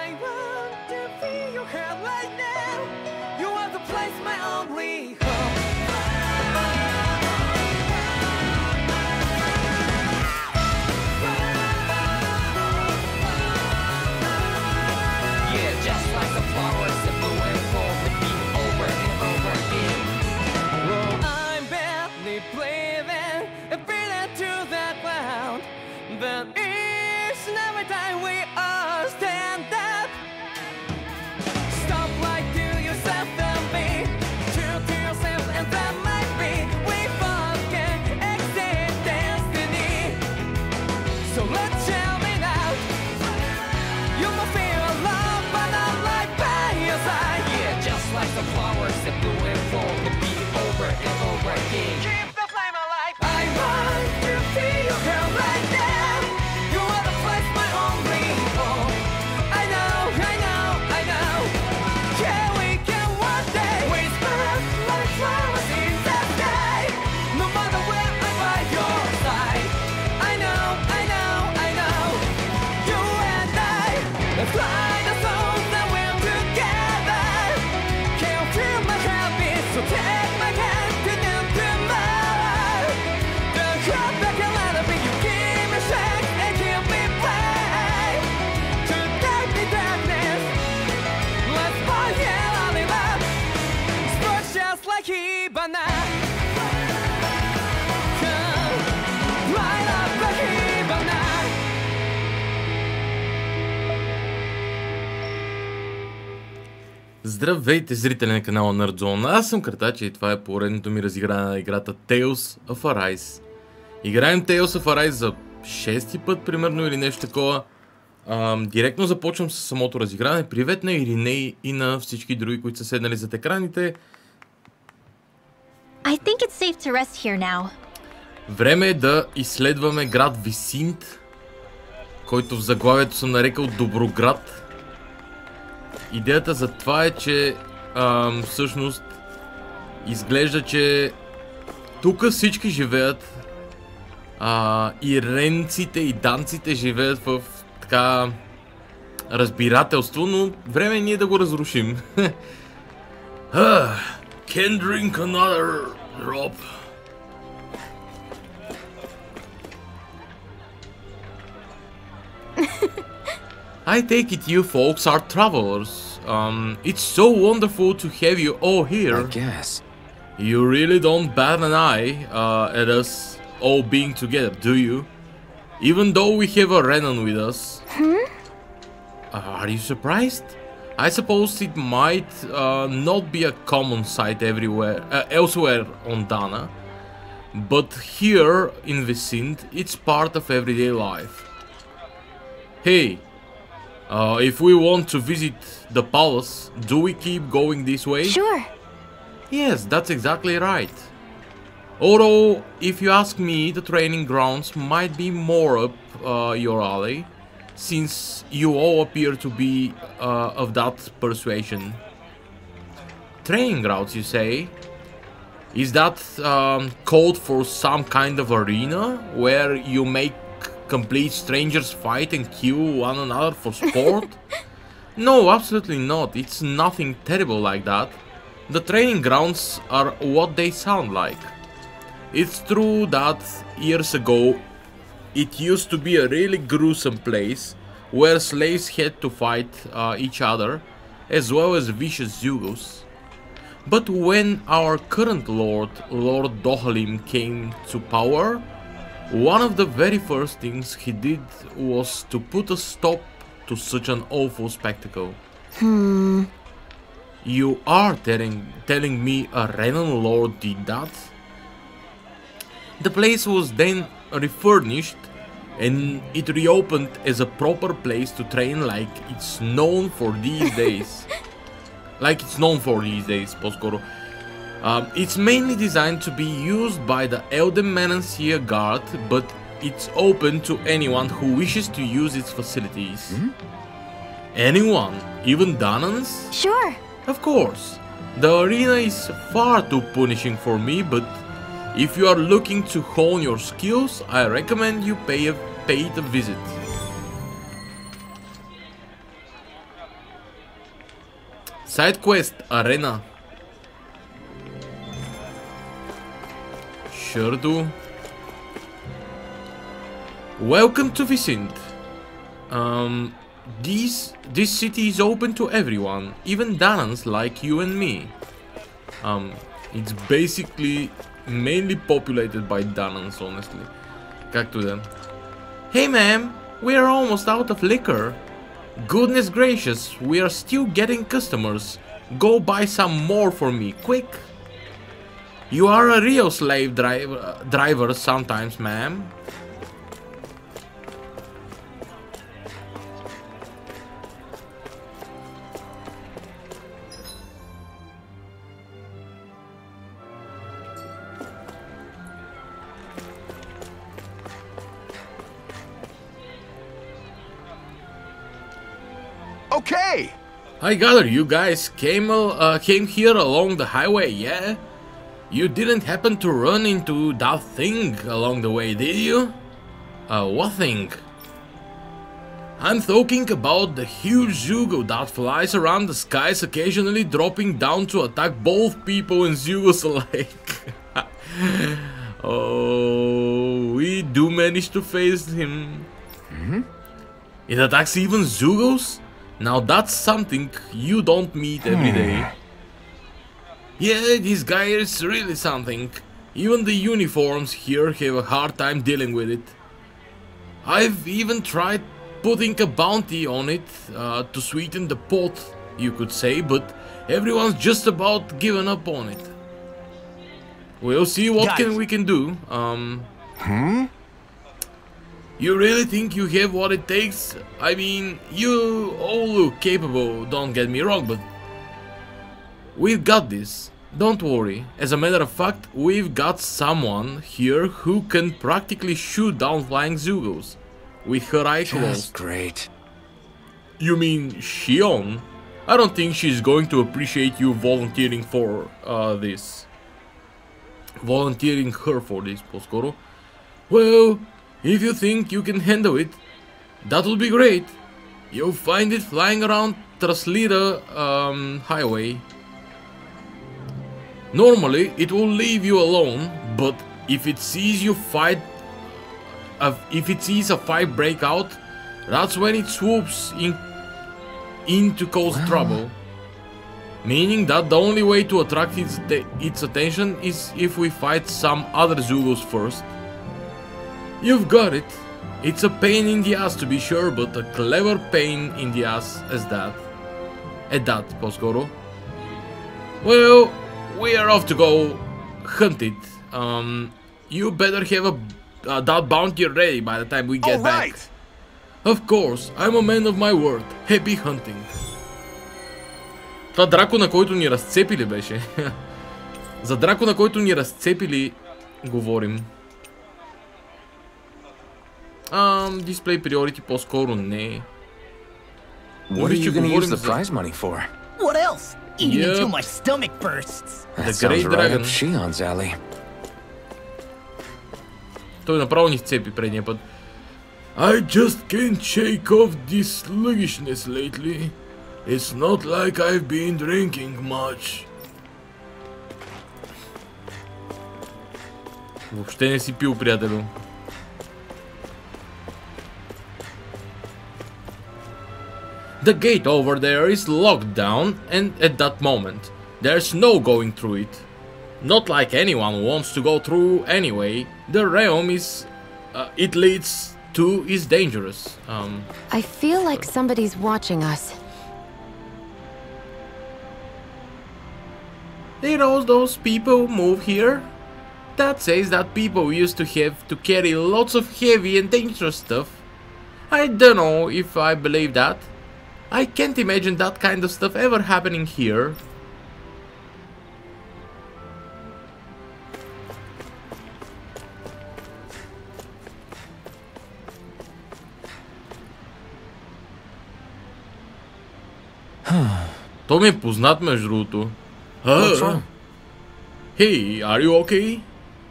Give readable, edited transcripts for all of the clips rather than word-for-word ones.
I want to feel your heart right now. You are the place, my only home. Yeah, just like the flowers that bloom and fall, repeat over and over again. Well, I'm barely breathing and breathing to the ground, but it's never time we all stand up. Stop lying to yourself and be true to yourself, and that might be we forget exit destiny. So let's shout it out. You must feel alone, but I'm right by your side. Yeah, just like the flowers that bloom and fall, repeat over and over again. Keep the flame alive. I want to feel your heart right now. You are the place, my only home. I know, I know, I know. Yeah, we can one day whisper like flowers in the sky. No matter where I'm by your side. I know, I know, I know. You and I, let's fly the souls that we're together. Can't feel my heartbeat, so take my hand to the tomorrow. The heart that can let it be, you give me strength and give me faith. To take the darkness, let's forget all the love. Sparks just like Hibana. Come, light up like Hibana. Здравейте, зрители на канала Nerdzone. Аз съм Картача и това е поредното ми разигране на играта Tales of Arise. Играем Tales of Arise за 6-ти път, примерно, или нещо такова. Директно започвам с самото разигране. Привет на Ириней и на всички други, които са седнали зад екраните. I think it's safe to rest here now. Време е да изследваме град Висинт, който в заглавието съм нарекал Доброград. Идеята за това е, че всъщност изглежда, че тук всички живеят, и ренците и данците живеят в така разбирателство, но време е ние да го разрушим. Can't drink another drop. I take it you folks are travelers. It's so wonderful to have you all here. I guess. You really don't bat an eye at us all being together, do you? Even though we have a Renan with us. Are you surprised? I suppose it might not be a common sight everywhere, elsewhere on Dana, but here in Vicint, it's part of everyday life. Hey, if we want to visit the palace, do we keep going this way? Sure. Yes, that's exactly right. Although, if you ask me, the training grounds might be more up your alley, since you all appear to be of that persuasion. Training grounds, you say? Is that code for some kind of arena where you make complete strangers fight and kill one another for sport? No, absolutely not. It's nothing terrible like that. The training grounds are what they sound like. It's true that years ago it used to be a really gruesome place where slaves had to fight each other, as well as vicious Yugos. But when our current lord, Lord Dohalim, came to power, one of the very first things he did was to put a stop to such an awful spectacle. You are telling me a Renan lord did that? The place was then refurnished and it reopened as a proper place to train like it's known for these days. По-скоро. It's mainly designed to be used by the Elden Menancia Guard, but it's open to anyone who wishes to use its facilities. Anyone? Even Danans? Sure. Of course. The arena is far too punishing for me, but if you are looking to hone your skills, I recommend you pay it a visit. Side quest arena. Sure do. Welcome to Vicent. This city is open to everyone, even Danans like you and me. It's basically mainly populated by Danans, honestly. Както да. Hey ma'am, we are almost out of liquor. Goodness gracious, we are still getting customers. Go buy some more for me, quick. You are a real slave driver sometimes, ma'am. Okay. I gather you guys came here along the highway, yeah? You didn't happen to run into that thing along the way, did you? What thing? I'm talking about the huge Zugo that flies around the skies, occasionally dropping down to attack both people and Zugos alike. Oh, we do manage to face him. It attacks even Zugos? Now that's something you don't meet every day. Yeah, this guy is really something. Even the uniforms here have a hard time dealing with it. I've even tried putting a bounty on it to sweeten the pot, you could say, but everyone's just about given up on it. We'll see what we can do. You really think you have what it takes? I mean, you all look capable, don't get me wrong, but we've got this. Don't worry. As a matter of fact, we've got someone here who can practically shoot down flying Zugos with her eye closed. Great. You mean Shion? I don't think she's going to appreciate you volunteering for this. Volunteering her for this, по-скоро. Well, if you think you can handle it, that'll be great. You'll find it flying around Traslita highway. Normally, it will leave you alone, but if it sees you fight, if it sees a fight break out, that's when it swoops in to cause trouble. Meaning that the only way to attract its attention is if we fight some other Zugos first. You've got it. It's a pain in the ass to be sure, but a clever pain in the ass as that. At that, по-скоро. Well, we are off to go hunt it. You better have that bounty ready by the time we get back. Of course, I'm a man of my word. Happy hunting. Това драко, на който ни разцепили беше. За драко, на който ни разцепили, говорим. Display priority по-скоро не. What are you gonna use the prize money for? What else? Eating until my stomach bursts. That sounds right up Shion's alley. Той направо ни сцепи предния път. I just can't shake off this sluggishness lately. It's not like I've been drinking much. Въобще не си пил, приятелю. The gate over there is locked down, and at that moment, there's no going through it. Not like anyone wants to go through anyway. The realm it leads to is dangerous. I feel like somebody's watching us. Did all those people move here? That says that people used to have to carry lots of heavy and dangerous stuff. I don't know if I believe that. I can't imagine that kind of stuff ever happening here. То ми е познат между другото. Hey, are you okay?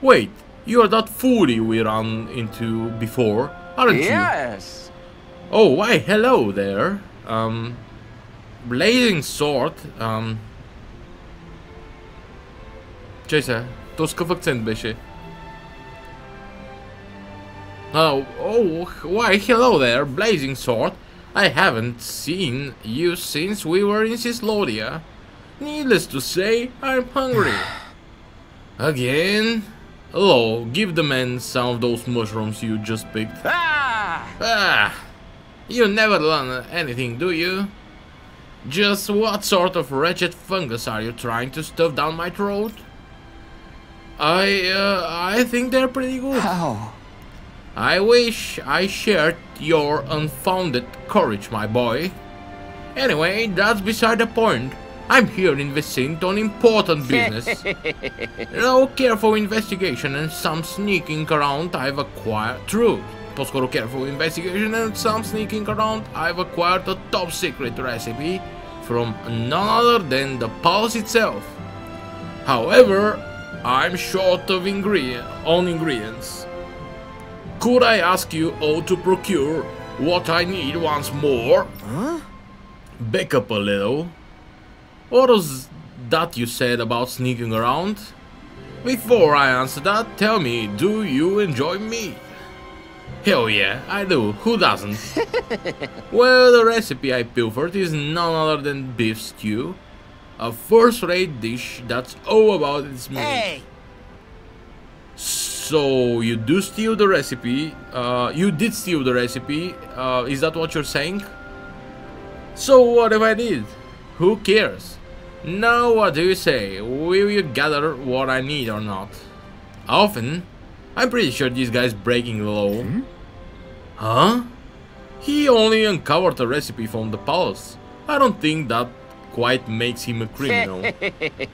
Wait, you're that foodie we ran into before, aren't you? Yes. Oh, why, hello there. Blazing Sword. Ce se? Tot scăf accent беше. Oh, why hello there, Blazing Sword. I haven't seen you since we were in Cislodia. Needless to say, I'm hungry. Again? Hello, give the man some of those mushrooms you just picked. You never learn anything, do you? Just what sort of wretched fungus are you trying to stuff down my throat? I think they're pretty good. How? I wish I shared your unfounded courage, my boy. Anyway, that's beside the point. I'm here investigating on important business. No careful investigation and some sneaking around I've acquired. True. По-скоро careful investigation and some sneaking around I've acquired a top secret recipe from none other than the palace itself. However, I'm short of ingredients. Could I ask you all to procure what I need once more? Huh? Back up a little. What was that you said about sneaking around? Before I answer that, tell me, do you enjoy meat? Hell yeah, I do. Who doesn't? Well, the recipe I pilfered is none other than beef stew. A first-rate dish that's all about its meat. Hey! So, you do steal the recipe, you did steal the recipe, is that what you're saying? So what if I did? Who cares? Now what do you say? Will you gather what I need or not? Often? I'm pretty sure this guy's breaking the law. Huh? He only uncovered a recipe from the palace. I don't think that quite makes him a criminal.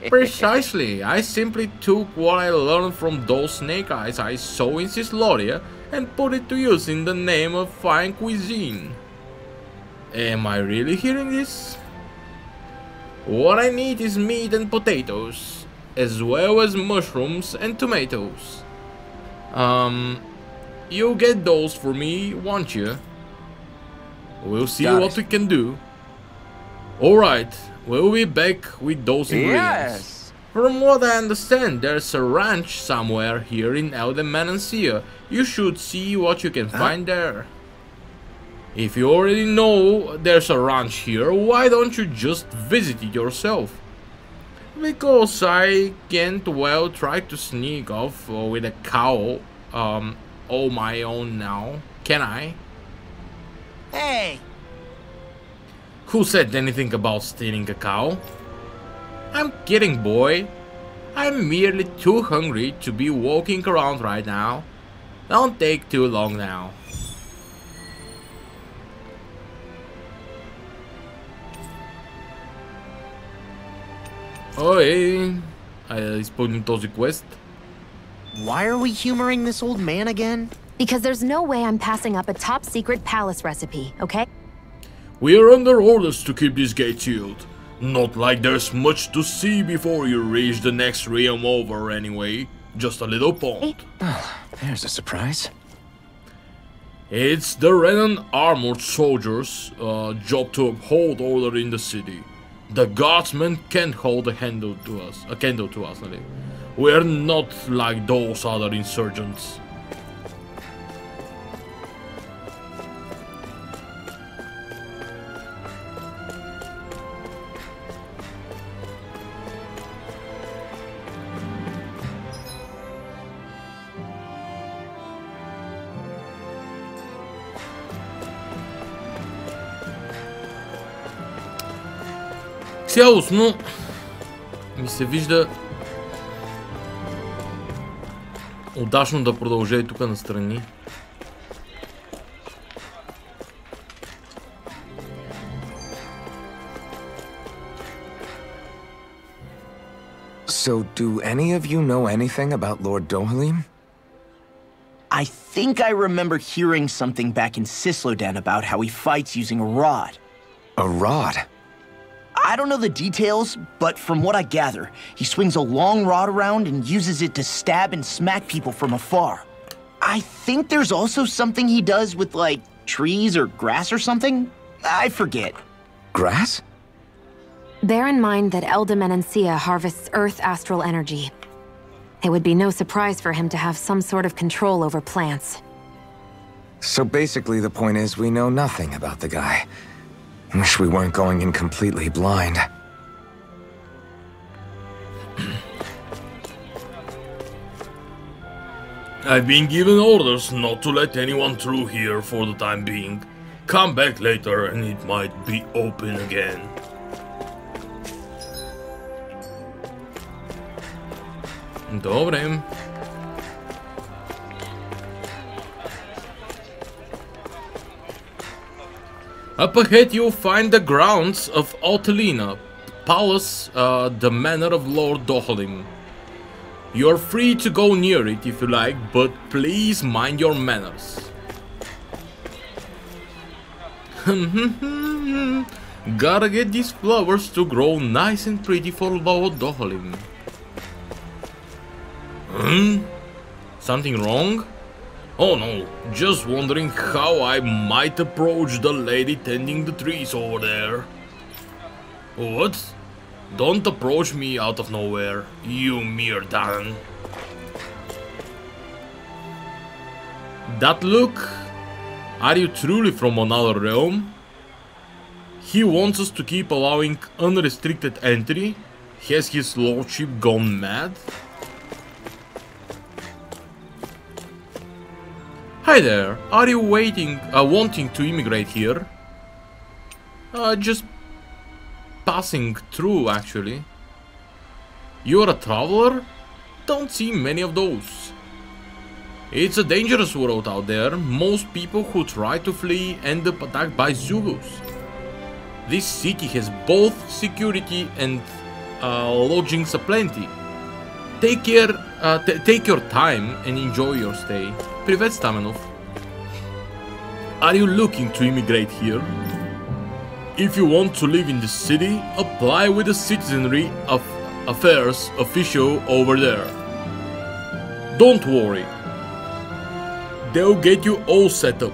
Precisely, I simply took what I learned from those snake eyes I saw in Cislodia and put it to use in the name of fine cuisine. Am I really hearing this? What I need is meat and potatoes, as well as mushrooms and tomatoes. You'll get those for me, won't you? We'll see what we can do. Alright, we'll be back with those ingredients. Yes. From what I understand, there's a ranch somewhere here in Elden. You should see what you can find there. If you already know there's a ranch here, why don't you just visit it yourself? Because I can't well try to sneak off with a cow all my own now, can I? Hey! Who said anything about stealing a cow? I'm kidding, boy. I'm merely too hungry to be walking around right now. Don't take too long now. Oi, изпълним този quest. Why are we humoring this old man again? Because there's no way I'm passing up a top secret palace recipe, okay? We are under orders to keep this gate sealed. Not like there's much to see before you reach the next realm over anyway. Just a little pond. Oh, there's a surprise. It's the red and armored soldiers' job to uphold order in the city. The guardsmen can't hold a candle to us. We're not like those other insurgents. Цялостно ми се вижда удачно да продължа и тук настрани. So, do any of you know anything about Lord Dohalim? I think I remember hearing something back in Cisloden about how he fights using a rod. A rod? I don't know the details, but from what I gather, he swings a long rod around and uses it to stab and smack people from afar. I think there's also something he does with, like, trees or grass or something? I forget. Grass? Bear in mind that Eldemenencia harvests Earth astral energy. It would be no surprise for him to have some sort of control over plants. So basically the point is we know nothing about the guy. Wish we weren't going in completely blind. I've been given orders not to let anyone through here for the time being. Come back later and it might be open again. Dobre. Up ahead you'll find the grounds of Otelina, Palace, the manor of Lord Dohalim. You're free to go near it if you like, but please mind your manners. Gotta get these flowers to grow nice and pretty for Lord Dohalim. Something wrong? Oh no, just wondering how I might approach the lady tending the trees over there. What? Don't approach me out of nowhere, you mere Dan. That look? Are you truly from another realm? He wants us to keep allowing unrestricted entry? Has his lordship gone mad? Hi there, are you wanting to immigrate here? Just passing through, actually. You're a traveler? Don't see many of those. It's a dangerous world out there. Most people who try to flee end up attacked by Zulus. This city has both security and lodgings aplenty. Take your time and enjoy your stay. Privet Stamenov. Are you looking to immigrate here? If you want to live in the city, apply with the citizenry affairs official over there. Don't worry, they'll get you all set up.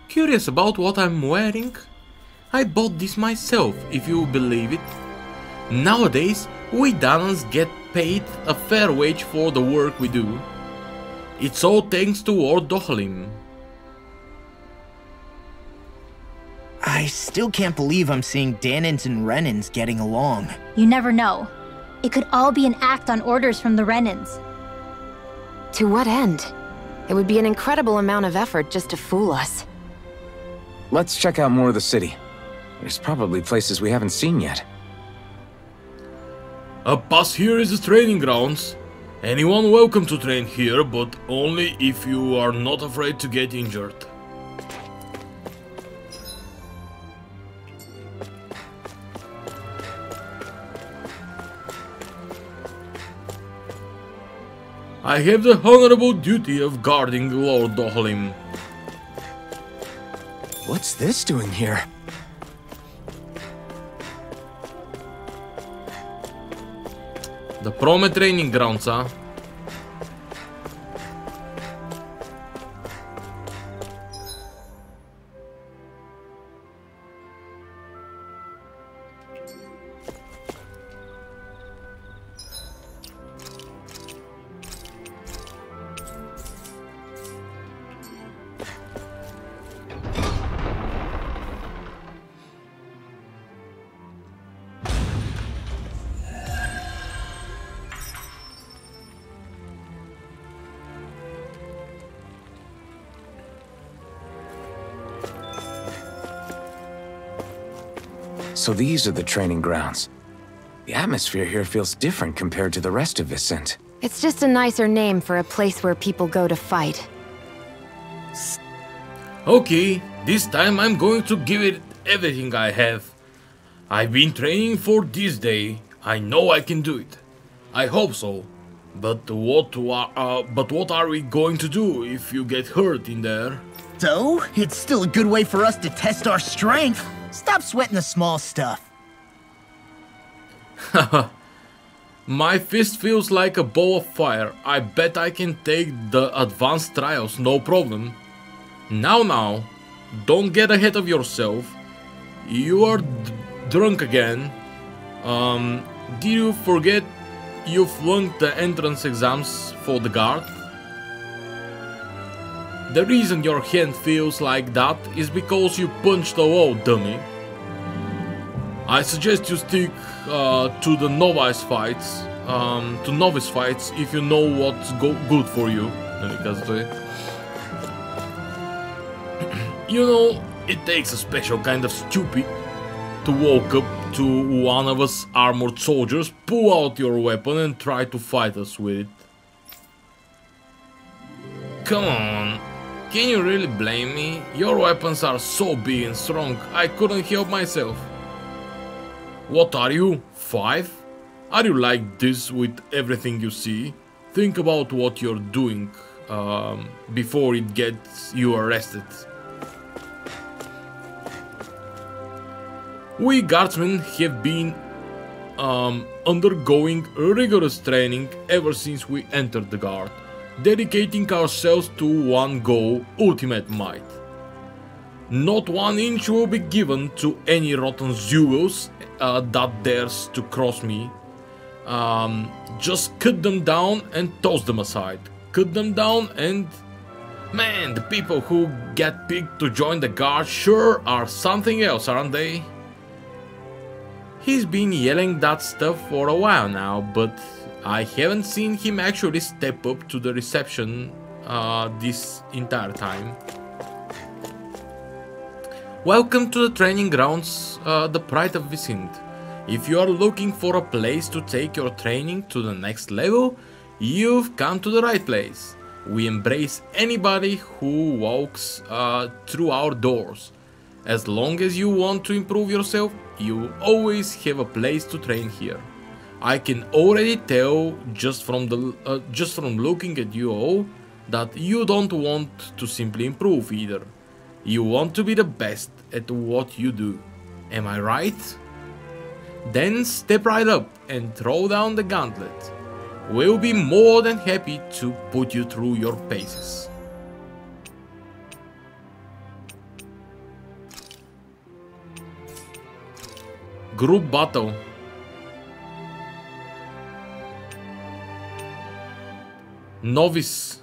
Curious about what I'm wearing? I bought this myself, if you believe it. Nowadays, we Danans get paid a fair wage for the work we do. It's all thanks to Lord Dohalim. I still can't believe I'm seeing Danans and Renans getting along. You never know. It could all be an act on orders from the Renans. To what end? It would be an incredible amount of effort just to fool us. Let's check out more of the city. There's probably places we haven't seen yet. Past here is the training grounds. Anyone welcome to train here, but only if you are not afraid to get injured. I have the honorable duty of guarding Lord Dohalim. What's this doing here? The Prome training grounds, huh? So these are the training grounds. The atmosphere here feels different compared to the rest of Vicent. It's just a nicer name for a place where people go to fight. Okay, this time I'm going to give it everything I have. I've been training for this day. I know I can do it. I hope so. But what are we going to do if you get hurt in there? So, it's still a good way for us to test our strength. Stop sweating the small stuff. My fist feels like a ball of fire. I bet I can take the advanced trials, no problem. Now, don't get ahead of yourself. You are drunk again. Did you forget you flunked the entrance exams for the guard? The reason your hand feels like that is because you punched a wall, dummy. I suggest you stick to the novice fights. If you know what's good for you. You know, it takes a special kind of stupid to walk up to one of us armored soldiers, pull out your weapon and try to fight us with it. Come on, can you really blame me? Your weapons are so big and strong, I couldn't help myself. What are you, 5? Are you like this with everything you see? Think about what you're doing before it gets you arrested. We guardsmen have been undergoing rigorous training ever since we entered the guard, dedicating ourselves to one goal, ultimate might. Not 1 inch will be given to any rotten Zugos that dares to cross me. Just cut them down and toss them aside. Cut them down and... Man, the people who get picked to join the guard sure are something else, aren't they? He's been yelling that stuff for a while now, but I haven't seen him actually step up to the reception this entire time. Welcome to the training grounds, the pride of Vicint. If you are looking for a place to take your training to the next level, you've come to the right place. We embrace anybody who walks through our doors. As long as you want to improve yourself, you always have a place to train here. I can already tell just from looking at you all that you don't want to simply improve either. You want to be the best at what you do. Am I right? Then step right up and throw down the gauntlet. We'll be more than happy to put you through your paces. Group battle. Novice.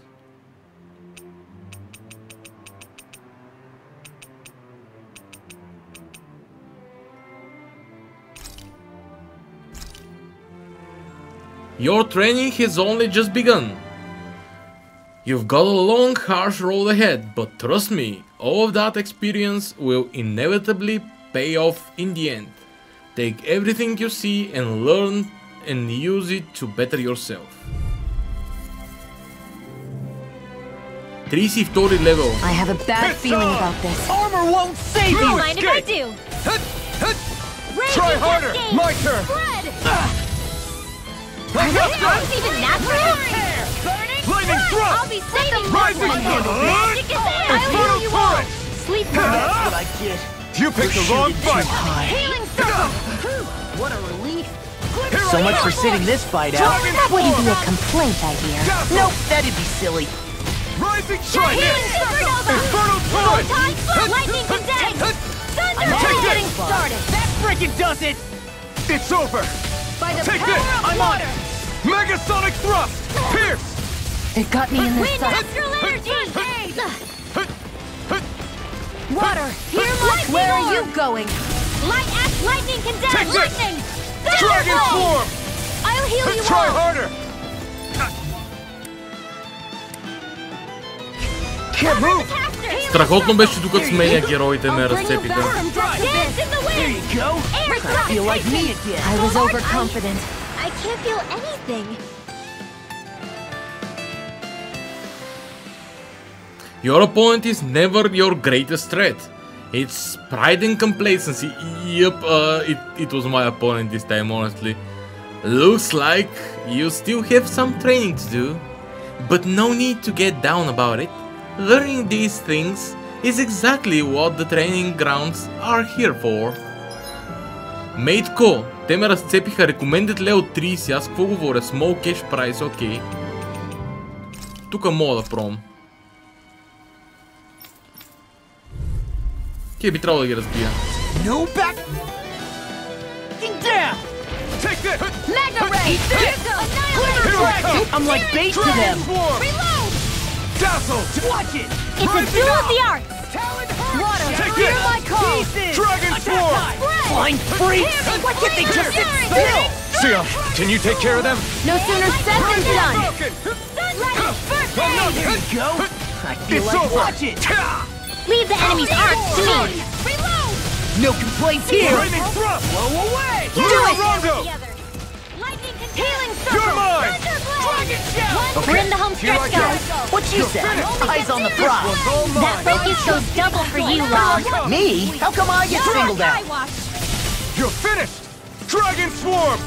Your training has only just begun. You've got a long, harsh road ahead, but trust me, all of that experience will inevitably pay off in the end. Take everything you see and learn and use it to better yourself. 32 level. I have a bad feeling about this. Armor won't save you! Mind if I do? Try harder! My turn! Are those arms even natural? Lightning thrust! I'll be saving Rising one. thunder! Magic is there. I'll heal you all. Sleep That's what I get. You picked the wrong fight. Healing circle. What a relief. So much for sitting this fight out. That wouldn't be a complaint, I hear. Nope, that'd be silly. Rising strike! Healing supernova. Infernal torrent! Lightning condensed. Thunder. I'm Just taking getting it. started. That frickin' does it! It's over! By the Take power this. of I'm on water. Megasonic thrust! Pierce! It got me in the Wind sun. astral energy. Water. Here, lightning. Where are you going? Lightning condensed. Take this. Lightning. Dragon Thunderbolt. form! I'll heal you Try all. harder! Can't move! Страхотно беше докато сменя героите ме I'll bring you разцепиха. back from dance in the There wind. you go! Air I feel like me again! I was overconfident. I can't feel anything. Your opponent is never your greatest threat. It's pride and complacency. Yep, it was my opponent this time, honestly. Looks like you still have some training to do. But no need to get down about it. Learning these things is exactly what the training grounds are here for. Мейтко, те ме разцепиха. Recommended level 30. Аз какво говоря? Small cash price, окей. Тука мога да пром. Кей би трябвало да ги разбия. No back. Down. Take this! Mega Ray! Here goes! Annihilate! I'm like bait to them. Reload! Dazzle! Watch it. It's a duel of the arts! Water, Take hear this! my call! Dragon Swarm! Flying freaks. Why can't they just sit still? Sia, can you take care of them? No sooner said than done! Broken! There you go. I feel It's like over! watch it. Leave the enemy's arts to me! Reload! No complaints here. Lightning thrust! Blow away. Do it! Rondo! Healing You're circle! mine! Dragon shell! We're in the home Here I stretch, go. guys! What you said? Eyes on the prize. All That mine! focus goes double for you, Log! Me? How come I get singled out? You're finished! Dragon Swarm!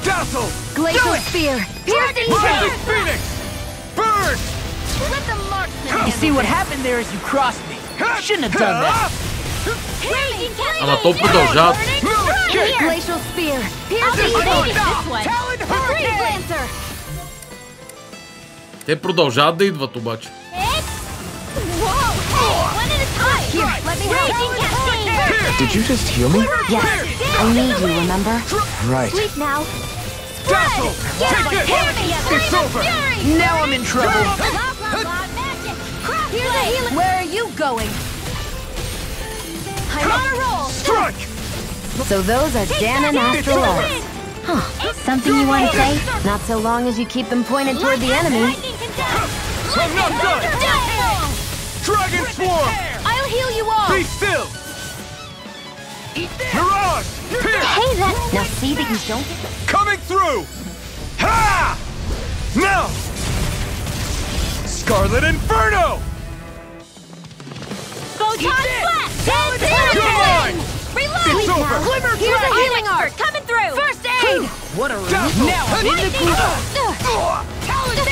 Dazzle! Glacial Spear! Piercing Rising Phoenix! Burn! Let the marksman You see what happened there is you crossed me. Shouldn't have done that. Ама то продължават. Glacial Spear! Piercing Phoenix this way! Talon Freeze Hurricane! Lancer! Те продължават да идват обаче. Whoa! Hey! One at a time! Here, let me help! Did you just heal me? Yes, I need you, remember? Right. Sleep now! Dazzle! Take it! It's over! Now I'm in trouble. Here's a healing! Where are you going? I'm on a roll! Strike! So those are Dan and Astral Arts. Something you want to say? Not so long as you keep them pointed toward the enemy. I'm not done! Dragon Swarm! I'll heal you all! Be still! Mirage! Pierce! Hey, that... Now see that you don't... Coming through! Ha! Now! Scarlet Inferno! Photon Blast! You're mine! Reload! It's over! Now. Here's a healing art coming through! First aid! What a relief. Dazzle! Now I'm in the groove.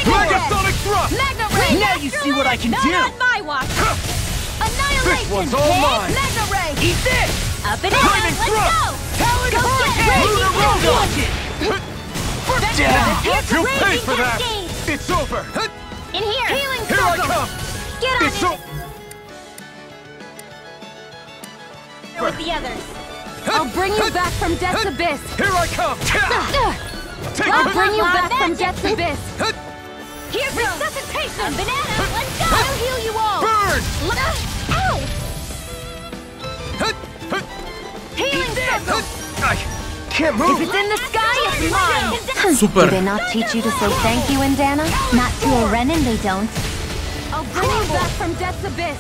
Megasonic Thrust! Magna Ray! Now you see what I can Not do. on my watch! Annihilation! This one's all mine! Magna Ray! Eat this. Up and Lightning down! Let's thrust! go! Talon Go get Hurricane. Lunar Rondo. Rondo. Watch it. Down! You'll pay for that! It's over! In here! Healing Here I circle! come! Get on It's it! over! With the others! I'll bring you back from Death's Abyss. Here I come! Take I'll it! bring you back from Death's Abyss. Here's resuscitation! A banana! Let's go! I'll heal you all! Burn! Ow! Healing circle! I can't If move! it's in the sky, it's mine! Super. Did they not teach you to say thank you, Indana? Not to a Renin, they don't. I'll bring you back from Death's Abyss.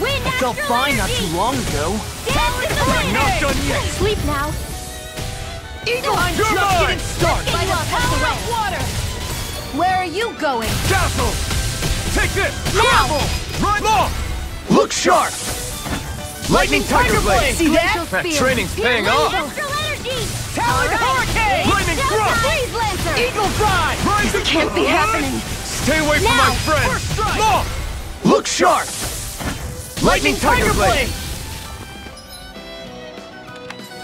Wind I felt astral fine not energy! too long ago. Dance in the wind! Not done yet! Sleep now! Eagle, I'm You're just mine. getting started. Get your power of water! Where are you going? Dazzle! Take this! Now! Run long! Look sharp! Lightning Tiger Blade. See that? That training's paying off! Astral energy! Talon Hurricane. Lightning thrust! Freeze Lancer! Eagle Drive. Rising Can't be happening! Stay away from my Now! friend! First strike. Long! Look sharp! Lightning Tiger Blade!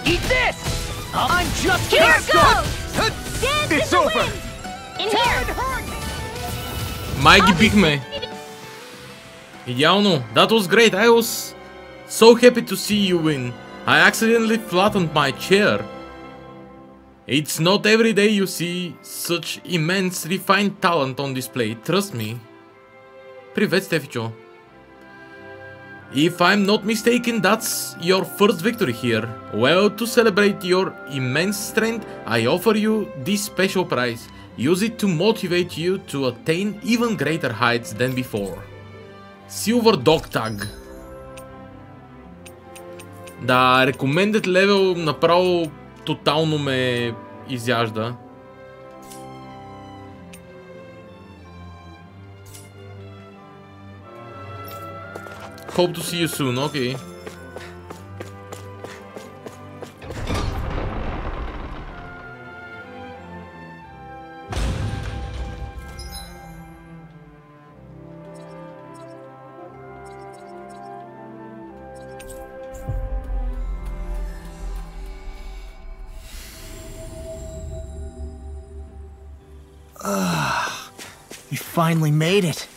Eat this. I'm just Here getting started. goes! Dance It's in the over. wind! In here! Май ги бихме. Идеално. That was great. I was so happy to see you win. I accidentally flattened my chair. It's not every day you see such immense refined talent on display. Trust me. Привет, Стефичо. If I'm not mistaken, that's your first victory here. Well, to celebrate your immense strength, I offer you this special prize. Use it to motivate you to attain even greater heights than before. Silver Dog Tag. Да, recommended level направо тотално ме изяжда. Hope to see you soon, okay. We finally made it.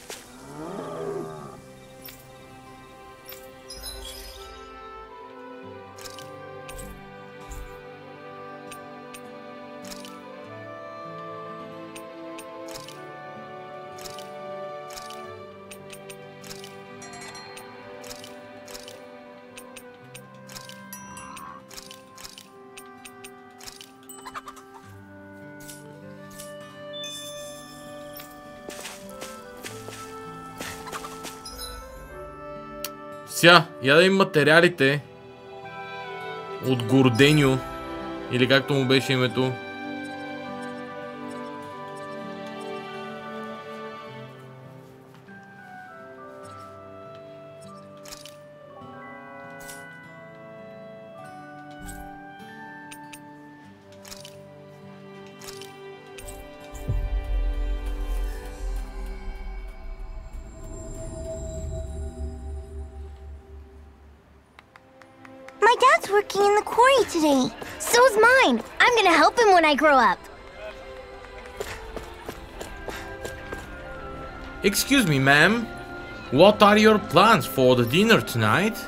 Сега, я да им материалите от Горденю, или както му беше името. My dad's working in the quarry today. So's mine. I'm gonna help him when I grow up. Excuse me, ma'am. What are your plans for the dinner tonight?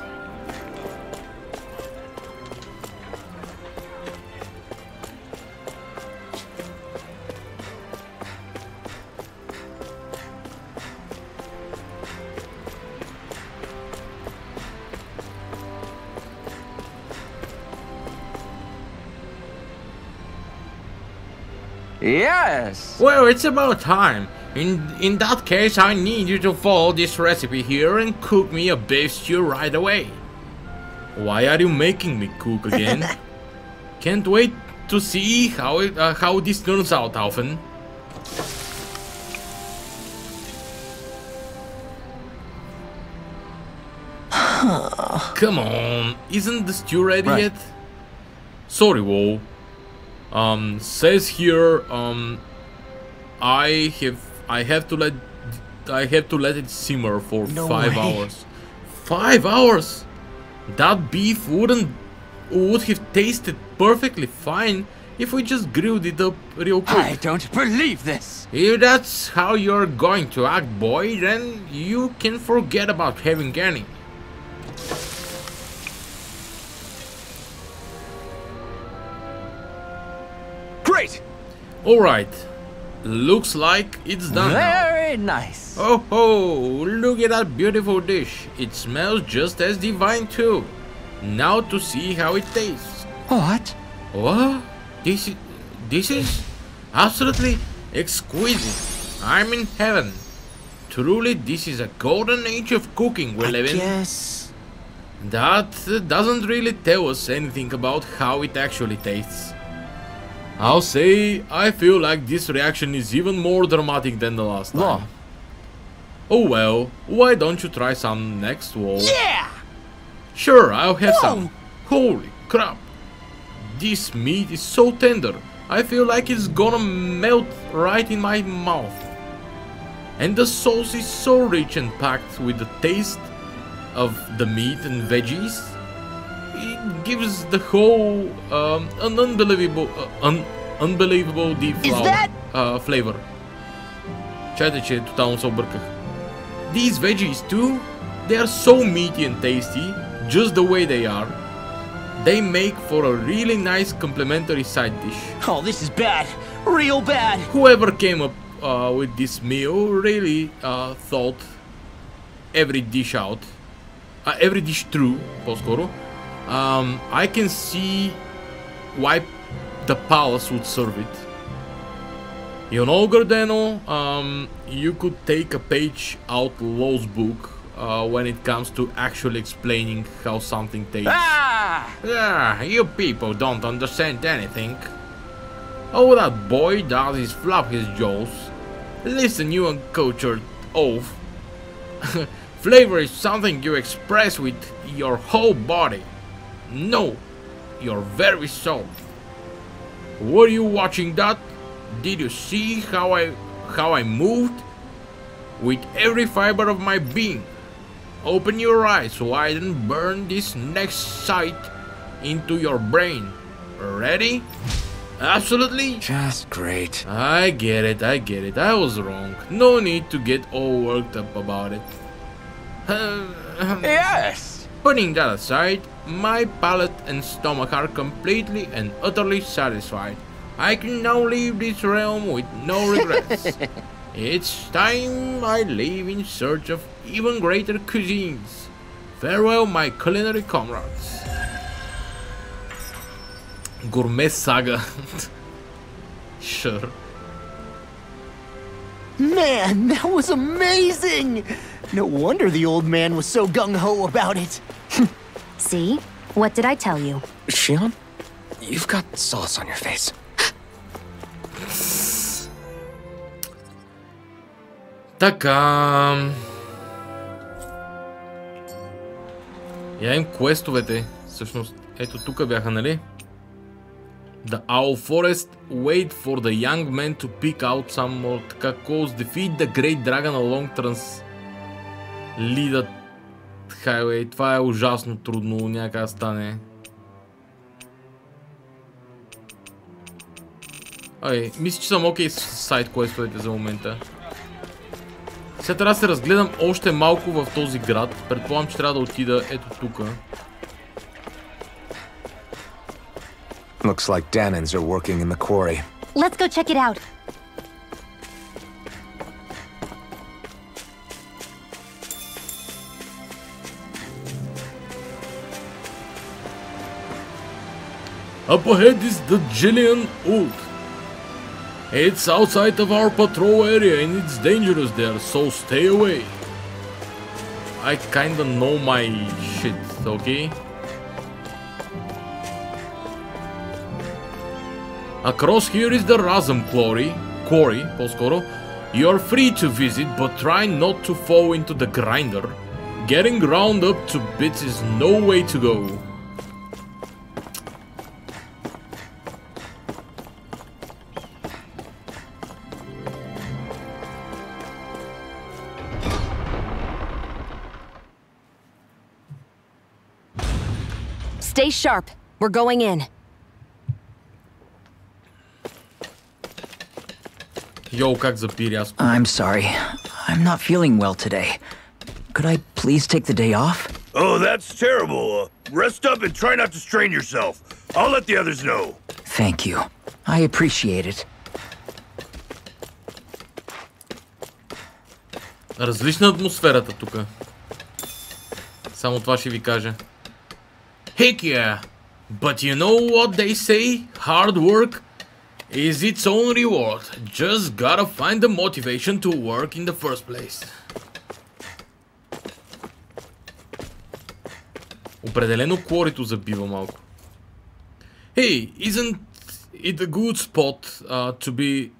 Yes! Well, it's about time. In that case, I need you to follow this recipe here and cook me a beef stew right away. Why are you making me cook again? Can't wait to see how this turns out, Alphen. Come on, isn't the stew ready yet? Sorry, Whoa. Says here, I have to let it simmer for 5 hours. 5 hours? That beef would have tasted perfectly fine if we just grilled it up real quick. I don't believe this! If that's how you're going to act, boy, then you can forget about having any. Great! Alright, looks like it's done now. Very nice. Oh ho, look at that beautiful dish. It smells just as divine too. Now to see how it tastes. What? What? This is absolutely exquisite. I'm in heaven. Truly, this is a golden age of cooking we live in. Yes. That doesn't really tell us anything about how it actually tastes. I'll say I feel like this reaction is even more dramatic than the last time. Oh well, why don't you try some next, Whoa? Yeah! Sure, I'll have some. Holy crap! This meat is so tender, I feel like it's gonna melt right in my mouth. And the sauce is so rich and packed with the taste of the meat and veggies. It gives the whole an unbelievable deep flavor. Чайте, че тотално се обърках. These veggies too, they are so meaty and tasty, just the way they are. They make for a really nice complementary side dish. Oh, this is bad. Real bad. Whoever came up with this meal really thought every dish out. Every dish through, по-скоро. I can see why the palace would serve it. You know, Gordeno, you could take a page out Lowe's book when it comes to actually explaining how something tastes. Yeah, you people don't understand anything. All that boy does is flap his jaws. Listen, you uncultured oaf. Flavor is something you express with your whole body. No, your very soul. Were you watching that? Did you see how I moved? With every fiber of my being. Open your eyes wide and burn this next sight into your brain. Ready? Absolutely? Just great. I get it. I was wrong. No need to get all worked up about it. Yes! Putting that aside, my palate and stomach are completely and utterly satisfied. I can now leave this realm with no regrets. It's time I leave in search of even greater cuisines. Farewell, my culinary comrades. Gourmet saga. Sure. Man, that was amazing! No wonder the old man was so gung-ho about it. See? What did I tell you? Shion, you've got sauce on your face. Така. Я им квестовете. Всъщност, ето тук бяха, нали? The Owl Forest, wait for the young man to pick out some more така calls, defeat the great dragon along Lead highway. Това е ужасно трудно, някак да стане. Ай, мисля, че съм окей с сайт квестовете за момента. Сега трябва да се разгледам още малко в този град. Предполагам, че трябва да отида ето тук. Looks like Danans are working in the quarry. Let's go check it out. Up ahead is the Jillian Wood. It's outside of our patrol area and it's dangerous there, so stay away. I kinda know my shit, okay? Across here is the Razum quarry, по-скоро. You're free to visit, but try not to fall into the grinder. Getting ground up to bits is no way to go. Stay sharp. We're going in. Yo, как запи рязко. I'm sorry. I'm not feeling well today. Could I please take the day off? Oh, that's terrible. Rest up and try not to strain yourself. I'll let the others know. Thank you. I appreciate it. Различна атмосферата тук. Само това ще ви кажа. Heck yeah! But you know what they say? Hard work is its own reward. Just gotta find the motivation to work in the first place. Определено корито забива малко. Hey, isn't it a good spot to be...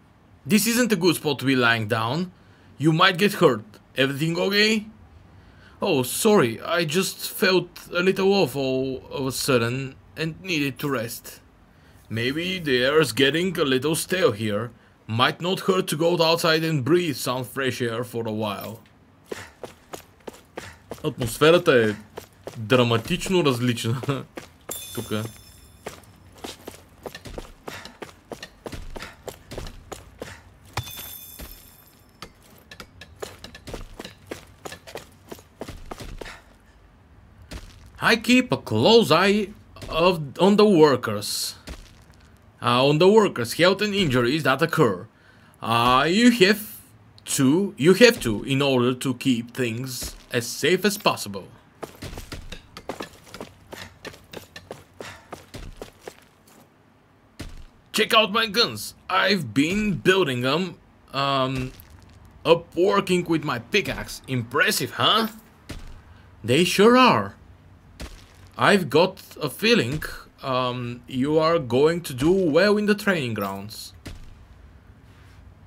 This isn't a good spot to be lying down. You might get hurt. Everything okay? Oh, sorry, I just felt a little off all of a sudden and needed to rest. Maybe the air's getting a little stale here. Might not hurt to go outside and breathe some fresh air for a while. Атмосферата е драматично различна тук. I keep a close eye on the workers. On the workers' health and injuries that occur. You have to in order to keep things as safe as possible. Check out my guns. I've been building them up working with my pickaxe. Impressive, huh? They sure are. I've got a feeling you are going to do well in the training grounds.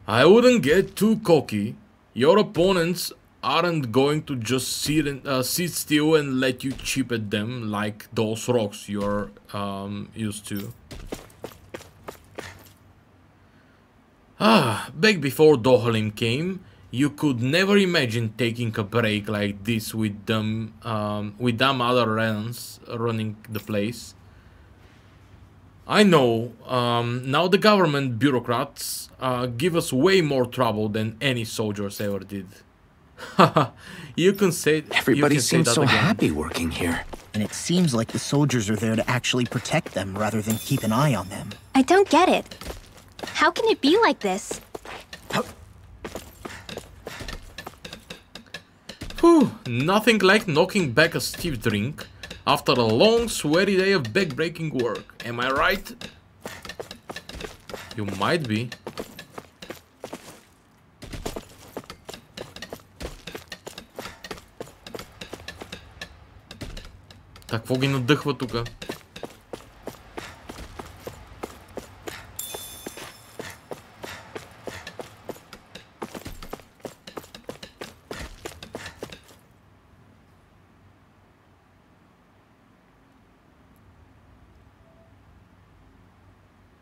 I wouldn't get too cocky. Your opponents aren't going to just sit still and let you chip at them like those rocks you're used to. Back before Dohalim came, you could never imagine taking a break like this with them other Renans running the place. I know, now the government bureaucrats give us way more trouble than any soldiers ever did. You can say Everybody seems so again. happy working here. And it seems like the soldiers are there to actually protect them rather than keep an eye on them. I don't get it. How can it be like this? Whew, nothing like knocking back a stiff drink after a long, sweaty day of back-breaking work. Am I right? You might be. Какво ги надъхва тука?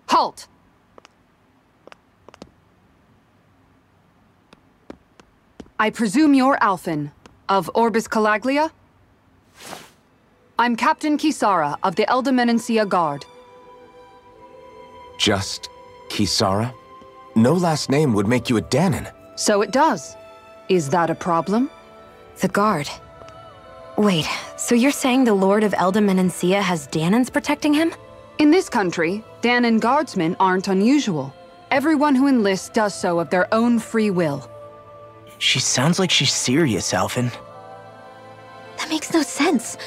Halt! I presume you're Alphen, of Orbis Calaglia? I'm Captain Kisara of the Eldemenencia Guard. Just Kisara? No last name would make you a Danon. So it does. Is that a problem? The guard. Wait, so you're saying the Lord of Eldemenencia has Danons protecting him? In this country, Danon guardsmen aren't unusual. Everyone who enlists does so of their own free will. She sounds like she's serious, Alphen. That makes no sense.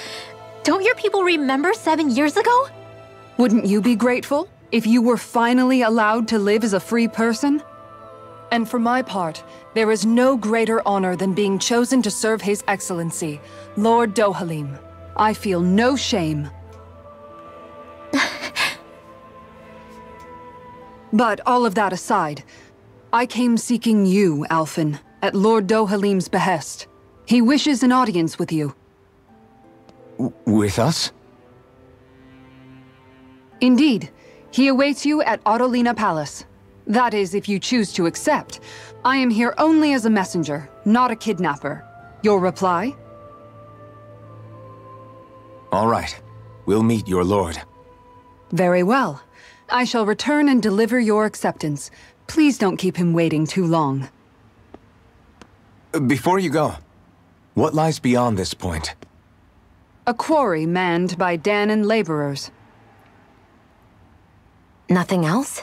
Don't your people remember 7 years ago? Wouldn't you be grateful if you were finally allowed to live as a free person? And for my part, there is no greater honor than being chosen to serve His Excellency, Lord Dohalim. I feel no shame. But all of that aside, I came seeking you, Alphen, at Lord Dohalim's behest. He wishes an audience with you. With us? Indeed. He awaits you at Autolina Palace. That is, if you choose to accept. I am here only as a messenger, not a kidnapper. Your reply? All right. We'll meet your lord. Very well. I shall return and deliver your acceptance. Please don't keep him waiting too long. Before you go, what lies beyond this point? A quarry manned by Danon laborers. Nothing else?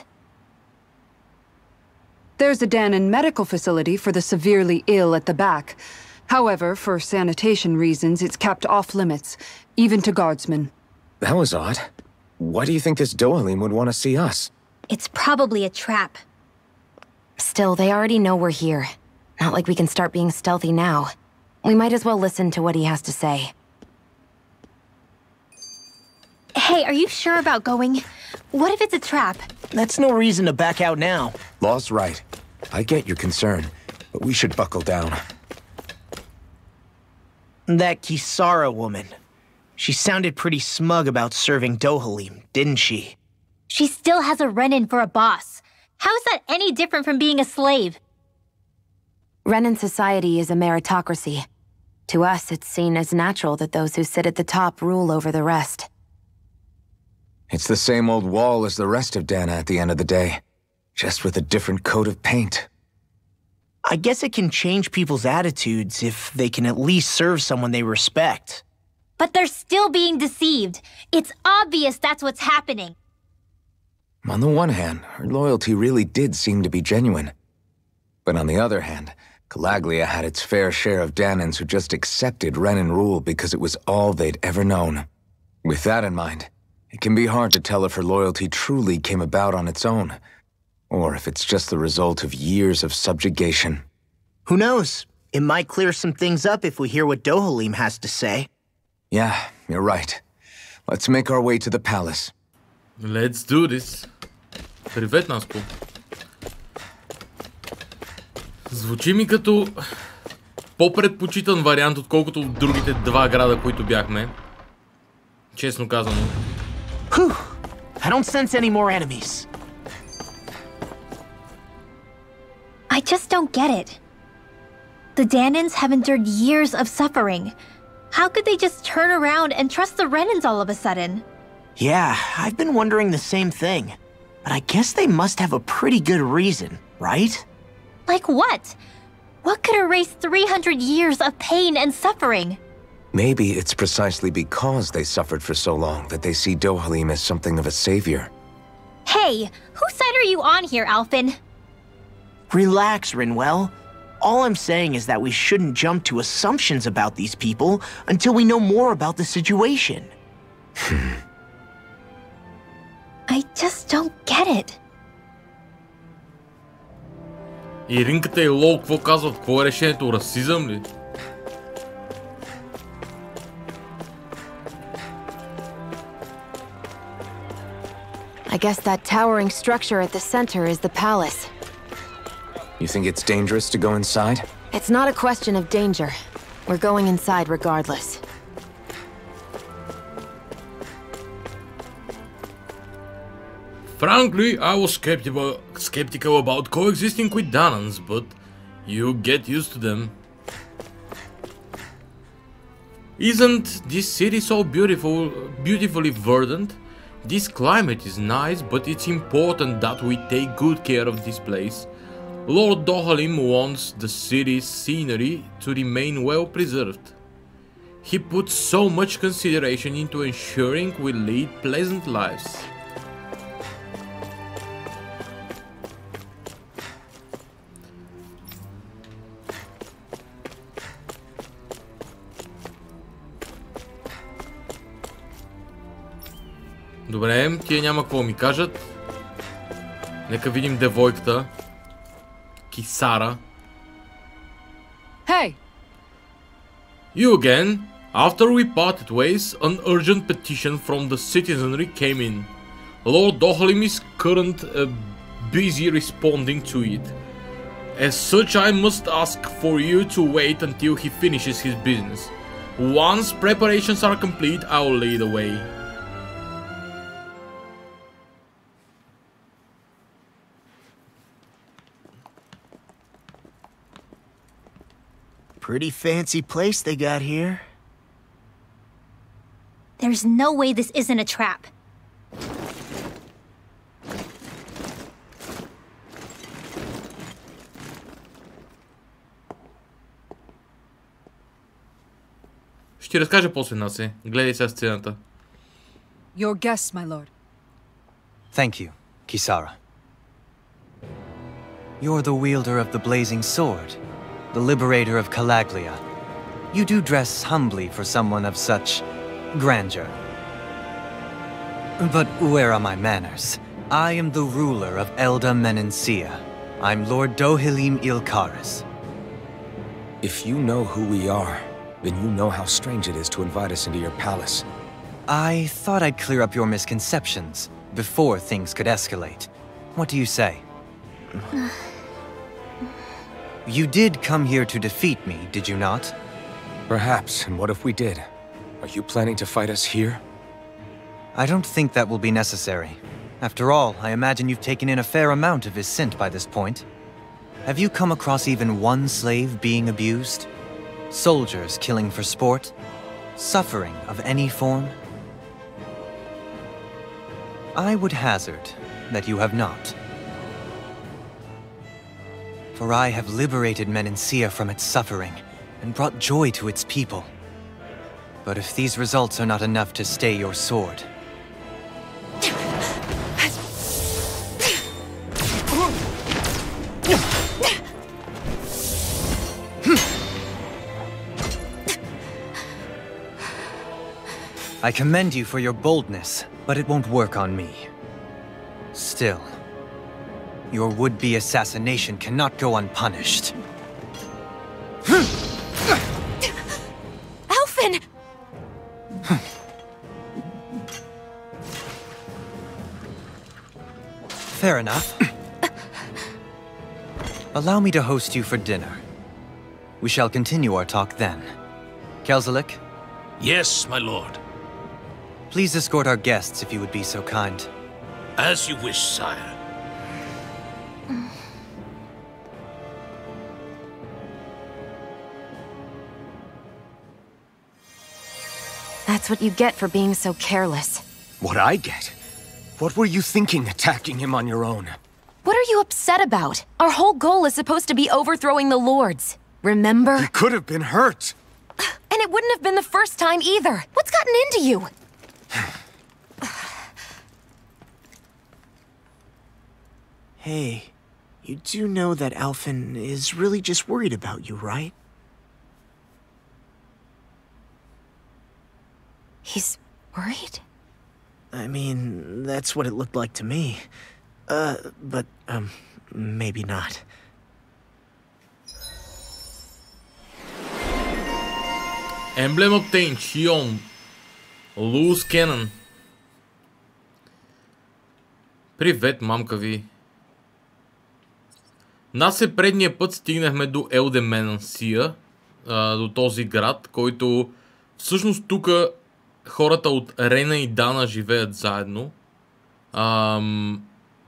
There's a Danon medical facility for the severely ill at the back. However, for sanitation reasons, it's kept off limits, even to guardsmen. That was odd. Why do you think this Dohalim would want to see us? It's probably a trap. Still, they already know we're here. Not like we can start being stealthy now. We might as well listen to what he has to say. Hey, are you sure about going? What if it's a trap? That's no reason to back out now. Law's right. I get your concern, but we should buckle down. That Kisara woman. She sounded pretty smug about serving Dohalim, didn't she? She still has a Renin for a boss. How is that any different from being a slave? Renin society is a meritocracy. To us, it's seen as natural that those who sit at the top rule over the rest. It's the same old wall as the rest of Dana at the end of the day, just with a different coat of paint. I guess it can change people's attitudes if they can at least serve someone they respect. But they're still being deceived. It's obvious that's what's happening. On the one hand, her loyalty really did seem to be genuine. But on the other hand, Calaglia had its fair share of Danons who just accepted Renin rule because it was all they'd ever known. With that in mind, it can be hard to tell if her loyalty truly came about on its own, or if it's just the result of years of subjugation. Who knows? It might clear some things up if we hear what Dohalim has to say. Yeah, you're right. Let's make our way to the palace. Let's do this. Привет, Наско. Звучи ми като по-предпочитан вариант, отколкото другите два града, които бяхме. Честно казано. Whew. I don't sense any more enemies. I just don't get it. The Danons have endured years of suffering. How could they just turn around and trust the Renins all of a sudden? Yeah, I've been wondering the same thing. But I guess they must have a pretty good reason, right? Like what? What could erase 300 years of pain and suffering? Maybe it's precisely because they suffered for so long that they see Dohalim as something of a savior. Hey, whose side are you on here, Alphen? Relax, Rinwell. All I'm saying is that we shouldn't jump to assumptions about these people until we know more about the situation. I just don't get it. Иринката и Лоу, какво казват? Какво е решението? Расизъм ли? I guess that towering structure at the center is the palace. You think it's dangerous to go inside? It's not a question of danger. We're going inside regardless. Frankly, I was skeptical about coexisting with Danans, but you get used to them. Isn't this city so beautifully verdant? This climate is nice, but it's important that we take good care of this place. Lord Dohalim wants the city's scenery to remain well preserved. He puts so much consideration into ensuring we lead pleasant lives. Добре, тия няма какво ми кажат. Нека видим девойката. Kisara. Hey! You again? After we parted ways, an urgent petition from the citizenry came in. Lord Dohalim is currently busy responding to it. As such, I must ask for you to wait until he finishes his business. Once preparations are complete, I will lead the way. Pretty fancy place they got here. There's no way this isn't a trap. Ще ти разкажа после, Наси. Гледай сега сцената. Your guests, my lord. Thank you, Kisara. You're the wielder of the blazing sword, the liberator of Calaglia. You do dress humbly for someone of such grandeur. But where are my manners? I am the ruler of Elda Menencia. I'm Lord Dohalim Ilkaris. If you know who we are, then you know how strange it is to invite us into your palace. I thought I'd clear up your misconceptions before things could escalate. What do you say? You did come here to defeat me, did you not? Perhaps, and what if we did? Are you planning to fight us here? I don't think that will be necessary. After all, I imagine you've taken in a fair amount of his scent by this point. Have you come across even one slave being abused? Soldiers killing for sport? Suffering of any form? I would hazard that you have not. For I have liberated Menencia from its suffering and brought joy to its people. But if these results are not enough to stay your sword... I commend you for your boldness, but it won't work on me. Still, your would-be assassination cannot go unpunished. Alphen! Fair enough. Allow me to host you for dinner. We shall continue our talk then. Kelzelik? Yes, my lord. Please escort our guests if you would be so kind. As you wish, sire. That's what you get for being so careless. What I get? What were you thinking attacking him on your own? What are you upset about? Our whole goal is supposed to be overthrowing the lords. Remember? You could have been hurt. And it wouldn't have been the first time either. What's gotten into you? Hey, you do know that Alphen is really just worried about you, right? He's worried? I mean, that's what it looked like to me. But maybe not. Emblem obtained. Shion. Loose cannon. Привет, мамка ви. Нас предния път стигнахме до Елдеменсия, до този град, който всъщност тук хората от Рена и Дана живеят заедно.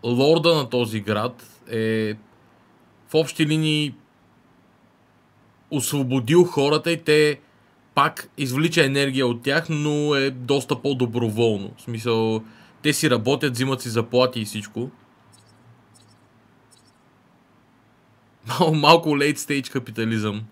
Лорда на този град е в общи линии освободил хората и те пак извлича енергия от тях, но е доста по-доброволно. В смисъл, те си работят, взимат си заплати и всичко. Малко late stage капитализъм.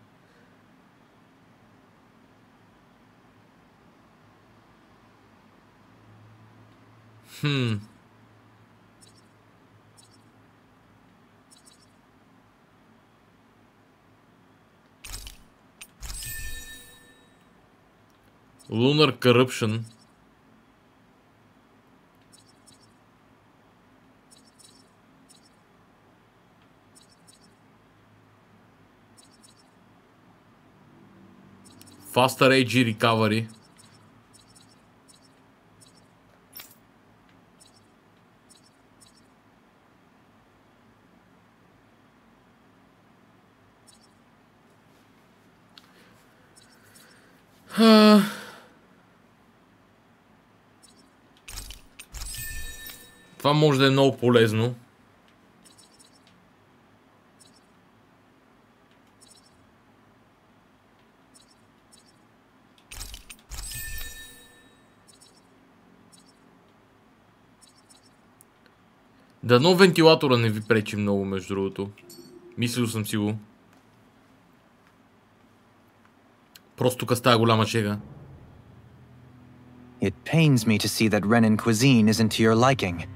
Lunar Corruption. Faster AG Recovery. Това може да е много полезно. Дано вентилатора не ви пречи много, между другото. Мислил съм си го. Просто тук става голяма шега. It pains me to see that Renan cuisine isn't to your liking.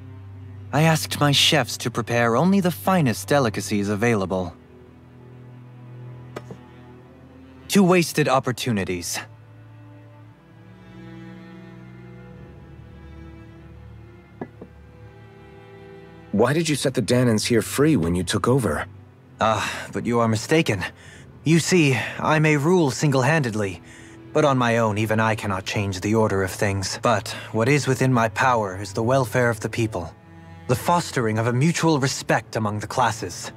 I asked my chefs to prepare only the finest delicacies available. Two wasted opportunities. Why did you set the Danans here free when you took over? But you are mistaken. You see, I may rule single-handedly, but on my own even I cannot change the order of things. But what is within my power is the welfare of the people. The fostering of a mutual respect among the classes.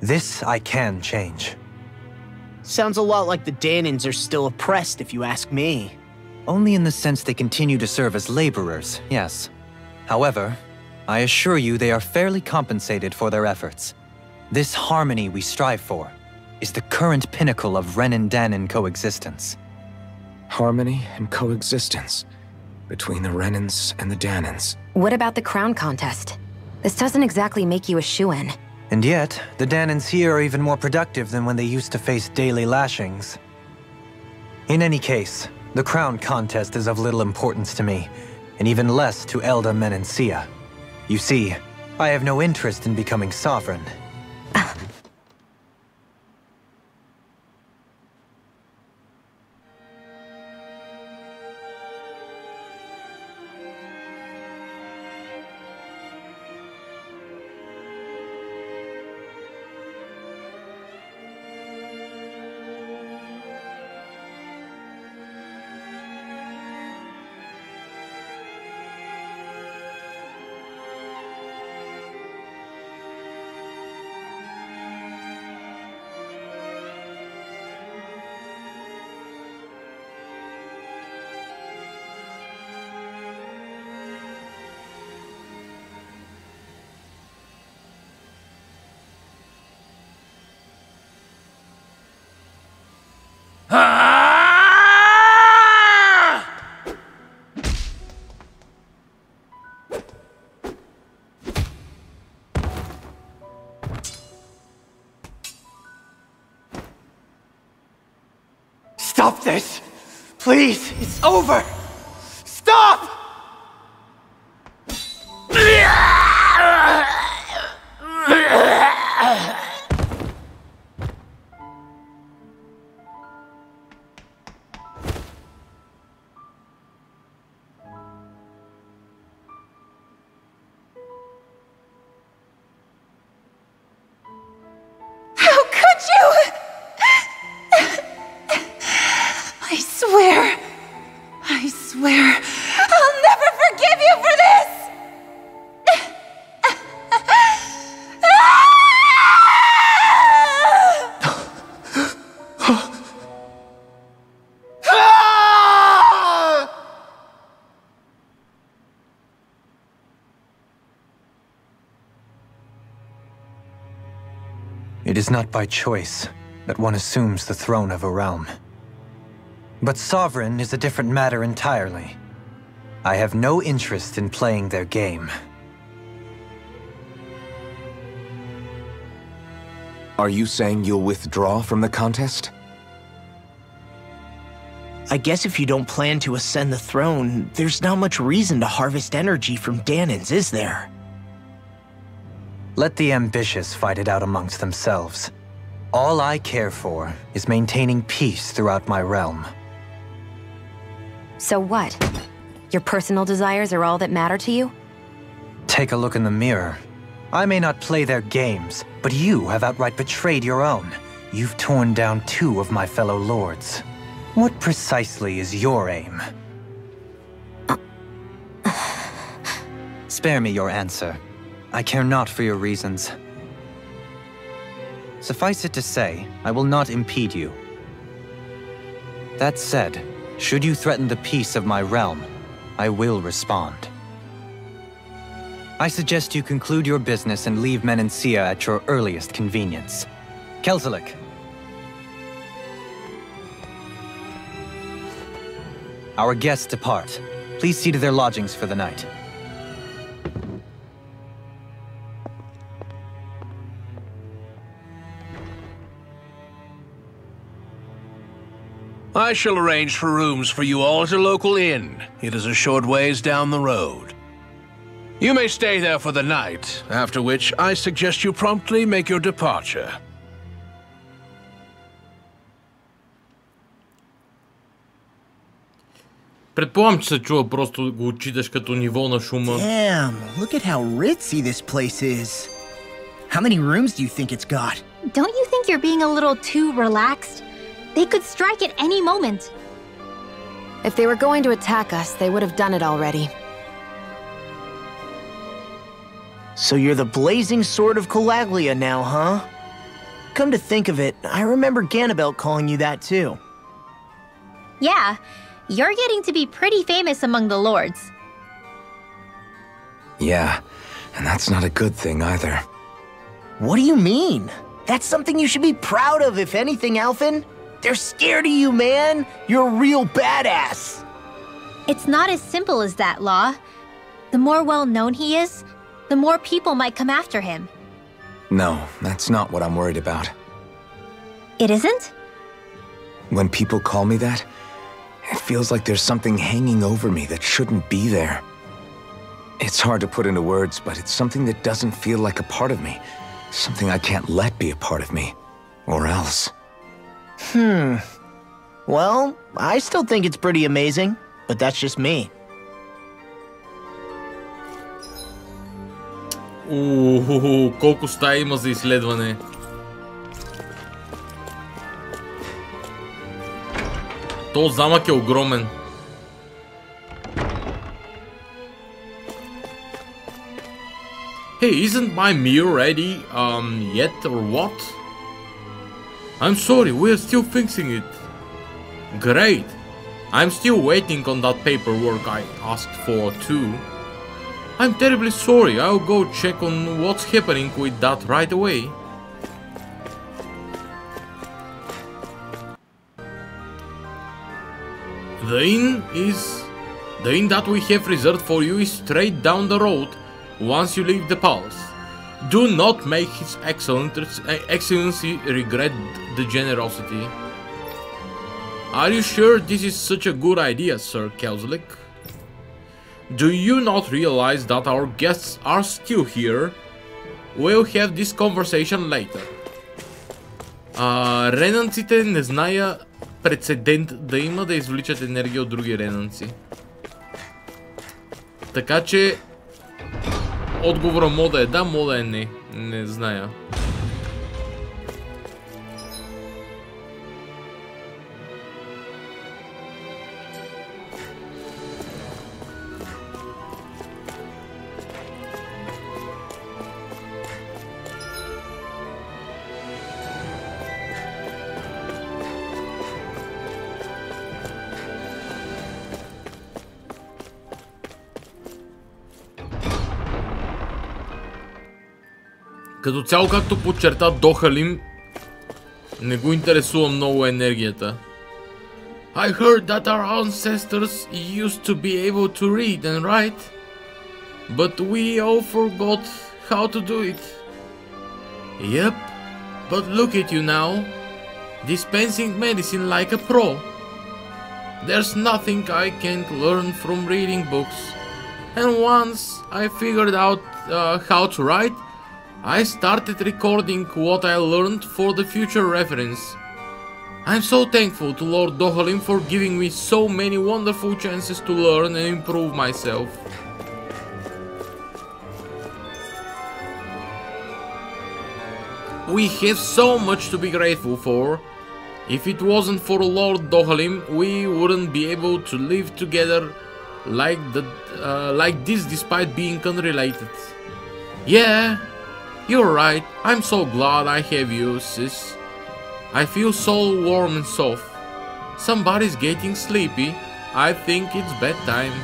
This I can change. Sounds a lot like the Danans are still oppressed, if you ask me. Only in the sense they continue to serve as laborers, yes. However, I assure you they are fairly compensated for their efforts. This harmony we strive for is the current pinnacle of Renan-Danan coexistence. Harmony and coexistence between the Renans and the Danans. What about the crown contest? This doesn't exactly make you a shoo-in. And yet, the Danans here are even more productive than when they used to face daily lashings. In any case, the crown contest is of little importance to me, and even less to Elda Menencia. You see, I have no interest in becoming sovereign. Stop this! Please, it's over! Stop! I swear, I'll never forgive you for this! It is not by choice that one assumes the throne of a realm. But sovereign is a different matter entirely. I have no interest in playing their game. Are you saying you'll withdraw from the contest? I guess if you don't plan to ascend the throne, there's not much reason to harvest energy from Danans, is there? Let the ambitious fight it out amongst themselves. All I care for is maintaining peace throughout my realm. So what? Your personal desires are all that matter to you? Take a look in the mirror. I may not play their games, but you have outright betrayed your own. You've torn down 2 of my fellow lords. What precisely is your aim? Spare me your answer. I care not for your reasons. Suffice it to say, I will not impede you. That said, should you threaten the peace of my realm, I will respond. I suggest you conclude your business and leave Menancia at your earliest convenience. Kelzelik. Our guests depart. Please see to their lodgings for the night. I shall arrange for rooms for you all at a local inn. It is a short ways down the road. You may stay there for the night, after which I suggest you promptly make your departure. Предполагам, че се чува, просто го отчиташ като ниво на шума. Damn, look at how ritzy this place is. How many rooms do you think it's got? Don't you think you're being a little too relaxed? They could strike at any moment. If they were going to attack us, they would have done it already. So you're the blazing sword of Calaglia now, huh? Come to think of it, I remember Ganabelt calling you that too. Yeah, you're getting to be pretty famous among the lords. Yeah, and that's not a good thing either. What do you mean? That's something you should be proud of, if anything, Alphen. They're scared of you, man. You're a real badass. It's not as simple as that, Law. The more well-known he is, the more people might come after him. No, that's not what I'm worried about. It isn't? When people call me that, it feels like there's something hanging over me that shouldn't be there. It's hard to put into words, but it's something that doesn't feel like a part of me. Something I can't let be a part of me. Or else. Well, I still think it's pretty amazing, but that's just me. Колко стаи има за изследване. Този замък е огромен. Hey, isn't my meal ready yet or what? I'm sorry, we're still fixing it. Great. I'm still waiting on that paperwork I asked for too. I'm terribly sorry, I'll go check on what's happening with that right away. The inn that we have reserved for you is straight down the road once you leave the palace. Do not make His Excellency regret the generosity. Are you sure this is such a good idea, Sir Kelzelik? Do you not realize that our guests are still here? We'll have this conversation later. Ренанците не зная прецедент да има да извличат енергия от други ренанци. Така че отговора мода е да, мода е не. Не зная. Като цяло, както подчерта Дохалим, не го интересува много енергията. I heard that our ancestors used to be able to read and write, but we all forgot how to do it. Yep, but look at you now, dispensing medicine like a pro. There's nothing I can't learn from reading books. And once I figured out how to write, I started recording what I learned for the future reference. I'm so thankful to Lord Dohalim for giving me so many wonderful chances to learn and improve myself. We have so much to be grateful for. If it wasn't for Lord Dohalim, we wouldn't be able to live together like this despite being unrelated. Yeah, you're right. I'm so glad I have you, sis. I feel so warm and soft. Somebody's getting sleepy. I think it's bedtime.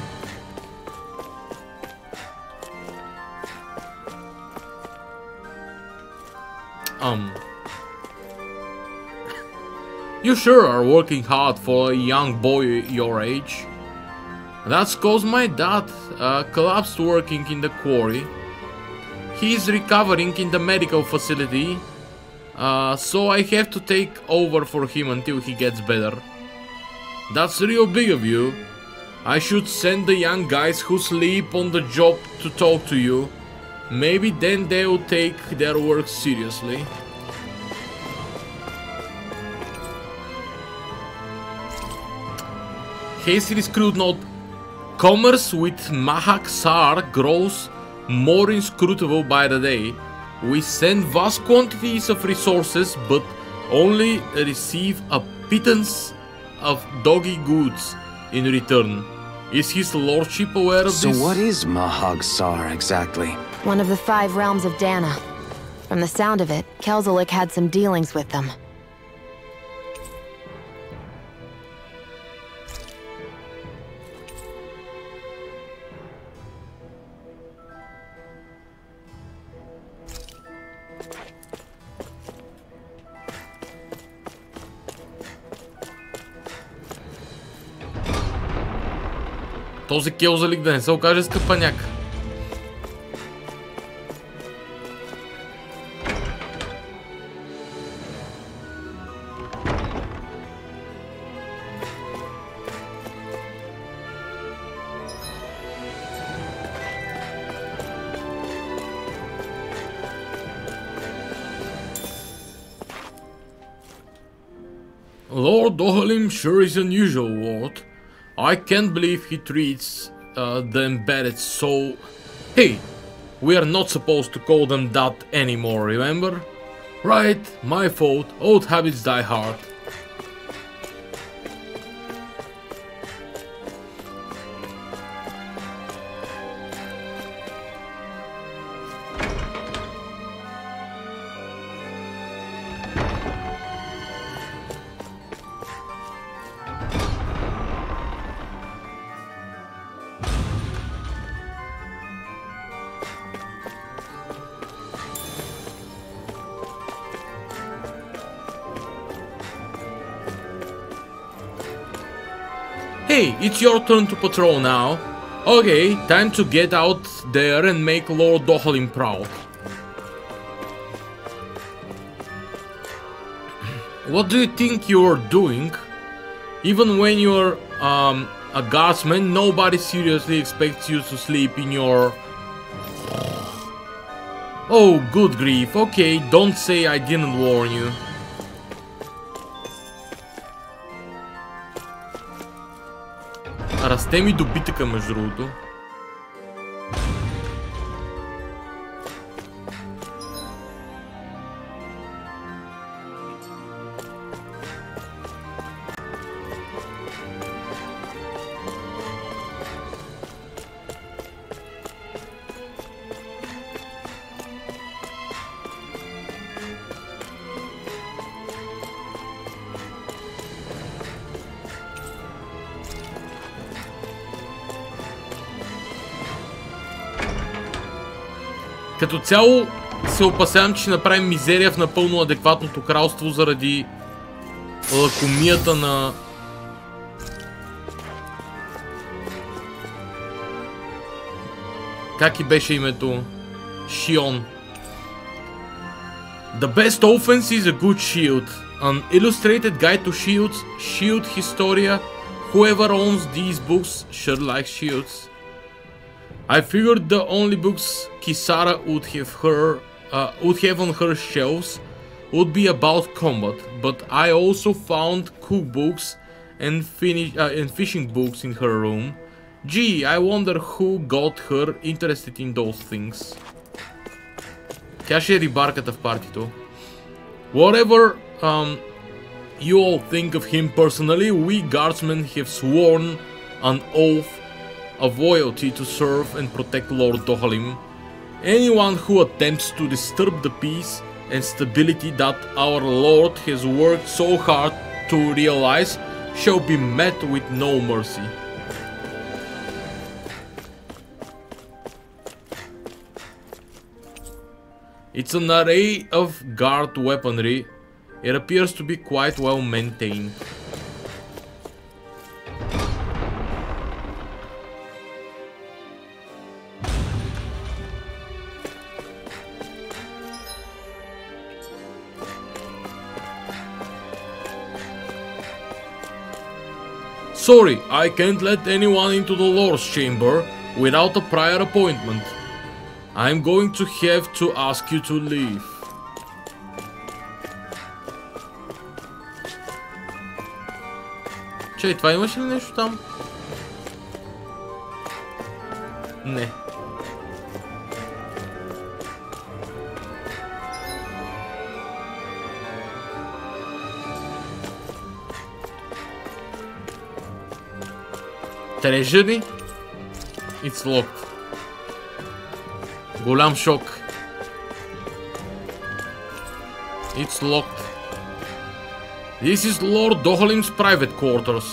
You sure are working hard for a young boy your age. That's cause my dad collapsed working in the quarry. He's recovering in the medical facility, so I have to take over for him until he gets better. That's real big of you. I should send the young guys who sleep on the job to talk to you. Maybe then they'll take their work seriously. Hasty Recruit note: commerce with Mahak Sar grows more inscrutable by the day. We send vast quantities of resources but only receive a pittance of doggy goods in return. Is his lordship aware of this? So what is Mahag Sar exactly? One of the 5 realms of Dana. From the sound of it, Kelzelik had some dealings with them. Този Келзалик да не се окаже скъпаняк. Lord Dohalim sure is unusual, Lord. I can't believe he treats the embedded so... Hey, we are not supposed to call them that anymore, remember? Right, my fault, old habits die hard. Hey, it's your turn to patrol now. Okay, time to get out there and make Lord Dohalim proud. What do you think you're doing? Even when you're a guardsman, nobody seriously expects you to sleep in your... Oh, good grief. Okay, don't say I didn't warn you. Расте ми добитъка, между другото. Като цяло се опасявам, че ще направим мизерия в напълно адекватното кралство заради лакомията на... Как и беше името? Шион. The best offense is a good shield. An illustrated guide to shields, shield historia. Whoever owns these books should like shields. I figured the only books Kisara would have on her shelves would be about combat, but I also found cookbooks and fishing books in her room. Gee, I wonder who got her interested in those things. Тя ще е рибарката в партито. Whatever you all think of him personally, we guardsmen have sworn an oath of loyalty to serve and protect Lord Dohalim. Anyone who attempts to disturb the peace and stability that our Lord has worked so hard to realize shall be met with no mercy. It's an array of guard weaponry. It appears to be quite well maintained. Sorry, I can't let anyone into the Lord's chamber without a prior appointment. I'm going to have to ask you to leave. Чай, това имаше ли нещо там? Не. Treasury? It's locked. Голям шок. It's locked. This is Lord Dohalim's private quarters.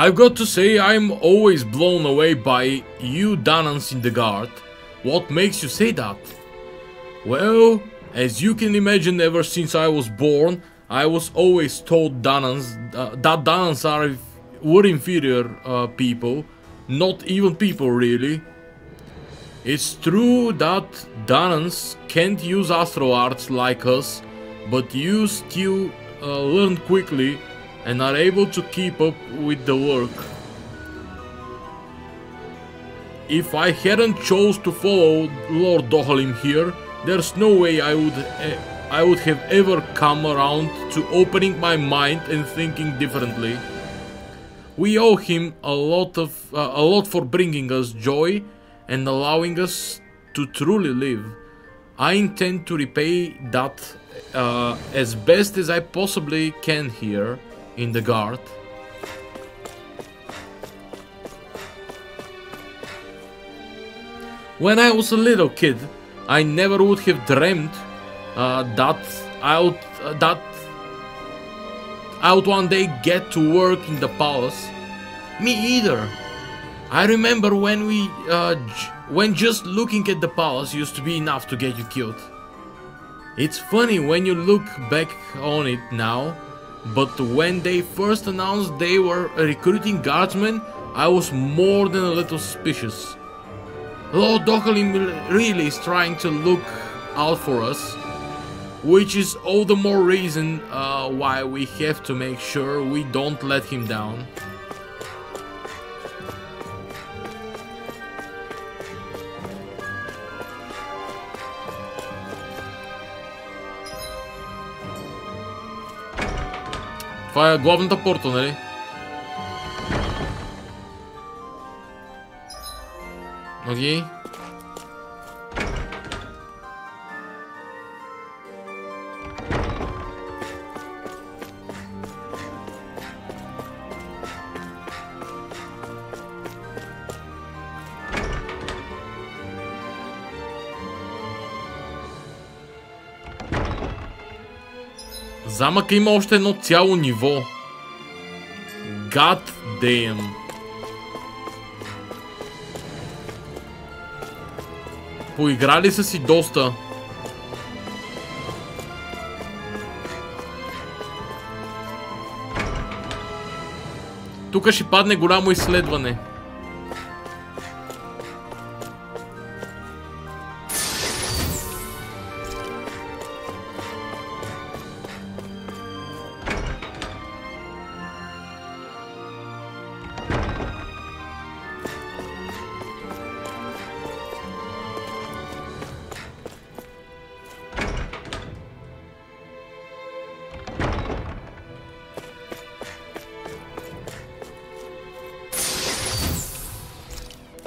I've got to say, I'm always blown away by you Danans in the guard. What makes you say that? Well, as you can imagine, ever since I was born, I was always told that Danans were inferior people, not even people really. It's true that Danans can't use astral arts like us, but you still learn quickly and are able to keep up with the work. If I hadn't chose to follow Lord Dohalim here, there's no way I would have ever come around to opening my mind and thinking differently. We owe him a lot for bringing us joy and allowing us to truly live. I intend to repay that as best as I possibly can here in the guard. When I was a little kid, I never would have dreamt that I would one day get to work in the palace. Me either. I remember when just looking at the palace used to be enough to get you killed. It's funny when you look back on it now, but when they first announced they were recruiting guardsmen, I was more than a little suspicious. Lord Dohalim really is trying to look out for us, which is all the more reason why we have to make sure we don't let him down. Това е главната порта, нали? Окей. Замъка има още едно цяло ниво. God damn. Поиграли са си доста. Тук ще падне голямо изследване.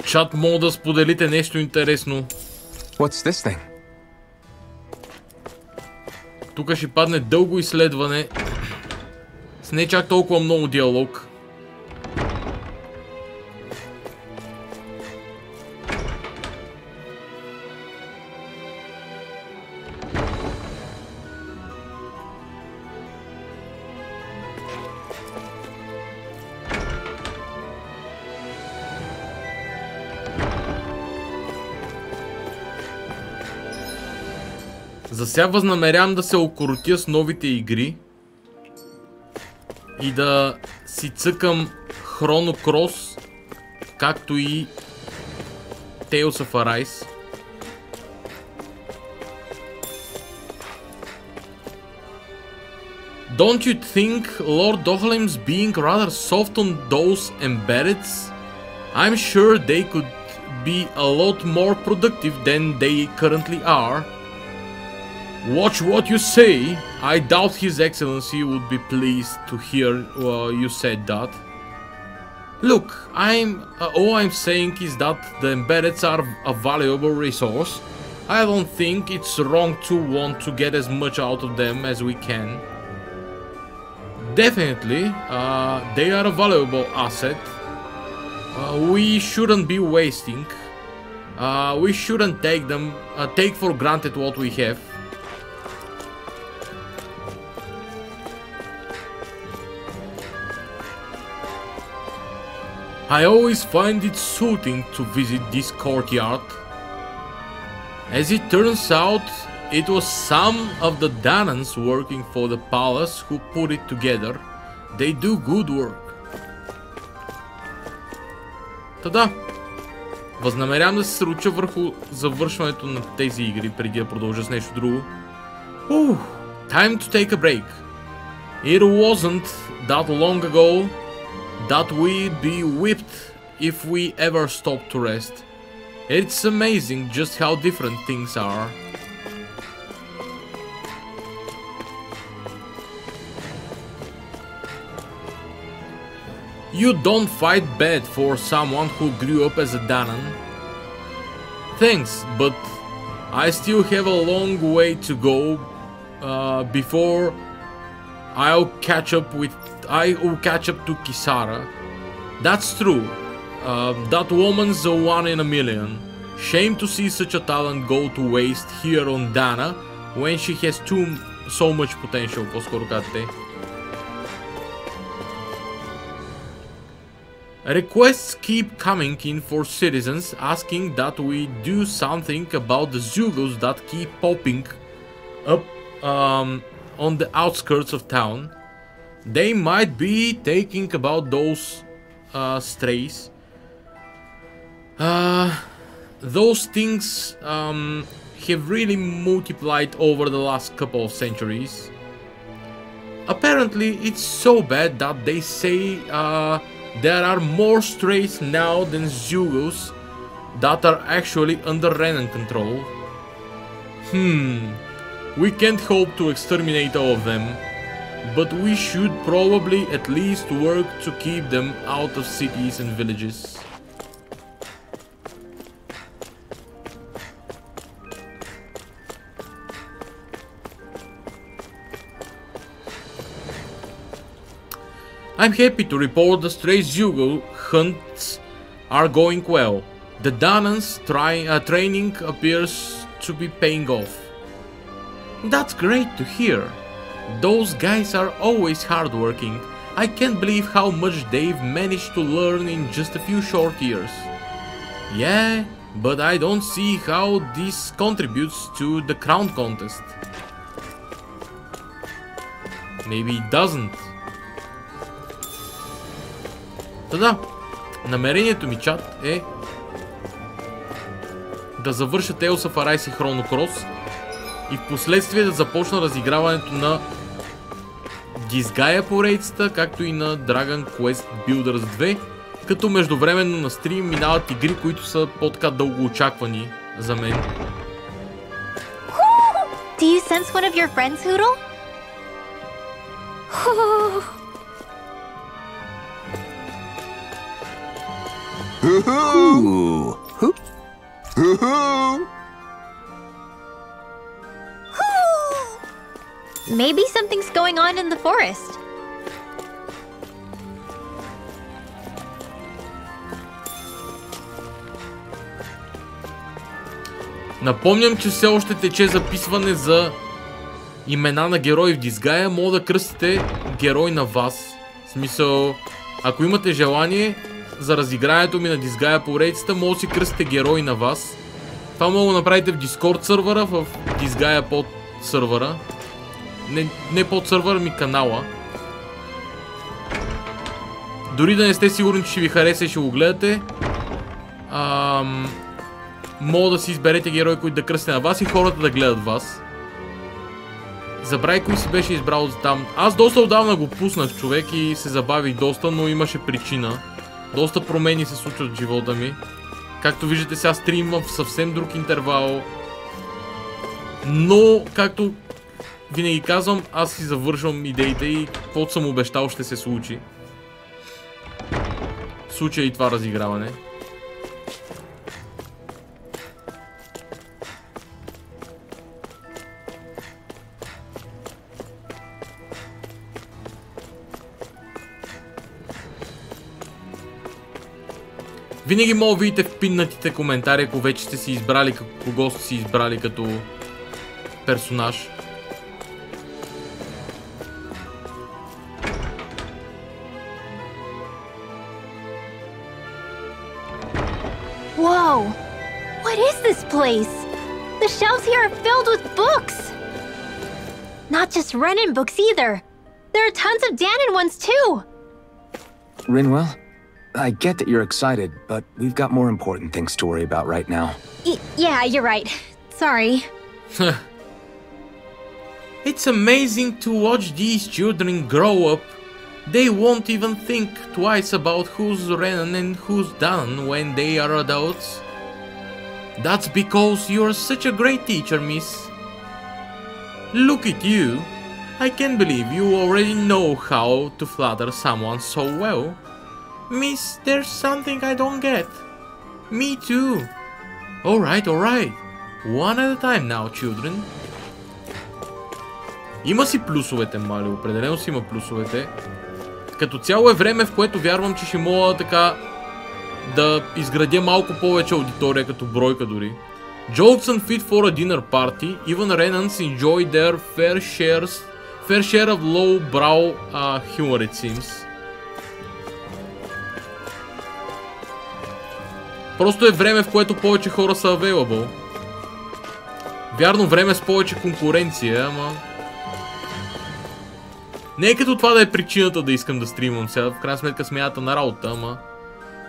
Чат, мога да споделите нещо интересно. What's this thing? Тук ще падне дълго изследване с не чак толкова много диалог. За сега възнамерявам да се окоротя с новите игри и да си цъкам Chrono Cross, както и Tales of Arise. Don't you think Lord Dohalim's being rather soft on those embeddeds? I'm sure they could be a lot more productive than they currently are. Watch what you say. I doubt His Excellency would be pleased to hear you said that. Look, all I'm saying is that the embeddeds are a valuable resource. I don't think it's wrong to want to get as much out of them as we can. Definitely, they are a valuable asset. We shouldn't be wasting. We shouldn't take for granted what we have. I always find it soothing to visit this courtyard. As it turns out, it was some of the Danans working for the palace who put it together. They do good work. Та, възнамерявам да се съсредоточа върху завършването на тези игри, преди да продължа с нещо друго. Time to take a break. It wasn't that long ago that we'd be whipped if we ever stopped to rest. It's amazing just how different things are. You don't fight bad for someone who grew up as a Danan. Thanks, but I still have a long way to go before I'll catch up to Kisara. That's true. That woman's a one in a million. Shame to see such a talent go to waste here on Dana when she has so much potential, по-скоро казвате. Requests keep coming in for citizens asking that we do something about the Zugos that keep popping up on the outskirts of town. They might be thinking about those strays. Those things have really multiplied over the last couple of centuries. Apparently, it's so bad that they say there are more strays now than Zugos that are actually under Renan control. We can't hope to exterminate all of them, but we should probably at least work to keep them out of cities and villages. I'm happy to report the stray Zugo hunts are going well. The Danan's training appears to be paying off. That's great to hear. Those guys are always hardworking. I can't believe how much they've managed to learn in just a few short years. Yeah, but I don't see how this contributes to the crown contest. Maybe it doesn't. Да, намерението ми, чат, е да завърша Tales of Arise и Chrono Cross и в последствие да започна разиграването на Disgaea поредицата, както и на Dragon Quest Builders 2, като междувременно на стрим минават игри, които са по-така дълго очаквани за мен. Do you sense one of your friends, Hoodle? Maybe something's going on in the forest. Напомням, че все още тече записване за имена на герои в Disgaea. Мога да кръстите герой на вас. В смисъл, ако имате желание за разиграването ми на Disgaea поредицата, може да си кръстите герой на вас. Това мога да направите в Discord сървъра, в Disgaea под сървъра. Не под сървъра ми, канала. Дори да не сте сигурни, че ще ви хареса и ще го гледате, мога да си изберете герои, които да кръстите на вас и хората да гледат вас. Забравяй кой си беше избрал за там. Аз доста отдавна го пуснах, човек, и се забавих доста, но имаше причина. Доста промени се случват в живота ми. Както виждате, сега стримвам в съвсем друг интервал. Но, както винаги казвам, аз си завършвам идеите и каквото съм обещал ще се случи. Случи и това разиграване. Винаги мога да видите в пиннатите коментари, ако вече сте си избрали кого сте си избрали като персонаж. Whoa! What is this place? The shelves here are filled with books! Not just Renan books either. There are tons of Danon ones too! Rinwell, I get that you're excited, but we've got more important things to worry about right now. Yeah, you're right. Sorry. It's amazing to watch these children grow up. They won't even think twice about who's Renan and who's Danon when they are adults. That's because you're such a great teacher, miss. Look at you. I can't believe you already know how to flatter someone so well. Miss, there's something I don't get. Me too. Alright. One at a time now, children. Има си плюсовете, мали, определено си има плюсовете. Като цяло е време, в което вярвам, че ще мога така да изградя малко повече аудитория, като бройка дори. Jokes and fit for a dinner party. Even Renans enjoy their fair share of low-brow humor, it seems. Просто е време, в което повече хора са available. Вярно, време с повече конкуренция, ама... Не е като това да е причината да искам да стримам сега, в крайна сметка смята на работа, ама...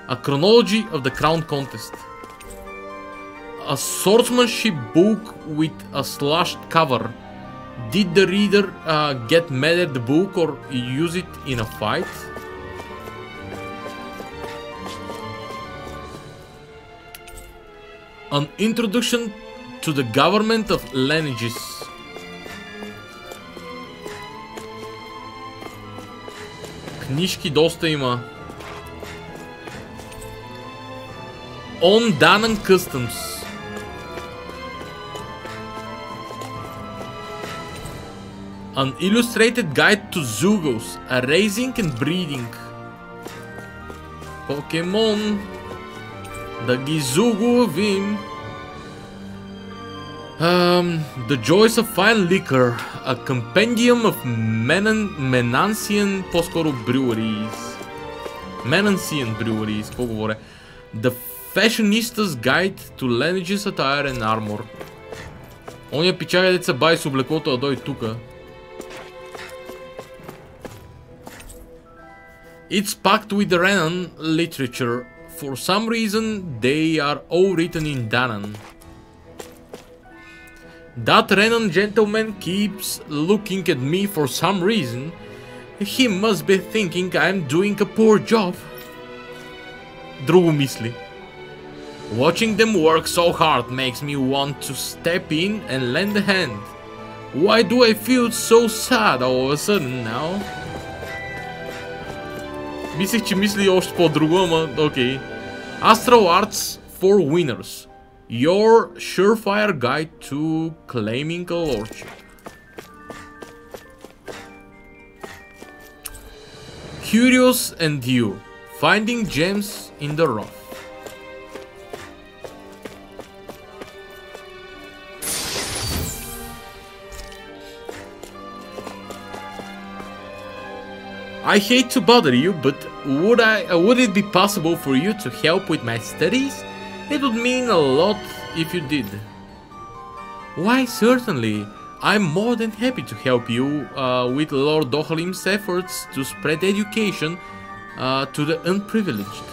A Chronology of the Crown Contest. A swordsmanship book with a slashed cover. Did the reader get mad at the book or use it in a fight? An introduction to the government of lineages. Книжки доста има. On Danan Customs. An illustrated guide to Zugos, raising and breeding. Покемон. Да ги зуговим. The Joys of Fine Liquor. A compendium of Menancian, по-скоро breweries. Menancian breweries, какво говоря? The Fashionistas Guide to Lineages Attire and Armor. Оня пичага деца бай с облеклото да дой тука. It's packed with Renan literature. For some reason, they are all written in Danan. That Renan gentleman keeps looking at me for some reason. He must be thinking I'm doing a poor job. Друго мисли. Watching them work so hard makes me want to step in and lend a hand. Why do I feel so sad all of a sudden now? Мислех, че мисли още по-друго, ама окей. Astral Arts for Winners. Your surefire guide to claiming a lordship. Curious and you. Finding gems in the rough. I hate to bother you, but would it be possible for you to help with my studies? It would mean a lot if you did. Why, certainly. I'm more than happy to help you with Lord Dohalim's efforts to spread education to the unprivileged.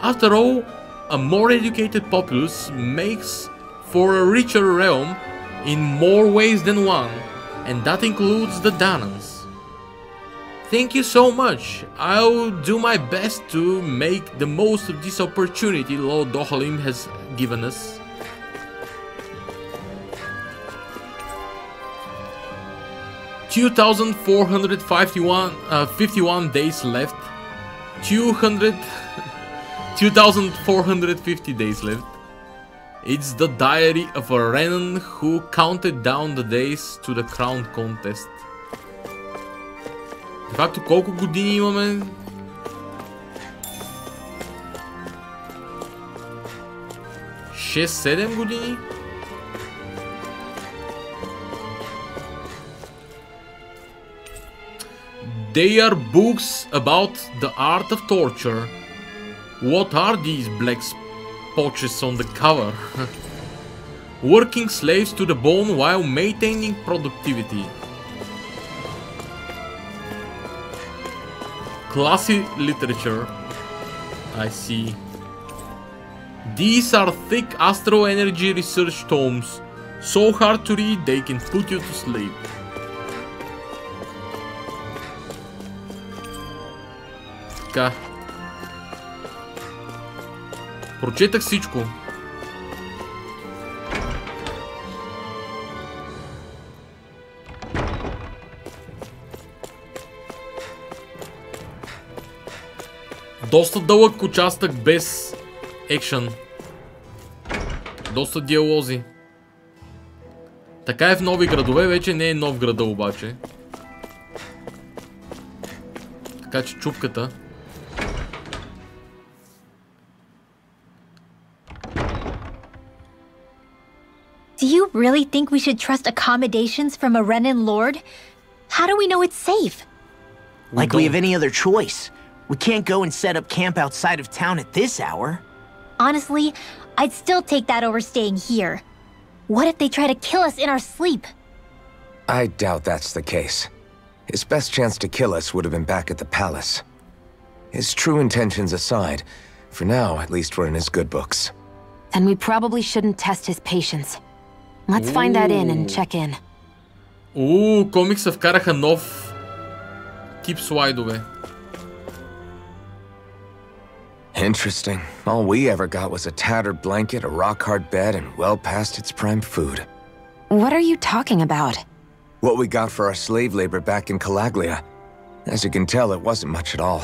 After all, a more educated populace makes for a richer realm in more ways than one, and that includes the Danans. Thank you so much. I'll do my best to make the most of this opportunity Lord Dohalim has given us. $2,451 days left. 2,450 days left. It's the diary of a Renan who counted down the days to the crown contest. De facto, колко години имаме? Шест-седем години? They are books about the art of torture. What are these black spotches on the cover? Working slaves to the bone while maintaining productivity. Classy literature. I see. These are thick astral energy research tomes. So hard to read they can put you to sleep. Така. Прочетах всичко. Доста дълъг участък без екшън. Доста диалози. Така е в нови градове, вече не е нов града обаче. Така че чупката. Do you really think we should trust accommodations from a Renan lord? How do we know it's safe? Like we have any other choice. We can't go and set up camp outside of town at this hour. Honestly, I'd still take that over staying here. What if they try to kill us in our sleep? I doubt that's the case. His best chance to kill us would have been back at the palace. His true intentions aside, for now, at least we're in his good books. Then we probably shouldn't test his patience. Let's find that inn and check in. Комикса вкараха нов тип слайдове. Interesting. All we ever got was a tattered blanket, a rock-hard bed, and well past its prime food. What are you talking about? What we got for our slave labor back in Calaglia. As you can tell, it wasn't much at all.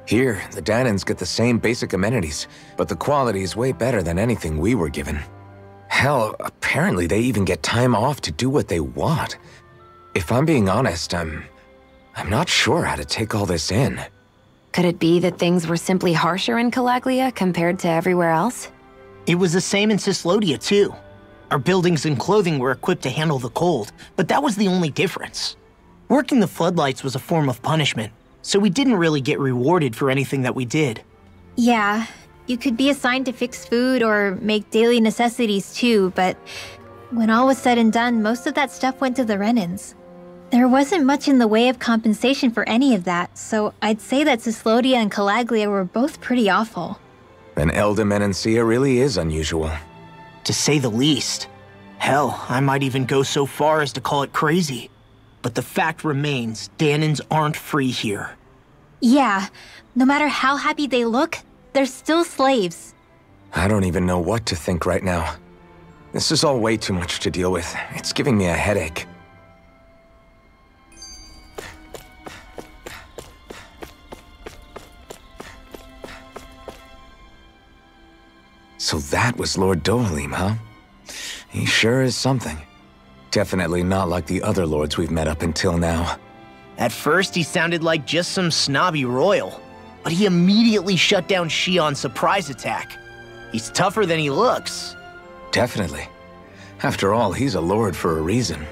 Here, the Danans get the same basic amenities, but the quality is way better than anything we were given. Hell, apparently they even get time off to do what they want. If I'm being honest, I'm not sure how to take all this in. Could it be that things were simply harsher in Calaglia compared to everywhere else? It was the same in Cislodia, too. Our buildings and clothing were equipped to handle the cold, but that was the only difference. Working the floodlights was a form of punishment, so we didn't really get rewarded for anything that we did. Yeah, you could be assigned to fix food or make daily necessities too, but when all was said and done, most of that stuff went to the Renans. There wasn't much in the way of compensation for any of that, so I'd say that Cislodia and Calaglia were both pretty awful. Then Elda Menancia really is unusual. To say the least. Hell, I might even go so far as to call it crazy. But the fact remains, Danans aren't free here. Yeah, no matter how happy they look, they're still slaves. I don't even know what to think right now. This is all way too much to deal with. It's giving me a headache. So that was Lord Dohalim, huh? He sure is something. Definitely not like the other lords we've met up until now. At first, he sounded like just some snobby royal, but he immediately shut down Shion's surprise attack. He's tougher than he looks. Definitely. After all, he's a lord for a reason.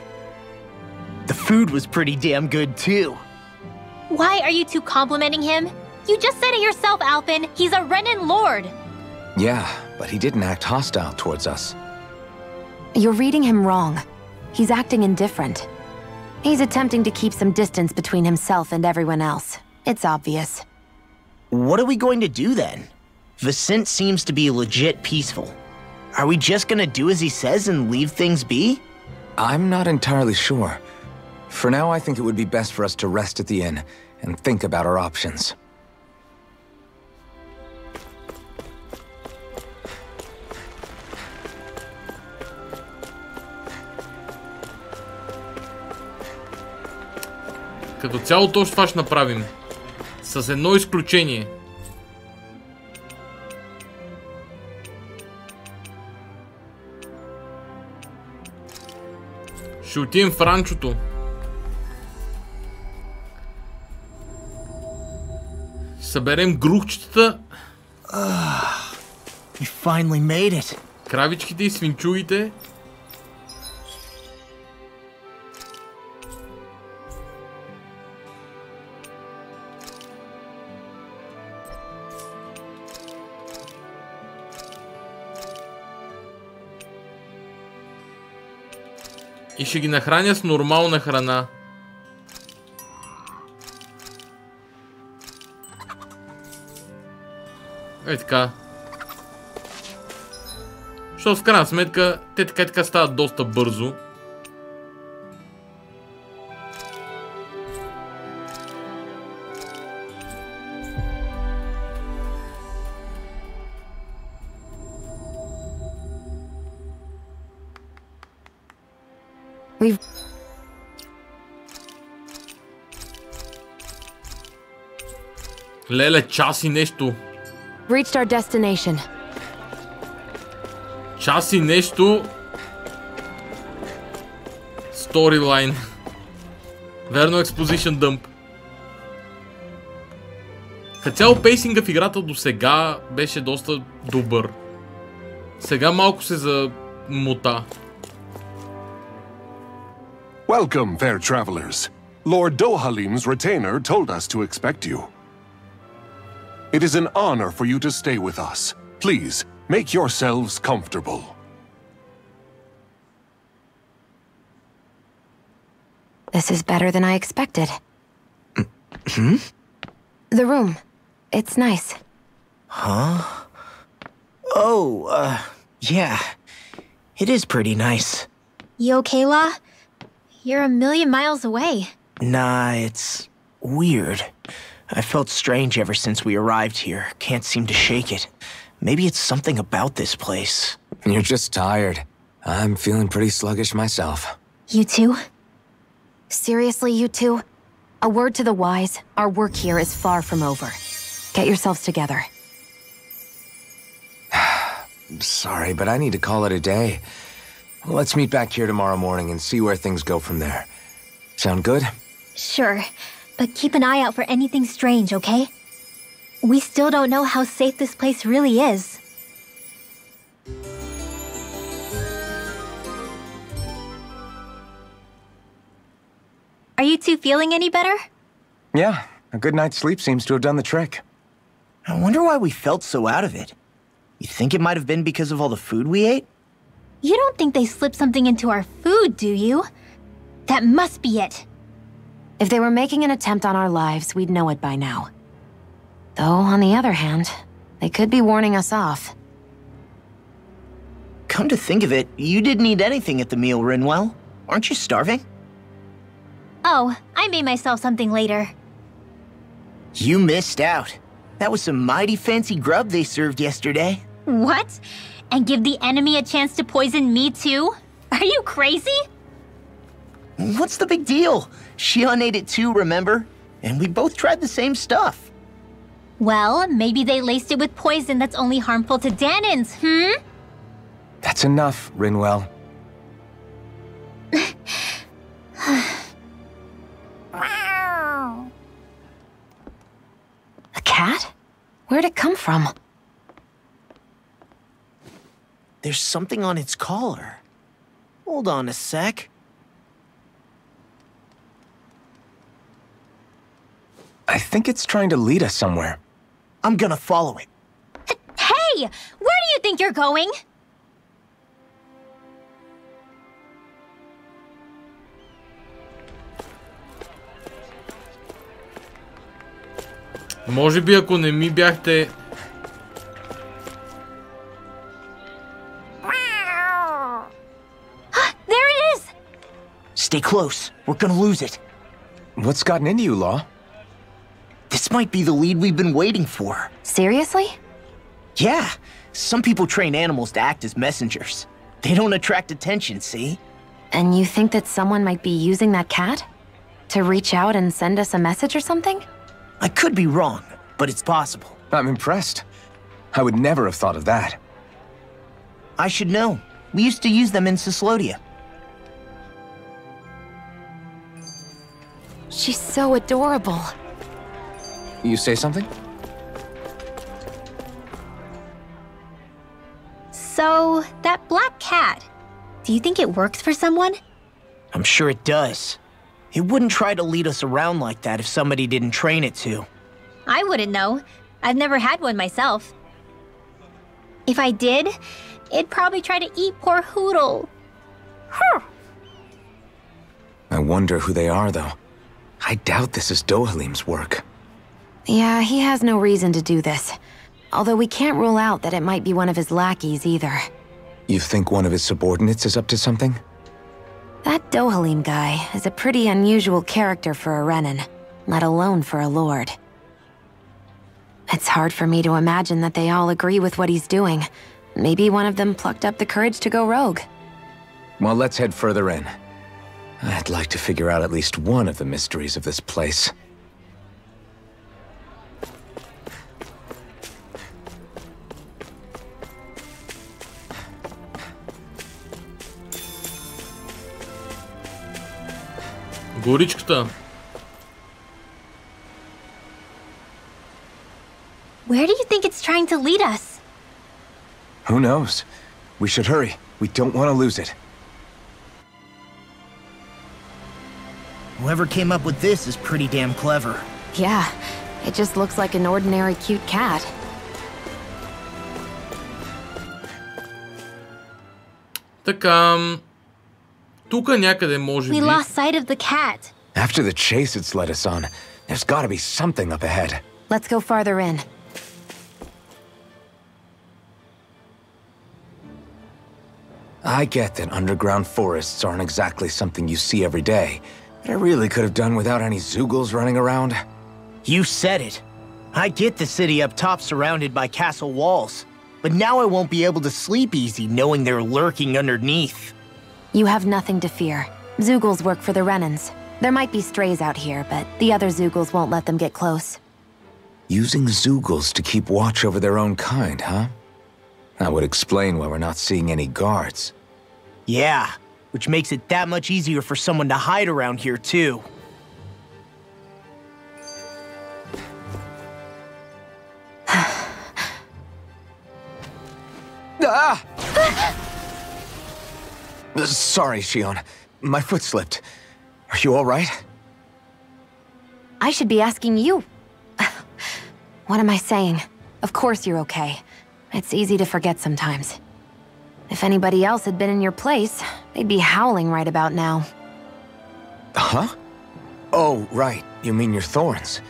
The food was pretty damn good, too. Why are you two complimenting him? You just said it yourself, Alphen. He's a Renan lord. Yeah, but he didn't act hostile towards us. You're reading him wrong. He's acting indifferent. He's attempting to keep some distance between himself and everyone else. It's obvious. What are we going to do then? Vicent seems to be legit peaceful. Are we just gonna do as he says and leave things be? I'm not entirely sure. For now, I think it would be best for us to rest at the inn and think about our options. Като цяло точно това ще направим. С едно изключение. Ще отидем в ранчото. Съберем грухчетата. We finally made it. Кравичките и свинчугите. И ще ги нахраня с нормална храна. Е така. Защото в крайна сметка те така стават доста бързо. Леле, час и нещо. Reached our destination. Час и нещо. Storyline. Верно, Exposition Dump. Като цяло пейсинга в играта до сега беше доста добър. Сега малко се замута. Welcome, fair travelers. Lord Dohalim's retainer told us to expect you. It is an honor for you to stay with us. Please, Make yourselves comfortable. This is better than I expected. The room. It's nice. Huh? Oh, yeah. It is pretty nice. You okay, La? You're a million miles away. Nah, it's weird. I felt strange ever since we arrived here. Can't seem to shake it. Maybe it's something about this place. You're just tired. I'm feeling pretty sluggish myself. You too? Seriously, you two? A word to the wise, our work here is far from over. Get yourselves together. Sorry, but I need to call it a day. Let's meet back here tomorrow morning and see where things go from there. Sound good? Sure, but keep an eye out for anything strange, okay? We still don't know how safe this place really is. Are you two feeling any better? Yeah, a good night's sleep seems to have done the trick. I wonder why we felt so out of it. You think it might have been because of all the food we ate? You don't think they slipped something into our food, do you? That must be it. If they were making an attempt on our lives, we'd know it by now. Though, on the other hand, they could be warning us off. Come to think of it, you didn't eat anything at the meal, Rinwell. Aren't you starving? Oh, I made myself something later. You missed out. That was some mighty fancy grub they served yesterday. What? And give the enemy a chance to poison me too? Are you crazy? What's the big deal? Shion ate it too, remember? And we both tried the same stuff. Well, maybe they laced it with poison that's only harmful to Danins, That's enough, Rinwell. A cat? Where'd it come from? There's something on its collar. Hold on a sec. I think it's trying to lead us somewhere. I'm gonna follow it. Hey! Where do you think you're going? Може би ако не ми бяхте... There it is! Stay close. We're gonna lose it. What's gotten into you, Law? This might be the lead we've been waiting for. Seriously? Yeah. Some people train animals to act as messengers. They don't attract attention, see? And you think that someone might be using that cat? To reach out and send us a message or something? I could be wrong, but it's possible. I'm impressed. I would never have thought of that. I should know. We used to use them in Cyslodia. She's so adorable. You say something? So, that black cat, do you think it works for someone? I'm sure it does. It wouldn't try to lead us around like that if somebody didn't train it to. I wouldn't know. I've never had one myself. If I did, it'd probably try to eat poor Hoodle. I wonder who they are, though. I doubt this is Dohalim's work. Yeah, he has no reason to do this. Although we can't rule out that it might be one of his lackeys either. You think one of his subordinates is up to something? That Dohalim guy is a pretty unusual character for a Renin, let alone for a lord. It's hard for me to imagine that they all agree with what he's doing. Maybe one of them plucked up the courage to go rogue. Well, let's head further in. I'd like to figure out at least one of the mysteries of this place. Горичката. Where do you think it's trying to lead us? Who knows? We should hurry. We don't want to lose it. Whoever came up with this is pretty damn clever. Yeah, it just looks like an ordinary cute cat. Така... Тука някъде може би... We lost sight of the cat. After the chase it's led us on, there's gotta be something up ahead. Let's go farther in. I get that underground forests aren't exactly something you see every day, but I really could have done without any Zoogles running around. You said it. I get the city up top surrounded by castle walls, but now I won't be able to sleep easy knowing they're lurking underneath. You have nothing to fear. Zoogles work for the Renans. There might be strays out here, but the other Zoogles won't let them get close. Using Zoogles to keep watch over their own kind, huh? That would explain why we're not seeing any guards. Yeah, which makes it that much easier for someone to hide around here, too. Ah! Sorry, Shion. My foot slipped. Are you all right? I should be asking you. What am I saying? Of course you're okay. It's easy to forget sometimes. If anybody else had been in your place, they'd be howling right about now. Huh? Oh, right. You mean your thorns.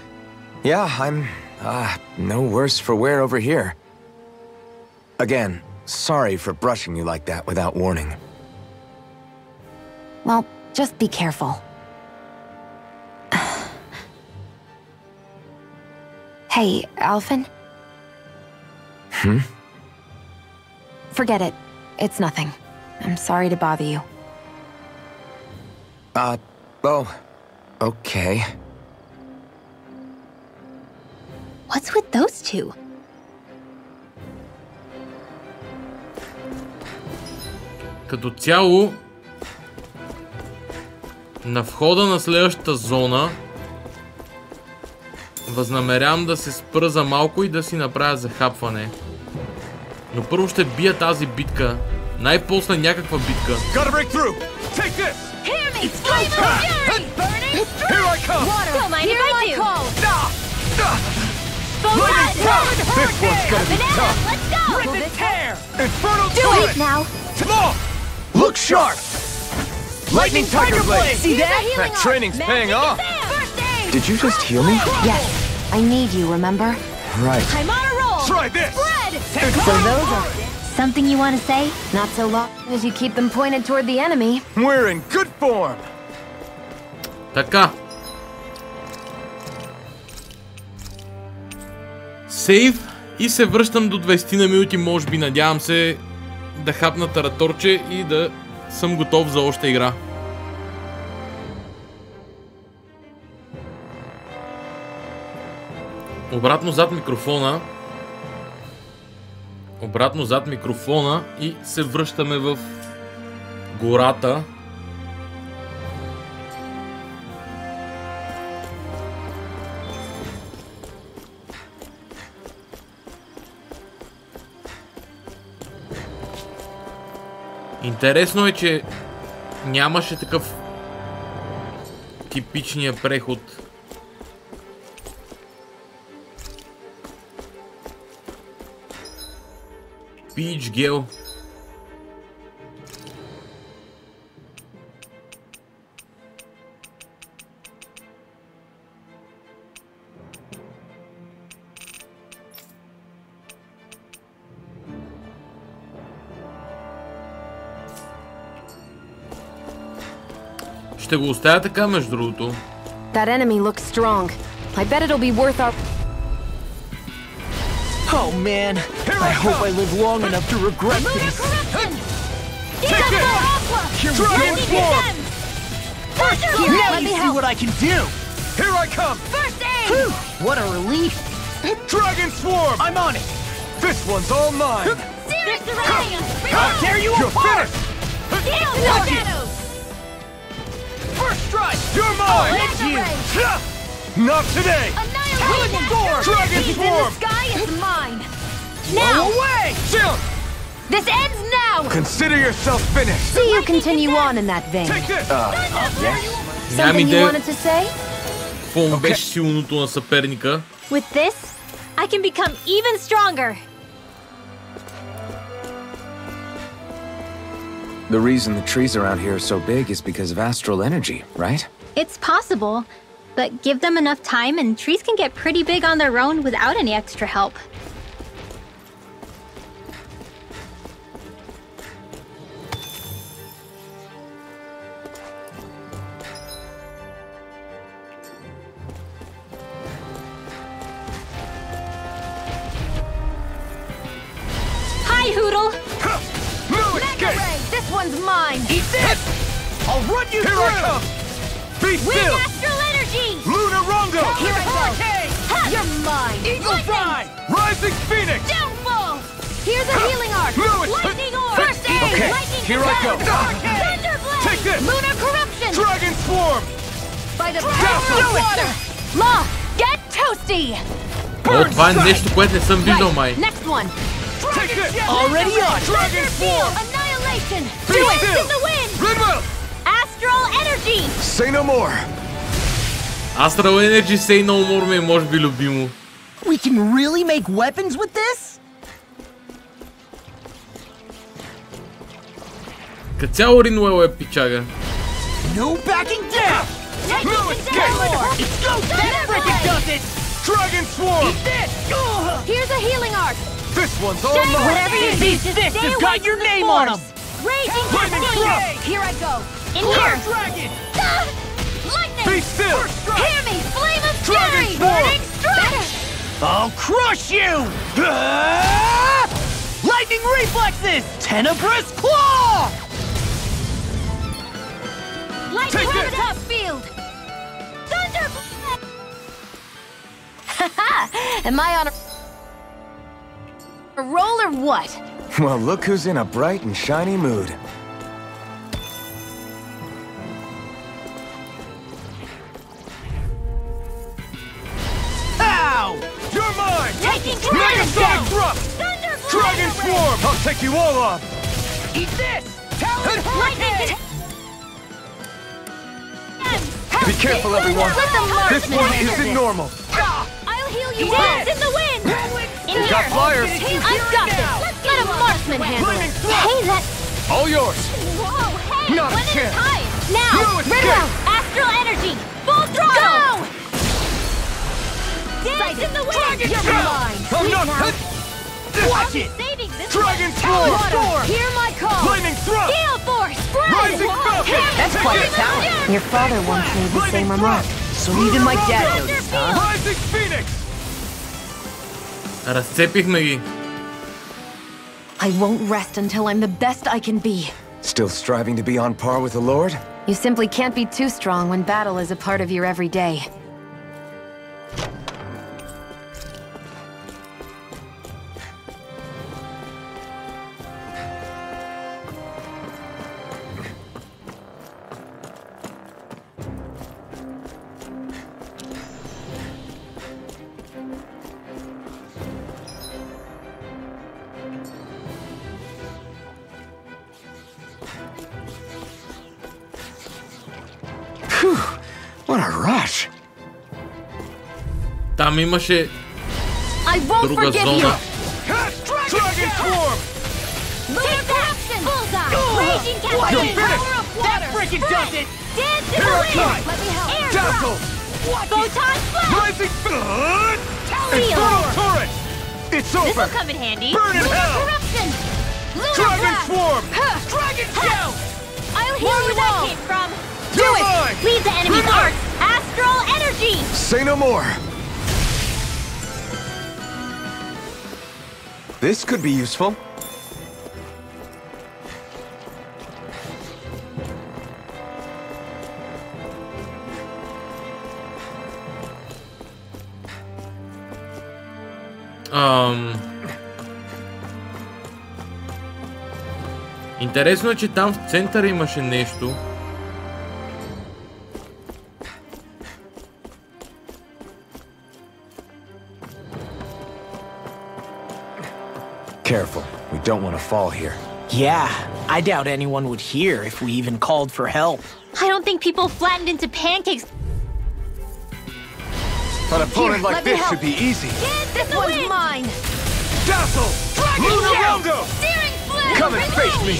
Yeah, I'm, no worse for wear over here. Again, sorry for brushing you like that without warning. Well, just be careful. Hey, Alphen? Forget it. It's nothing. I'm sorry to bother you. Oh, okay. What's with those two? Като цяло, на входа на следващата зона възнамерявам да се спра за малко и да си направя захапване. Но първо ще бия тази битка. Най-после някаква битка. Look sharp! Lightning Tiger Blade! See that? That training's paying off! Did you just heal me? Yes. I need you, remember? Right. I'm on a roll! Try this! So those are... Something you want to say? Not so long as you keep them pointed toward the enemy. We're in good form! Така. Сейв и се връщам до 20 на минути, може би, надявам се да хапна тараторче и да съм готов за още игра. Обратно зад микрофона. Обратно зад микрофона и се връщаме в гората. Интересно е, че нямаше такъв типичния преход. Пич гел. Ще го оставя така, между другото. That enemy looks strong. I bet it'll be worth our... Oh man, I hope I live long enough to regret this. Now you see what I can do. Here I come! First aid! Whew, what a relief. Dragon Swarm! I'm on it. This one's all mine! Serious surrounding us! I'll tear you apart. Deal shadows! First strike. You're mine! It's you. Not today! Annihilation! Dragon He's in Swarm! the sky is mine! Now Now! away. Shion! This ends now! Consider yourself finished! See you continue on in that vein. Take this! Something you wanted to say? Какво беше силното на съперника? With this, I can become even stronger! The reason the trees around here are so big is because of astral energy, right? It's possible, but give them enough time and trees can get pretty big on their own without any extra help. Hi, Hoodle! This one's mine! Eat this! I'll run you through! I come! Be still! Astral energy! Luna Rongo! Here I go! You're mine! Eagle Fly! Rising Phoenix! Downfall! Here's a healing arc! Lightning orb! First aid! Okay, Lightning here I go! Thunderblade! Take this! Lunar corruption! Dragon Swarm! By the power of water! La! Get toasty! Това е нещо, което не съм виждал май. Next one! Take this! Already on! Dragon Swarm! Annihilation! Be Do it! still! In the wind! Redwell! Astral energy! Say no more! Astral Energy Say No More ми е може би любимо. We can really make weapons with this? Като цяло Ринуел е пичага. No backing down! No escape! It's go! That freaking does it! Dragon Swarm! Eat this! Here's a healing arc! This one's all mine! Whatever you do, These fists have got your name on them! Raging Lightning Cascade! Thrust! Here I go! In here! Dragon! Lightning! Be still! Hear me! Flame of Dragon Fury! Swarm! Burning Strike! I'll crush you! Lightning reflexes! Tenebrous claw! Lightning Take this! top field! Thunderblade! Haha! Am I on a roll or what? Well, look who's in a bright and shiny mood. Ow! You're mine! Taking Dragon Megasonic Thrust! Thunderblade! Dragon Swarm! I'll take you all on! Eat this! Talon Hurricane! Be careful, everyone! This one isn't normal! I'll heal you Dance in the wind! In Got here! flyers! I've got this! Let a marksman handle Flaming it! Thrust! Hey, that... All yours! Whoa, hey! Not a when chance. it's time! Now! No escape. Red out! Astral energy! Full throttle! Go! Dance in the wind! Dragon You're Swarm! mine! I'm Please not... now. Watch it! Saving this Dragon one. Swarm! Water, hear my call! Lightning Thrust! Gale force! Spread! Rising Falcon! That's quite a talent. Your father once made the same remark. So even my dad noticed, huh? Rising Phoenix! Разцепихме ги. I won't rest until I'm the best I can be. Still striving to be on par with the Lord? You simply can't be too strong when battle is a part of your everyday. Phew, what a rush. Там имаше I won't друга forgive зона. you! Dragon Swarm! Take that! Bullseye! Raging You're Cascade! finished! That freaking does it! Dance in Here the I wind! come! Let me help! Air Dazzle! drop! Photon flash! Rising Seal! Infernal Torrent! It's This'll over! come in handy! Burn in Lunar hell! corruption! Lunar Dragon blast! Swarm! Dragon Shell! I'll heal Where you that all! came From Do it! leave the enemy's arc! Astral energy! Say no more. This could be useful. Интересно е, че там в центъра имаше нещо. Careful, we don't want to fall here. Yeah, I doubt anyone would hear if we even called for help. I don't think people flattened into pancakes. An opponent let like me this help. should be easy. This one's mine! Dazzle! Dragon Luna Shell! Rongo! Searing flame! Come and face me!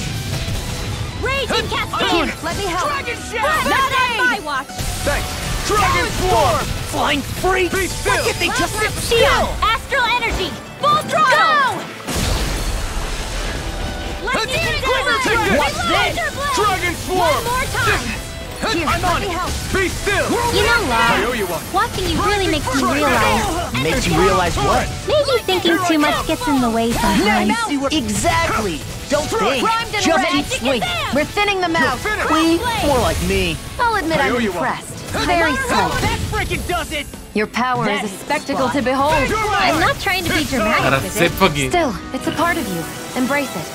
Raging Cascade! Let me help. Dragon Shaft! Not on my watch! Thanks. Dragon Swarm! Flying freaks! Be still! Why can't they just sit still? Astral Energy! Full throttle! Go! Lightning Condemn! What's this? Dragon Swarm! One more time! Here, I'm on it! Be still! You know, I owe you one. watching you really makes me realize... Makes you realize what? Maybe thinking too much gets in the way sometimes. Exactly! Don't think! Just keep swinging! We're thinning them out! We? More like me. I'll admit I'm impressed. Very slightly. That freaking does it! Your power is a spectacle to behold. I'm not trying to be dramatic with it. Still, it's a part of you. Embrace it.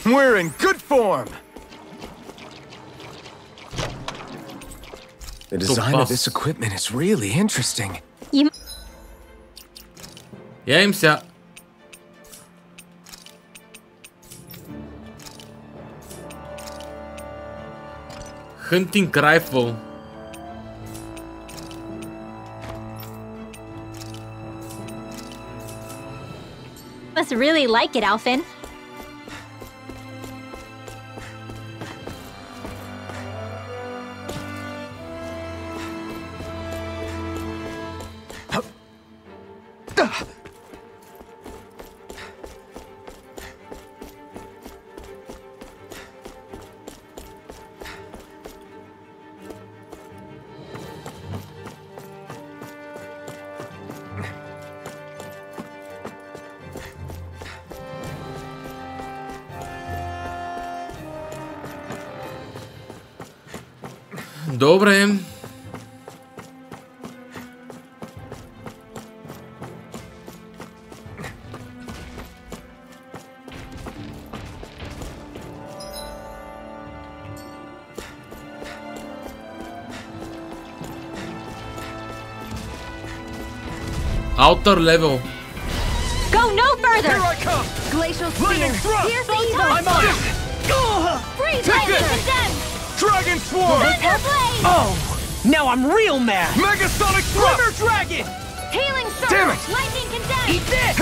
We're in good form! The design of this equipment is really interesting. Ja im se. Hunting rifle. Must really like it, Alphen. Добре. Outer level. Go no further! Here I come! Glacial Lightning Spear. thrust! Here's the evil. I'm on it! Freeze Take lightning this! condemn! Dragon Swarm! Thunder blade! Oh! Now I'm real mad! Megasonic Thrust! Thunder Dragon! Healing surge! Damn it! Lightning condemn! Eat this!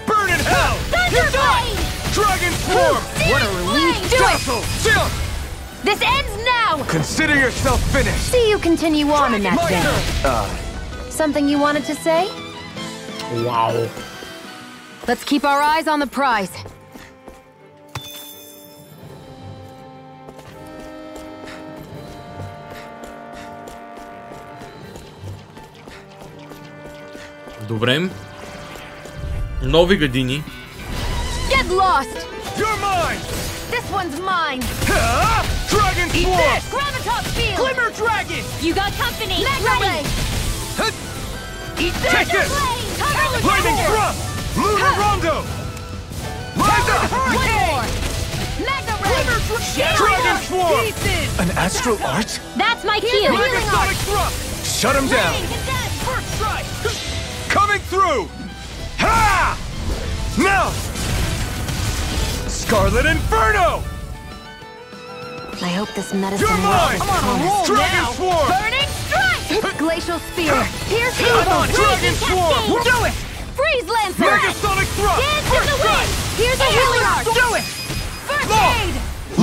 Burn in hell! Thunder blade! Dragon Swarm! What a relief! Do it! Chill! This ends now! Consider yourself finished! See you continue on in that My vein. turn! Something you wanted to say? Wow. Let's keep our eyes on the prize. Добре. Нови гадини. Get lost! You're mine! This one's mine! Dragon Swarm! Graviton field! Glimmer Dragon! You got company! Mega Ready! Ray! Eat this! Take this! Blade! Lightning Thrust! Lunar Rondo! Rise up! One more! Mega Ray! Dragon Swarm! An astral art? That's my cue! Megasonic Thrust! Shut him down! First strike! Coming through! Ha! Now! Scarlet Inferno! I hope this medicine You're works. mine! I'm on a roll Dragon now! Swarm! Burning strike! Glacial Spear! Pierce I'm evil! on Dragon Swarm! Do it! Freeze Lancer! Megasonic Thrust! Dance in the wind! Here's a healing art! Do it! First aid!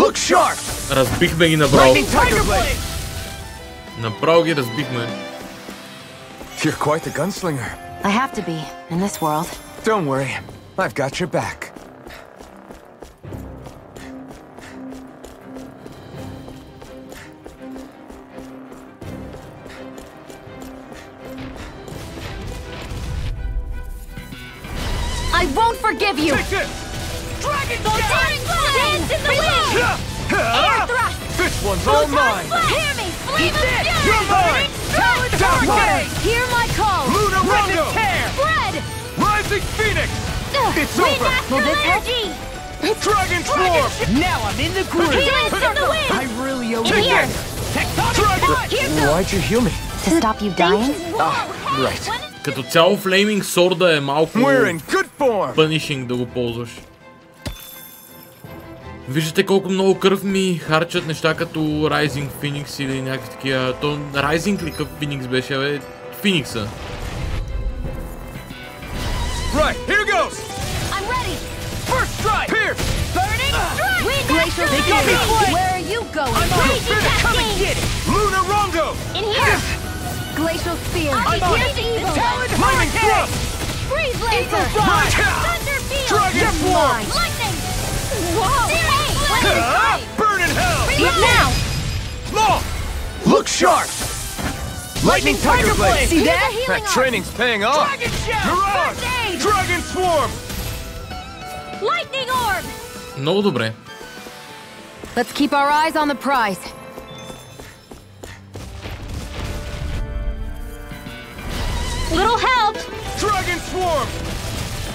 Look sharp! Разбихме ги направо. Lightning Tiger Blade! Направо ги разбихме. You're quite the gunslinger. I have to be, in this world. Don't worry, I've got your back. I won't forgive you! Take this! Dragon Daring Dance in the wind! Air thrust! This one's all mine! Hear me! Flame of You're fury! mine! Strike! Hurricane! Hear my call! Lunar Rondo! Tear! Spread! Rising Phoenix! It's Wind over! astral energy! Dragon Swarm! Now I'm in the groove! Dance in the wind! I really owe In here! Dragon! Why'd you heal me? To stop you dying? Right. Като цяло Flaming Sword е малко We're in good form. punishing да го ползваш. Виждате колко много кръв ми харчат неща като Rising Phoenix или някакви такива. То Rising ли къв Phoenix беше, бе? Феникса. Right, here goes! I'm ready! First strike! Pierce! Burning strike! me play! Where are you going? Come and get it! Luna Rongo! In here! Glacial Spear. I'm on it! Talon Flaming Thrust! Freeze Laser! Eagle Fly! Thunder Field! Dragon Swarm! Lightning! Whoa! Burn in hell! Hit now! Law! Look sharp! Lightning Tiger Blade! See that? That training's paying off! Dragon Shell! Mirage! Dragon Swarm! Lightning Orb! Много добре. Let's keep our eyes on the prize. Little help! Dragon Swarm!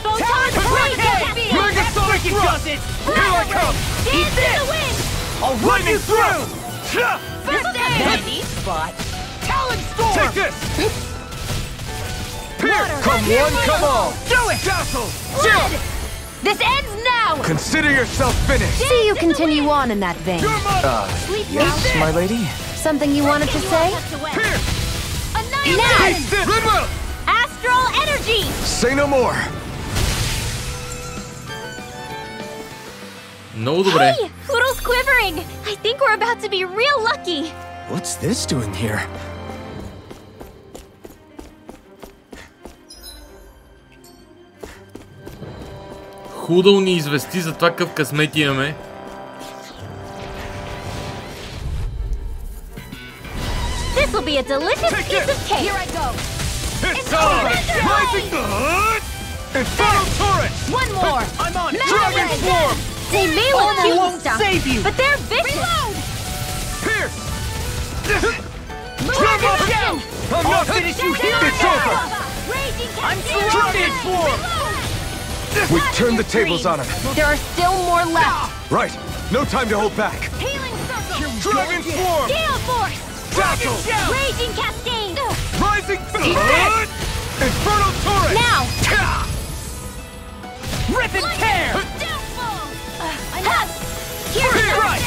Photon Hurricane! Mega Sonic Thrust! Here I come! Eat this! The wind! I'll run you through! First aid! Spot! Talon Storm! Take this! Pierce! Come one, come all! Do it! Dazzle! Blood! This ends now! Consider yourself finished! See you continue on in that vein. Yes, my lady? Something you wanted to say? Pierce! Now! Goodwill! Astral Energy! Say no more! Много добре. Hey! Poodle's quivering! I think we're about to be real lucky! What's this doing here? Худъл ни извести за това какъв късмет имаме. This will be a delicious piece of cake! Here I go. It's on! Rising Infernal Torrent! One more! I'm on it! Metal Dragon Red. Swarm! They may look Armor cute won't and stuff, save you! but they're vicious! Reload! Pierce! Dragon Shell! I'm not finished you here! It's over! Raging I'm Cascade! Dragon Swarm! We've turned the tables on him. There are still more left. Right. No time to hold back. Healing Circle! Dragon Swarm! Gale Force! Dazzle! Raging Cascade! Rising Flood! Infernal Torrent! Now! Rip and tear! Here's Right!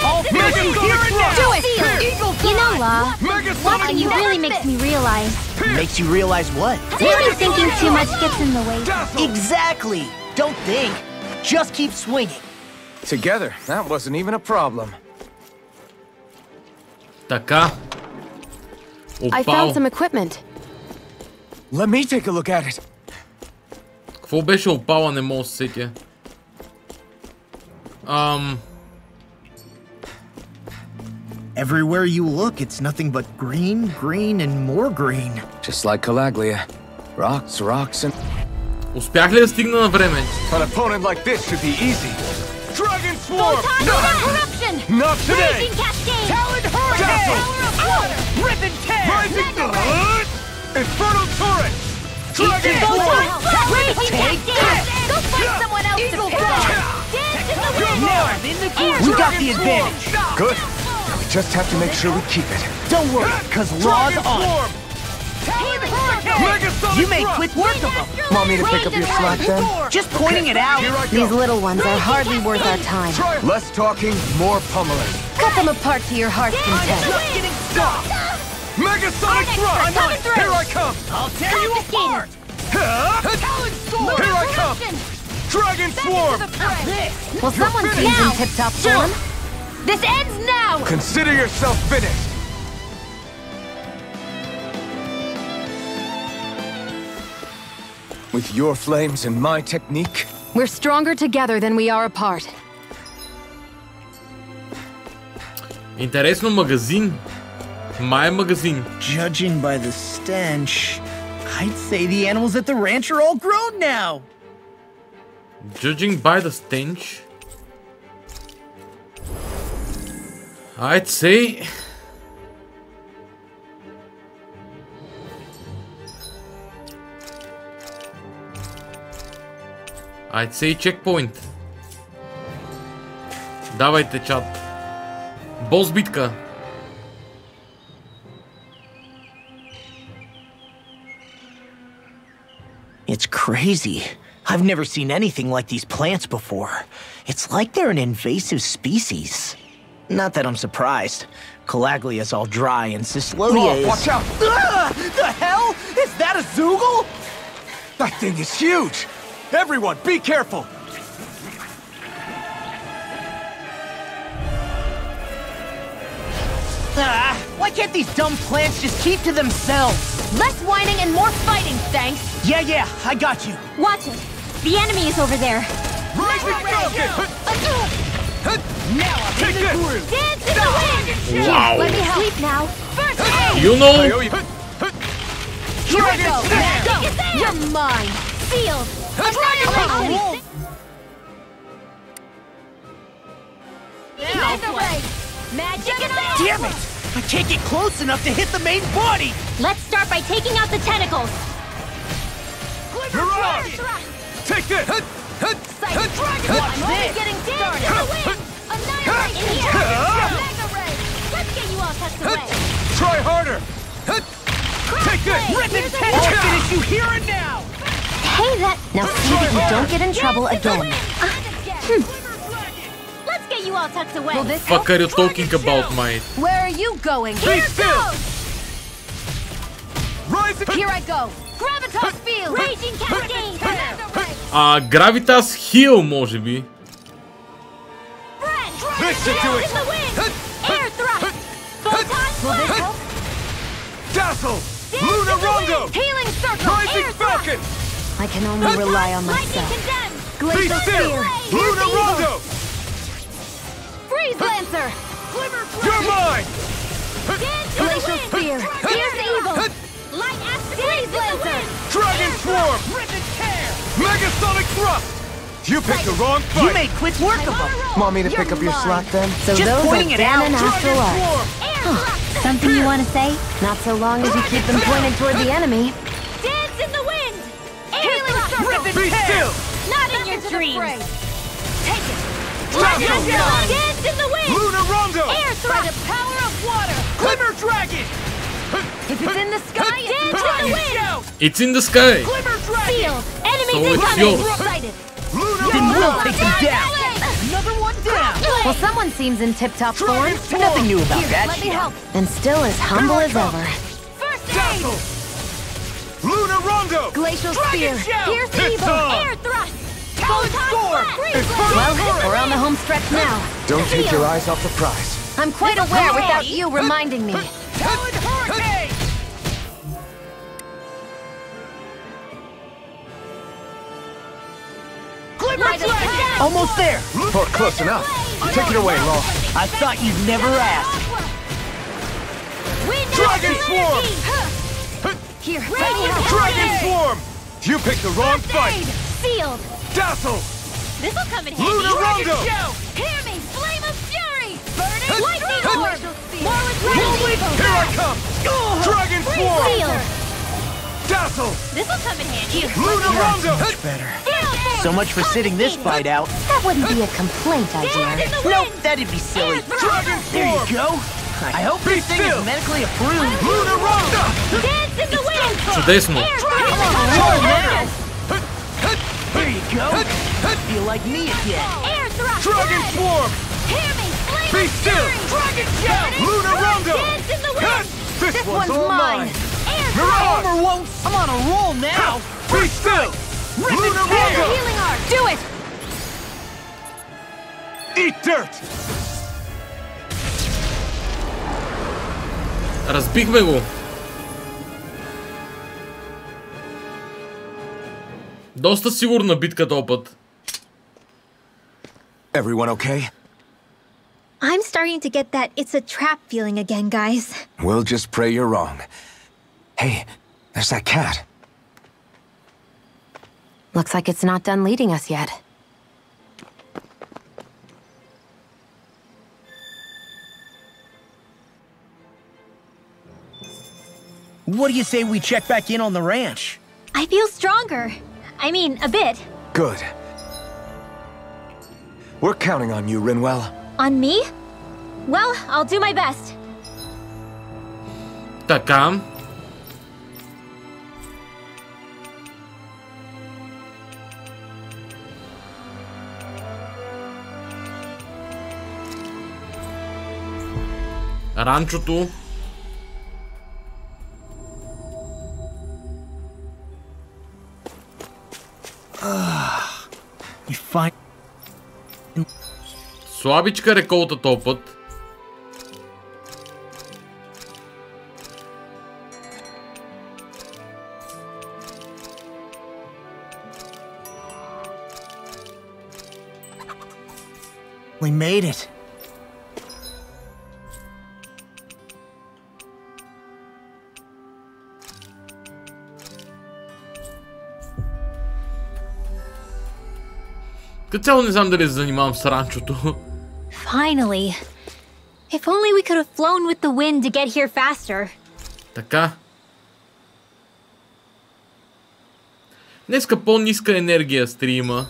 I'll Mega Sonic Thrust! Do it! Eagle You know, La, Mega Sonic watching you really makes me realize. Makes you realize what? Maybe thinking too much gets in the way. Exactly! Don't think. Just keep swinging. Together, that wasn't even a problem. Така. I found some equipment. Let me take a look at it. Какво беше опала, не мога да се сетя. Everywhere you look, it's nothing but green, green, and more green. Just like Calaglia. Rocks, rocks, and... Успях ли да стигна на време? An opponent like this should be easy. Dragon Swarm! Photon Eruption! Not today! Raging Cascade! Talon Hurricane! Rip and tear! Rising Flood! Infernal Torrent! Dragon Swarm! Raging Cascade! Go find someone else to fight! Dance in the wind! Now I'm in the groove! We got the advantage! Good. Now we just have to make sure we keep it. Don't worry, cause Law's on! You made quick work of them! Want me to pick up your slack then? Just pointing it out! These little ones are hardly worth our time. Less talking, more pummeling. Cut them apart to your heart's content. Just getting stopped! Mega Sonic Thrust! Here I come! I'll tear you apart! Talon Storm! Here I come! Dragon Swarm! Well, someone seems in tip-top form. This ends now! Consider yourself finished. With your flames and my technique, We're stronger together than we are apart. Интересно, магазин. Май магазин. Judging by the stench, I'd say the animals at the ranch are all grown now! Judging by the stench. I'd say... checkpoint. Давайте, чат. Бос битка. It's crazy. I've never seen anything like these plants before. It's like they're an invasive species. Not that I'm surprised. Calaglia's all dry and Cyslodia is... watch out! The hell? Is that a Zoogle? That thing is huge! Everyone, be careful! Why can't these dumb plants just keep to themselves? Less whining and more fighting, thanks. Yeah, I got you. Watch it. The enemy is over there. Rising Falcon! Now I'm in the groove. Dance in the wind! Wow. Let me help. Sleep now. First aid! You know? Here we go. Go. You're mine. Sealed. Annihilation. Magic attack! Damn it! I can't get close enough to hit the main body! Let's start by taking out the tentacles. Mirage! Take this! I'm only getting started. Annihilate in here. Mega ray. Let's get you all tucked away. Try harder! Take this! Rip and tear! I'll finish you here and now! Hey, that... Now see that you don't get in trouble again. Let's get you all tucked away. Fuck are you talking about, mate? Where are you going? Here goes! Here I go. Gravitas field. Raging cascade. Gravitas heal, може би. Listen to it! Air thrust. Photon Dazzle! Luna Rondo! Healing circle. Rising Falcon! I can only rely on myself. Be still! Luna Rondo! Freeze Lancer. You're mine! Glacial Spear. Here's evil. Light Aspect. Freeze Lancer. Dragon Swarm! Megasonic Thrust! You picked the wrong fight! You made quick work of them! Want me to pick up your slack then? So Just those pointing are it out. Dan and Astral Arts. Something you want to say? Not so long as you keep them pointed toward the enemy. Dance in the wind. Healing circle. Be still! Not in your dreams. Take it. Dazzle! Dance in the wind. Luna Rondo! Air thrust. By the power of water. Glimmer Dragon! If it's in the sky, dance in the wind. It's in the sky. Sealed. Enemies So it's incoming. yours. Sighted. Then we'll take them down! Another one down! Well, someone seems in tip-top form. Nothing new about Here, that let me shit. help. And still as humble as ever. First aid. Dazzle! Luna Rondo! Glacial Spear. Here's It's evil. on. Air thrust. Score! Well, we're on the home stretch now. Don't take your eyes off the prize. I'm quite aware without you reminding me. Talon Hurricane! Almost there! Oh, close enough. Take it away, Law. I thought you'd never ask. Dragon Swarm! Here, Dragon Swarm! You picked the wrong fight! Sealed. Dazzle! This'll come in handy. Luna Rondo! Hear me, flame of fury! Burning lightning orb! Here I come! Dragon Swarm! Sealed. Dazzle! This'll come in handy. Luna Rondo! So much for sitting this fight out. That wouldn't be a complaint, I dare. Nope, that'd be silly. Dragon There you Swarm! go. I hope this thing is medically approved. Luna Rondo! Dance in the wind! Чудесно. There you go. Feel like me again. Air thrust! Dragon Swarm! Hear me, flame Be of still! fury! Dragon Shell! Luna Rondo! Dance in the wind! This one's all mine! Air Mirage! Over won't. I'm on a roll now. Be still! Luna Rondo! Healing art! Do it! Eat dirt! Разбихме го. Доста сигурна битка този път. Everyone okay? I'm starting to get that it's a trap feeling again, guys. We'll just pray you're wrong. Hey, there's that cat. Looks like it's not done leading us yet. What do you say we check back in on the ranch? I feel stronger. I mean, a bit. Good. We're counting on you, Rinwell. On me? Well, I'll do my best. Така. Ранчото. You find... Слабичка реколта този път. We made it. Като цяло не знам дали се занимавам с ранчото. Finally. If only we could have flown with the wind to get here faster. Така. Днеска по-ниска енергия стрима.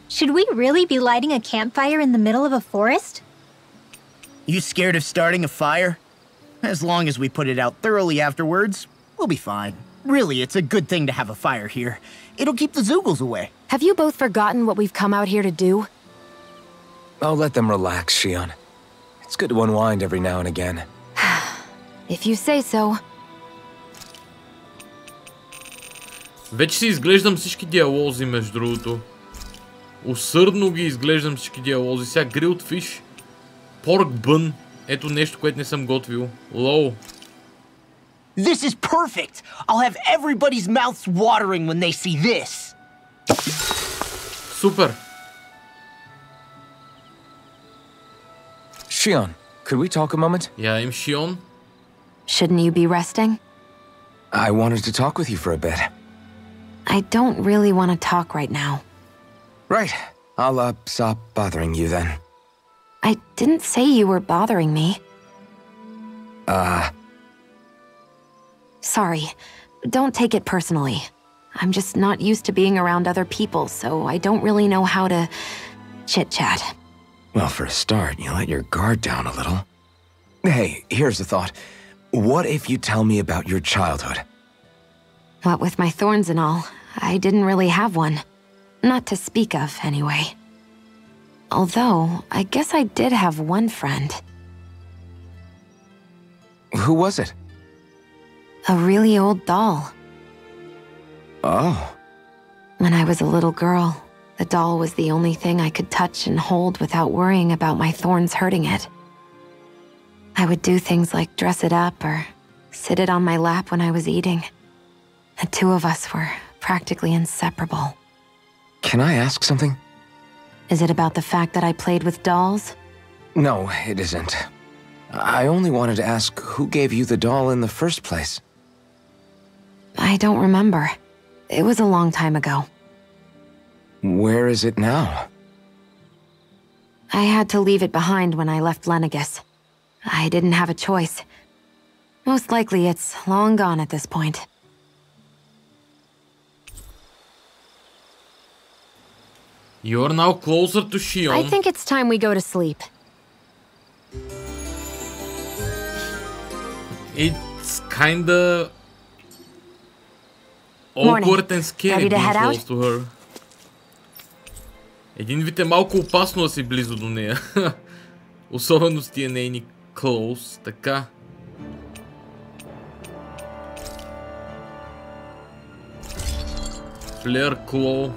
Should we really be lighting a campfire in the middle of a forest? You scared of starting a fire? As long as we put it out thoroughly afterwards, we'll be fine. Really, it's a good thing to have a fire here. It'll keep the Zoogles away. Have you both forgotten what we've come out here to do? I'll let them relax, Shion. It's good to unwind every now and again. If you say so. Вече си изглеждам всички диалози, между другото. Усърдно ги изглеждам всички диалози. Сега grilled fish, pork bun. Ето нещо, което не съм готвил. Лоу. This is perfect! I'll have everybody's mouths watering when they see this! Супер! Shion, could we talk a moment? Я им Shion. Shouldn't you be resting? I wanted to talk with you for a bit. I don't really want to talk right now. Right. I'll, stop bothering you then. I didn't say you were bothering me. Sorry. Don't take it personally. I'm just not used to being around other people, so I don't really know how to chit-chat. Well, for a start, you let your guard down a little. Hey, here's a thought. What if you tell me about your childhood? What with my thorns and all, I didn't really have one. Not to speak of, anyway. Although, I guess I did have one friend. Who was it? A really old doll. Oh. When I was a little girl, the doll was the only thing I could touch and hold without worrying about my thorns hurting it. I would do things like dress it up or sit it on my lap when I was eating. The two of us were practically inseparable. Can I ask something? Is it about the fact that I played with dolls? No, it isn't. I only wanted to ask who gave you the doll in the first place. I don't remember. It was a long time ago. Where is it now? I had to leave it behind when I left Lenegis. I didn't have a choice. Most likely it's long gone at this point. You're now closer to Shion. I think it's time we go to sleep. It's kinda awkward and scary being close to her. Един вид е малко опасно да си близо до нея. Особено с тия нейни close. Така. Flare Claw.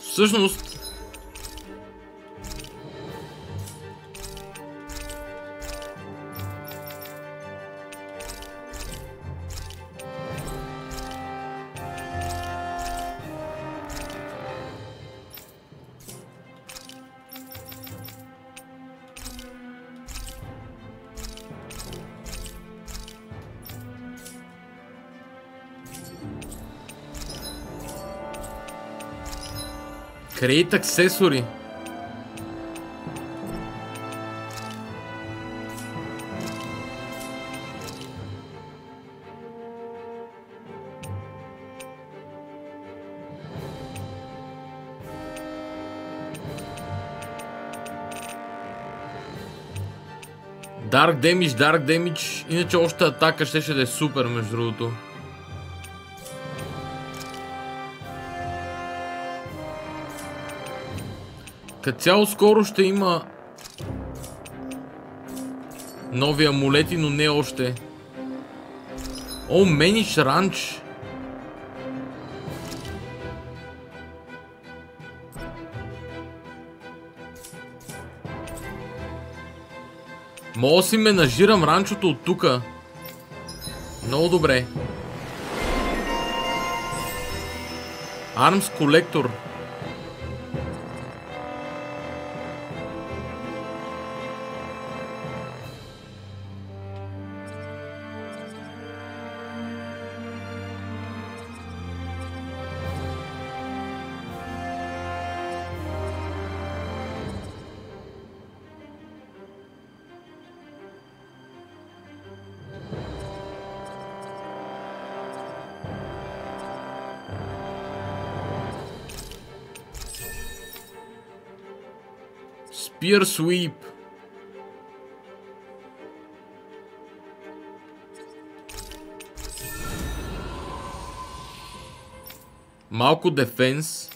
Всъщност... Create accessory. Dark damage. Иначе още атака ще да е супер, между другото. Като цяло скоро ще има Нови амулети, но не още. О, Мениш Ранч. Мога си менажирам ранчото от тука. Много добре. Армс колектор. Spear Sweep. Малко дефенс.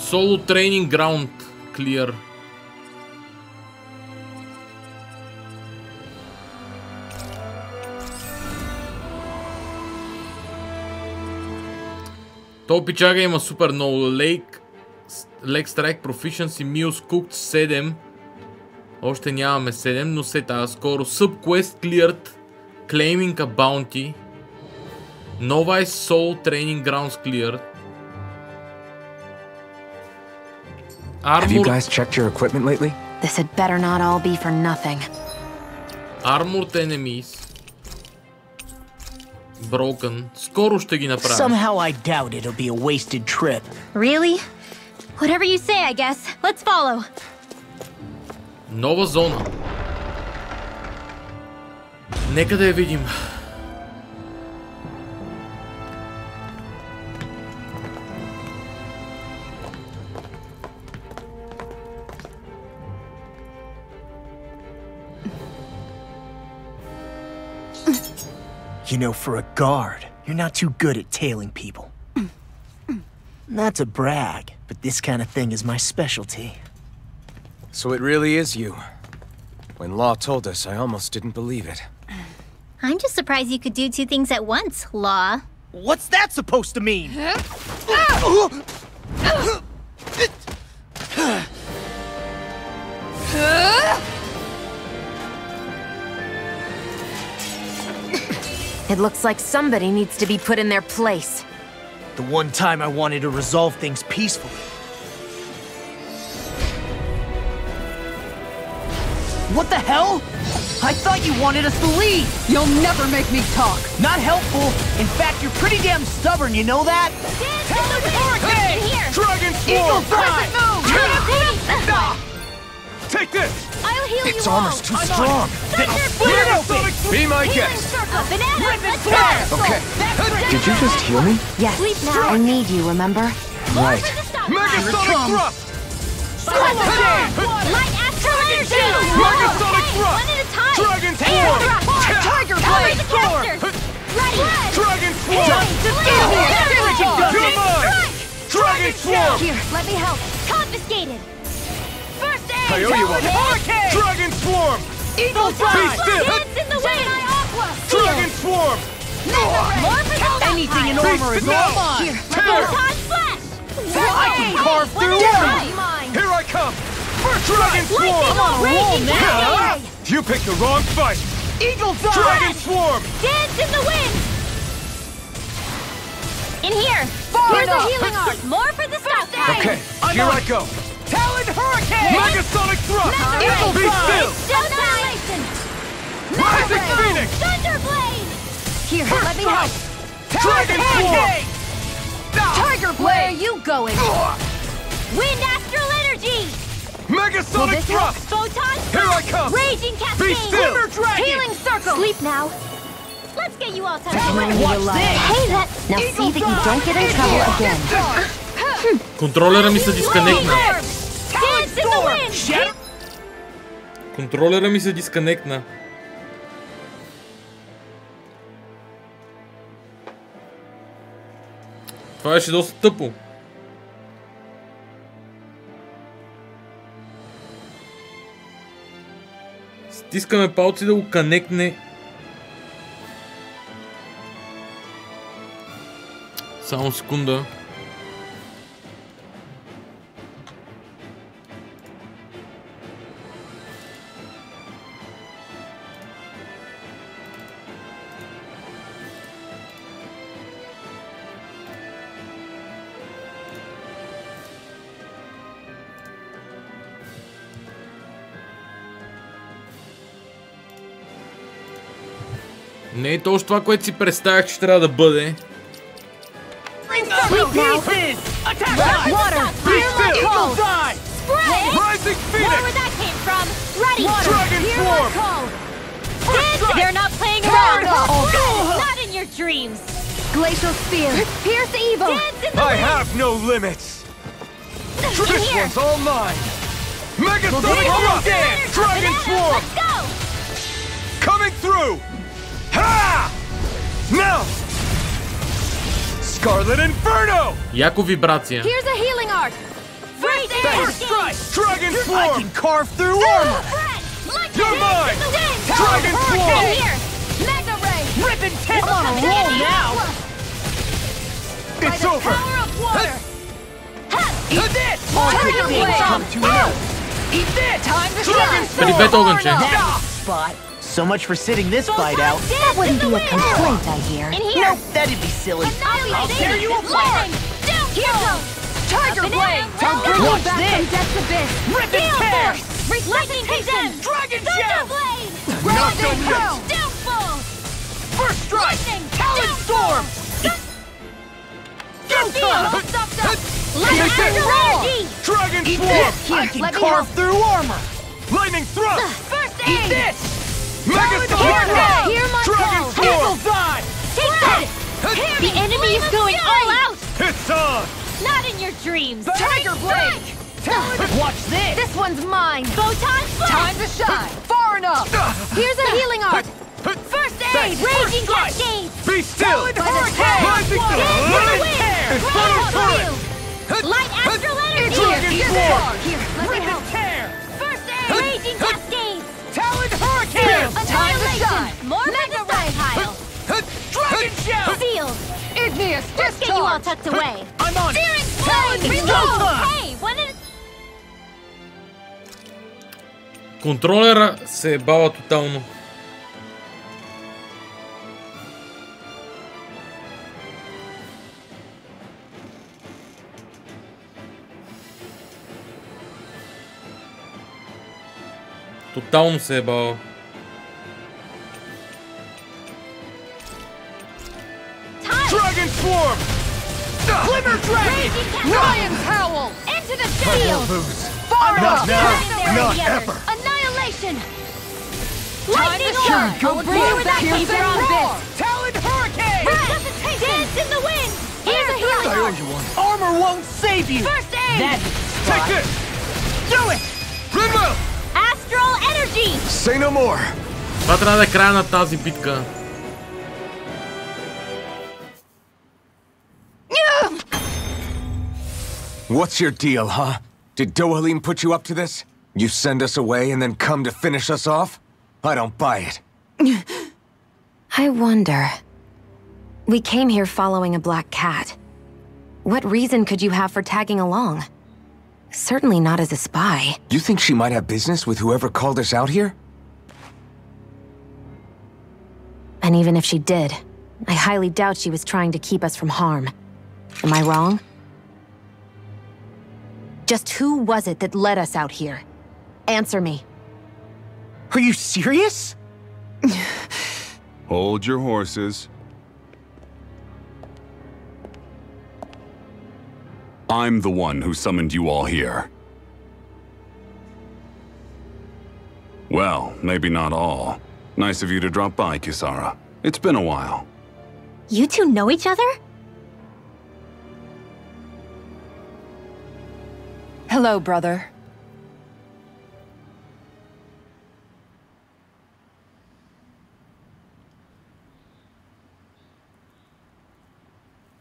Solo Training Ground Clear. То пичага има супер много. Leg Strike Proficiency Meals Cooked 7. Още нямаме 7, но се тая скоро. Subquest Cleared. Claiming a Bounty. Novice Soul Training Grounds Cleared. Have you guys checked your equipment lately? This had better not all be for nothing. Armored enemies. Broken. Скоро ще ги направя. Somehow I doubt it'll be a wasted trip. Really? Whatever you say, I guess. Let's follow. Нова зона. Нека да я видим. You know, for a guard, you're not too good at tailing people. Not to brag, but this kind of thing is my specialty. So it really is you. When Law told us, I almost didn't believe it. I'm just surprised you could do two things at once, Law. What's that supposed to mean? It looks like somebody needs to be put in their place. The one time I wanted to resolve things peacefully. What the hell? I thought you wanted us to leave! You'll never make me talk! Not helpful! In fact, you're pretty damn stubborn, you know that? Hey! Dragon Eagle Swarm! time! Take this! I'll heal Its you armor's all. too strong. Be my guest! Okay. Did you just heal me? Yes, I need you, remember? Right. Megasonic Thrust! Light astral energy! Megasonic Hey, Thrust! one at a time! Dragon Air Swarm! thrust! Tiger Cover Blade! the caster! Ready! Dragon Hey, Swarm! Blade! You're mine! Dragon Swarm! Here, let me help. Confiscated! First aid! I owe you one! Hurricane! Dragon Swarm! Eagle Be time! still! Dance in the wind! Dragon Swarm! More for the Anything in Be armor is still! all mine! Here, Tear! Photon Flash! I can carve One through at a armor! time. Here I come! Dragon Swarm! Lightning on raging cascade! You picked the wrong fight! Eagle time! Dragon Swarm! Dance in the wind! In here! Far Here's enough. a healing art! More for the stockpile! Okay, here I go! Talon Hurricane! Megasonic Thrust! Eagle Be time! still! Annihilation! Rising Phoenix! Thunderblade! Here, let me help. Dragon Swarm! Tiger Blade! Where are you going? Wind astral energy! Megasonic Thrust! Photon Here I Flash! come! Raging cascade! Be still! Healing circle! Sleep now! Let's get you all to Hey, that... Now see that you don't get in trouble again. Контролера ми се дисконектна. Dance in the wind! Контролера ми се дисконектна. Това беше доста тъпо. Стискаме палци да го канекне. Само секунда. Не е точно това, което си представях, че трябва да бъде. They're not playing around. Not in your dreams. Glacial Spear. Pierce evil. I have no limits. This one's all mine. Mega Sonic Dance. Dragon Swarm. Let's go. Coming through. Ha! Now. Scarlet Inferno. Яко вибрация. Here's a healing art. First strike. Dragon Swarm. I can carve through armor. You're mine. Dragon Swarm. Here. Mega Ray. Rip and tear. I'm on a roll now. It's over. Power of water. Eat this. All good things come to an end. Eat this. Time to Прибет огънче. Spot. So much for sitting this fight out. That wouldn't be a complaint, I hear. In here. Nope, that'd be silly. I'll tear you apart. Here goes. Tiger Blade. Watch Back this. from Death's Abyss. Rip and tear. Lightning Condemn. Dragon Thunder Gem. Blade. Not done yet. Downfall. First strike. Lightning. Talon Storm. Go time. Lightning Energy. Dragon Eat Swarm. this. I can carve through armor. Lightning Thrust. First Eat aid. this. Mega Hear Sonic. Hear my Dragon call. Swarm. Die. Take that. The enemy is going all out. It's on. Not in your dreams. Tiger Blade. Watch this. This one's mine. Photon Flash. Time to shine. Far enough. Here's a healing art. First aid. Raging Cascades. Be still. Hurricane. Rising Light Astral Energy. Dragon Swarm. Here, let me Rip help. and tear. First aid. Raging Cascades. Talon Hurricane. Time to shine. More Mega Pile. Dragon Gem. Sealed. Igneous Let's get you all discharge. tucked away. I'm on it. Searing Talon Flame. Reload. Hey, when did... Контролера се ебава тотално. Тотално се ебава. Dragon Swarm. Glimmer Dragon. Ryan's Howl. Into the field. Far Not enough. now. There Not together. ever. Annihilation. Time Lightning to shine. Orb. Go I'll bring deal it with back that here paper and on roar. Talon Hurricane. Resuscitation. Dance in the wind. Here's a healing art. Armor won't save you. First aid. That's Take this. Do it. Rimwell. Astral Energy. Say no more. Това трябва да е края на тази битка. What's your deal, huh? Did Dohalim put you up to this? You send us away and then come to finish us off? I don't buy it. I wonder. We came here following a black cat. What reason could you have for tagging along? Certainly not as a spy. You think she might have business with whoever called us out here? And even if she did, I highly doubt she was trying to keep us from harm. Am I wrong? Just who was it that led us out here? Answer me. Are you serious? Hold your horses. I'm the one who summoned you all here. Well, maybe not all. Nice of you to drop by, Kisara. It's been a while. You two know each other? Hello, brother.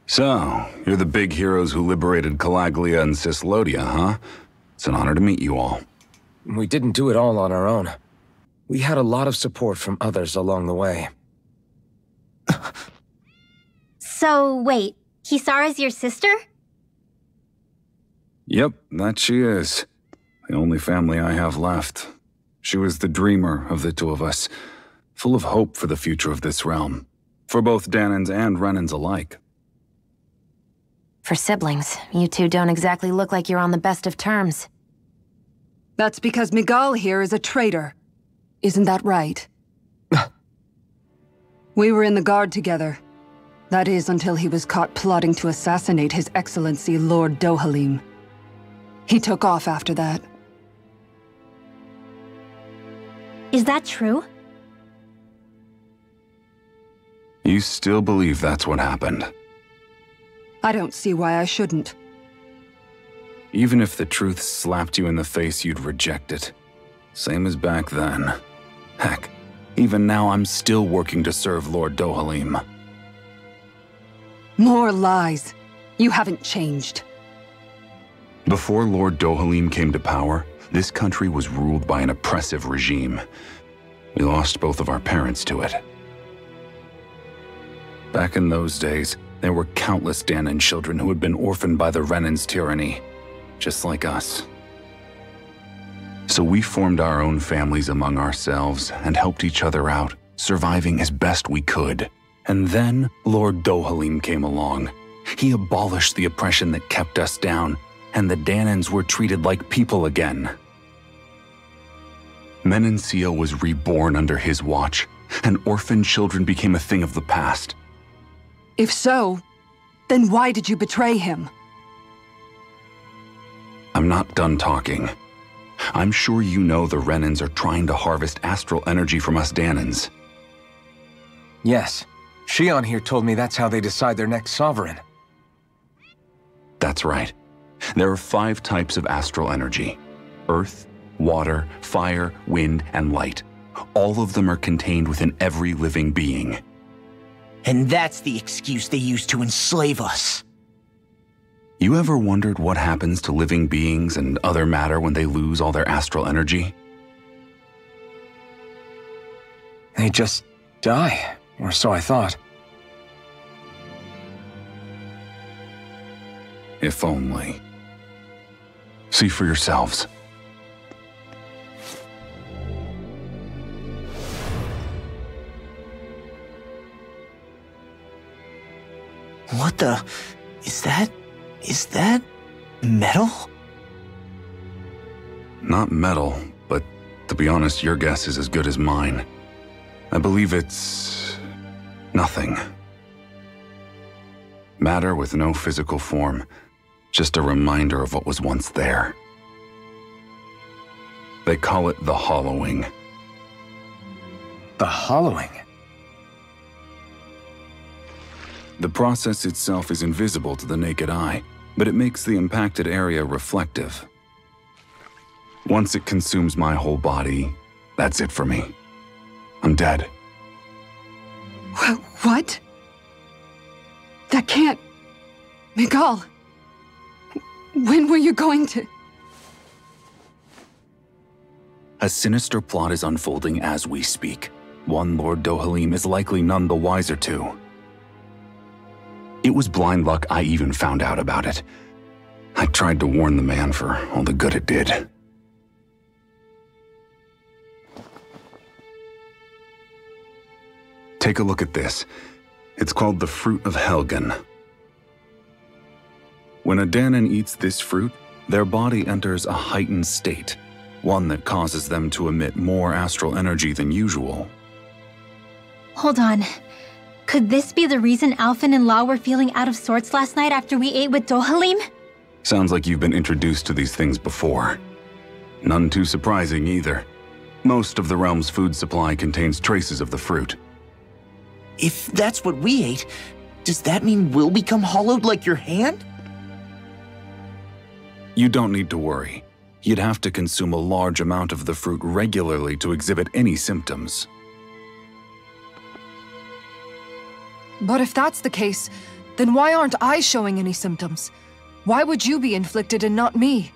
So, you're the big heroes who liberated Calaglia and Cislodia, huh? It's an honor to meet you all. We didn't do it all on our own. We had a lot of support from others along the way. So, wait, Kisara's your sister? Yep, that she is. The only family I have left. She was the dreamer of the two of us, full of hope for the future of this realm, for both Danans and Renans alike. For siblings, you two don't exactly look like you're on the best of terms. That's because Miguel here is a traitor. Isn't that right? We were in the Guard together. That is, until he was caught plotting to assassinate His Excellency Lord Dohalim. He took off after that. Is that true? You still believe that's what happened? I don't see why I shouldn't. Even if the truth slapped you in the face, you'd reject it. Same as back then. Heck, even now I'm still working to serve Lord Dohalim. More lies. You haven't changed. Before Lord Dohalim came to power, this country was ruled by an oppressive regime. We lost both of our parents to it. Back in those days, there were countless Danan children who had been orphaned by the Renan's tyranny, just like us. So we formed our own families among ourselves and helped each other out, surviving as best we could. And then Lord Dohalim came along. He abolished the oppression that kept us down, and the Danans were treated like people again. Menancia was reborn under his watch, and orphaned children became a thing of the past. If so, then why did you betray him? I'm not done talking. I'm sure you know the Renans are trying to harvest astral energy from us Danans. Yes. Shion here told me that's how they decide their next sovereign. That's right. There are 5 types of astral energy: earth, water, fire, wind, and light. All of them are contained within every living being. And that's the excuse they use to enslave us. You ever wondered what happens to living beings and other matter when they lose all their astral energy? They just die, or so I thought. If only. See for yourselves. What the... Is that... metal? Not metal, but to be honest, your guess is as good as mine. I believe it's... nothing. Matter with no physical form. Just a reminder of what was once there. They call it the hollowing. The hollowing? The process itself is invisible to the naked eye, but it makes the impacted area reflective. Once it consumes my whole body, that's it for me. I'm dead. What? That can't... Miguel, when were you going to... A sinister plot is unfolding as we speak. One Lord Dohalim is likely none the wiser to. It was blind luck I even found out about it. I tried to warn the man for all the good it did. Take a look at this. It's called the Fruit of Helgen. When a Danan eats this fruit, their body enters a heightened state, one that causes them to emit more astral energy than usual. Hold on. Could this be the reason Alphen and Law were feeling out of sorts last night after we ate with Dohalim? Sounds like you've been introduced to these things before. None too surprising either. Most of the realm's food supply contains traces of the fruit. If that's what we ate, does that mean we'll become hollowed like your hand? You don't need to worry. You'd have to consume a large amount of the fruit regularly to exhibit any symptoms. But if that's the case, Then why aren't I showing any symptoms? Why would you be inflicted and not me?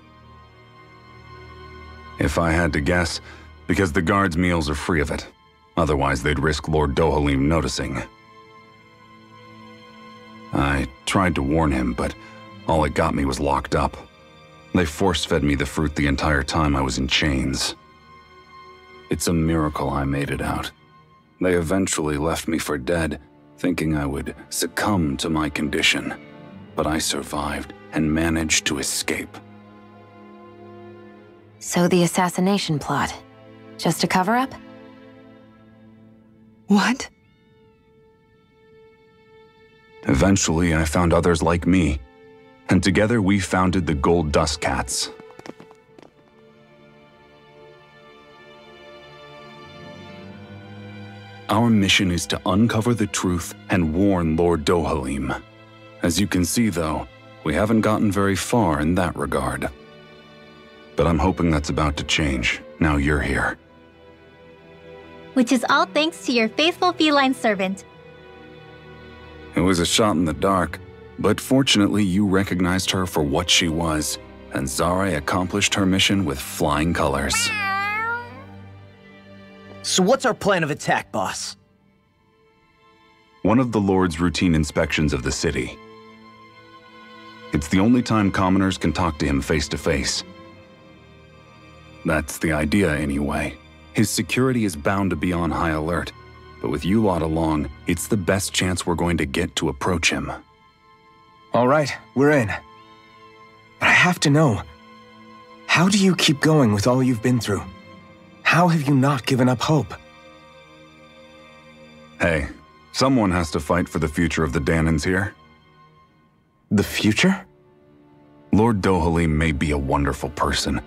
If I had to guess, because the guards' meals are free of it. Otherwise, they'd risk Lord Dohalim noticing. I tried to warn him, but all it got me was locked up. They force-fed me the fruit the entire time I was in chains. It's a miracle I made it out. They eventually left me for dead, thinking I would succumb to my condition. But I survived and managed to escape. So the assassination plot, just a cover-up? What? Eventually, I found others like me, and together we founded the Gold Dust Cats. Our mission is to uncover the truth and warn Lord Dohalim. As you can see, though, we haven't gotten very far in that regard. But I'm hoping that's about to change, now you're here. Which is all thanks to your faithful feline servant. It was a shot in the dark, but fortunately you recognized her for what she was, and Zare accomplished her mission with flying colors. So what's our plan of attack, boss? One of the Lord's routine inspections of the city. It's the only time commoners can talk to him face to face. That's the idea anyway. His security is bound to be on high alert, but with you lot along, it's the best chance we're going to get to approach him. All right, we're in. But I have to know, how do you keep going with all you've been through? How have you not given up hope? Hey, someone has to fight for the future of the Danans here. The future? Lord Dohalim may be a wonderful person,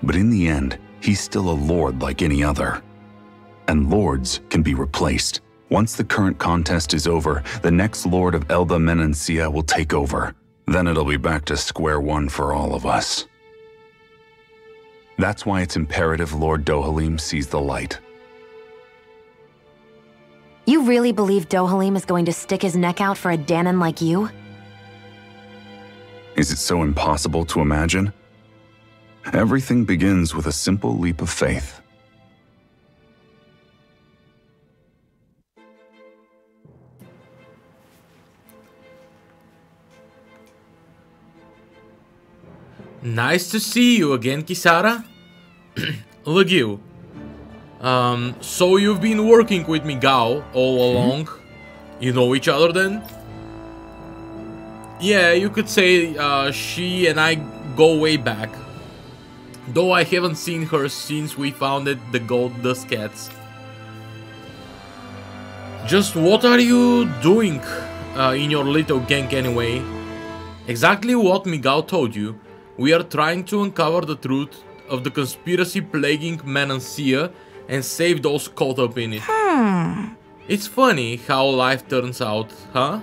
but in the end, he's still a lord like any other. And lords can be replaced. Once the current contest is over, the next lord of Elda Menancia will take over. Then it'll be back to square one for all of us. That's why it's imperative Lord Dohalim sees the light. You really believe Dohalim is going to stick his neck out for a Danan like you? Is it so impossible to imagine? Everything begins with a simple leap of faith. Nice to see you again, Kisara. Look you. So you've been working with Migao all along? You know each other then? Yeah, you could say she and I go way back. Though I haven't seen her since we founded the Gold Dust Cats. Just what are you doing in your little gang anyway? Exactly what Migao told you. We are trying to uncover the truth of the conspiracy plaguing Menancia and save those caught up in it. It's funny how life turns out, huh?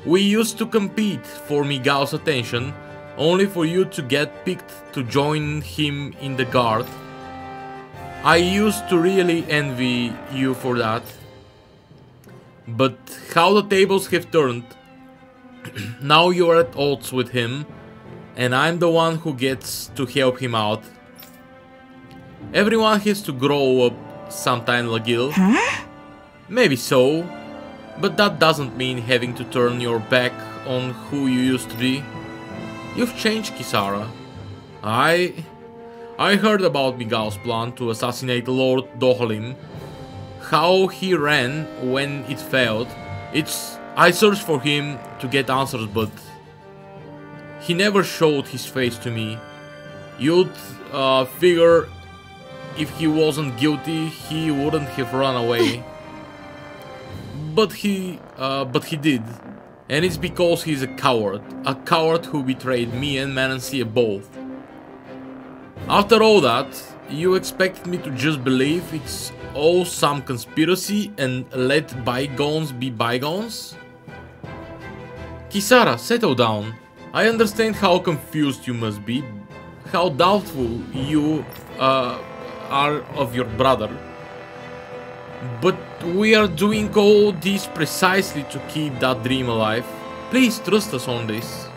We used to compete for Migao's attention, only for you to get picked to join him in the guard. I used to really envy you for that. But how the tables have turned. Now you are at odds with him, and I'm the one who gets to help him out. Everyone has to grow up sometime, Lagil. Maybe so, but that doesn't mean having to turn your back on who you used to be. You've changed, Kisara. I heard about Migao's plan to assassinate Lord Dohalim. How he ran when it failed. I searched for him to get answers, but he never showed his face to me. You'd figure if he wasn't guilty, he wouldn't have run away. But he did. And it's because he's a coward who betrayed me and Menancia both. After all that, you expect me to just believe it's all some conspiracy and let bygones be bygones? Kisara, settle down. I understand how confused you must be, how doubtful you are of your brother. But we are doing all this precisely to keep that dream alive. Please trust us on this.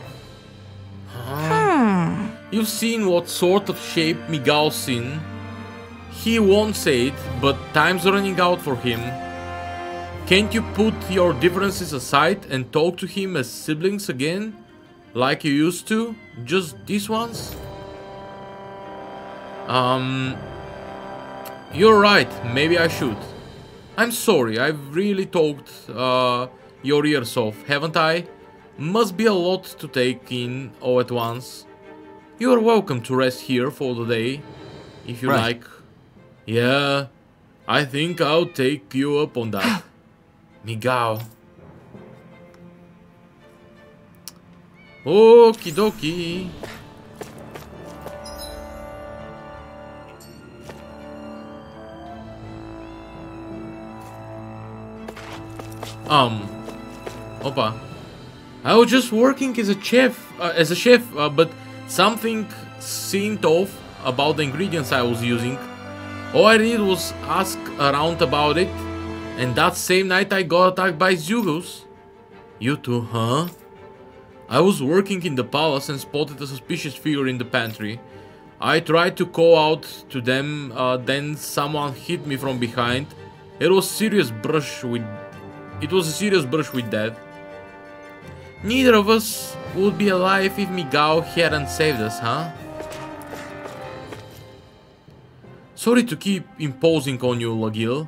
You've seen what sort of shape Miguel's in. He won't say it, but time's running out for him. Can't you put your differences aside and talk to him as siblings again? Like you used to? Just this once? You're right, maybe I should. I'm sorry, I've really talked your ears off, haven't I? Must be a lot to take in all at once. You're welcome to rest here for the day, if you like. Yeah, I think I'll take you up on that. Miguel. Okie dokie. Opa. I was just working as a chef, but something seemed off about the ingredients I was using. All I did was ask around about it, and that same night I got attacked by Zugus. You too, huh? I was working in the palace and spotted a suspicious figure in the pantry. I tried to call out to them, then someone hit me from behind. It was a serious brush with death. Neither of us would be alive if Miguel hadn't saved us, huh? Sorry to keep imposing on you, Lagil.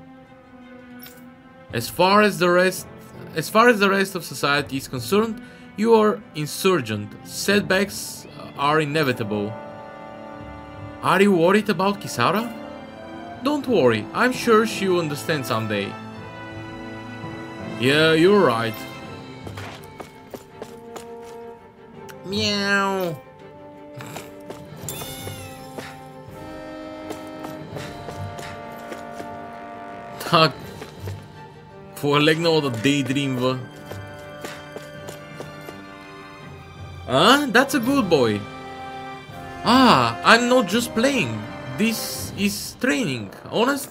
As far as the rest of society is concerned, you are insurgent. Setbacks are inevitable. Are you worried about Kisara? Don't worry, I'm sure she'll understand someday. Yeah, you're right. Meow. Tak. Voor lijkt nou wat een daydream we. That's a good boy. I'm not just playing. This is training. Honest?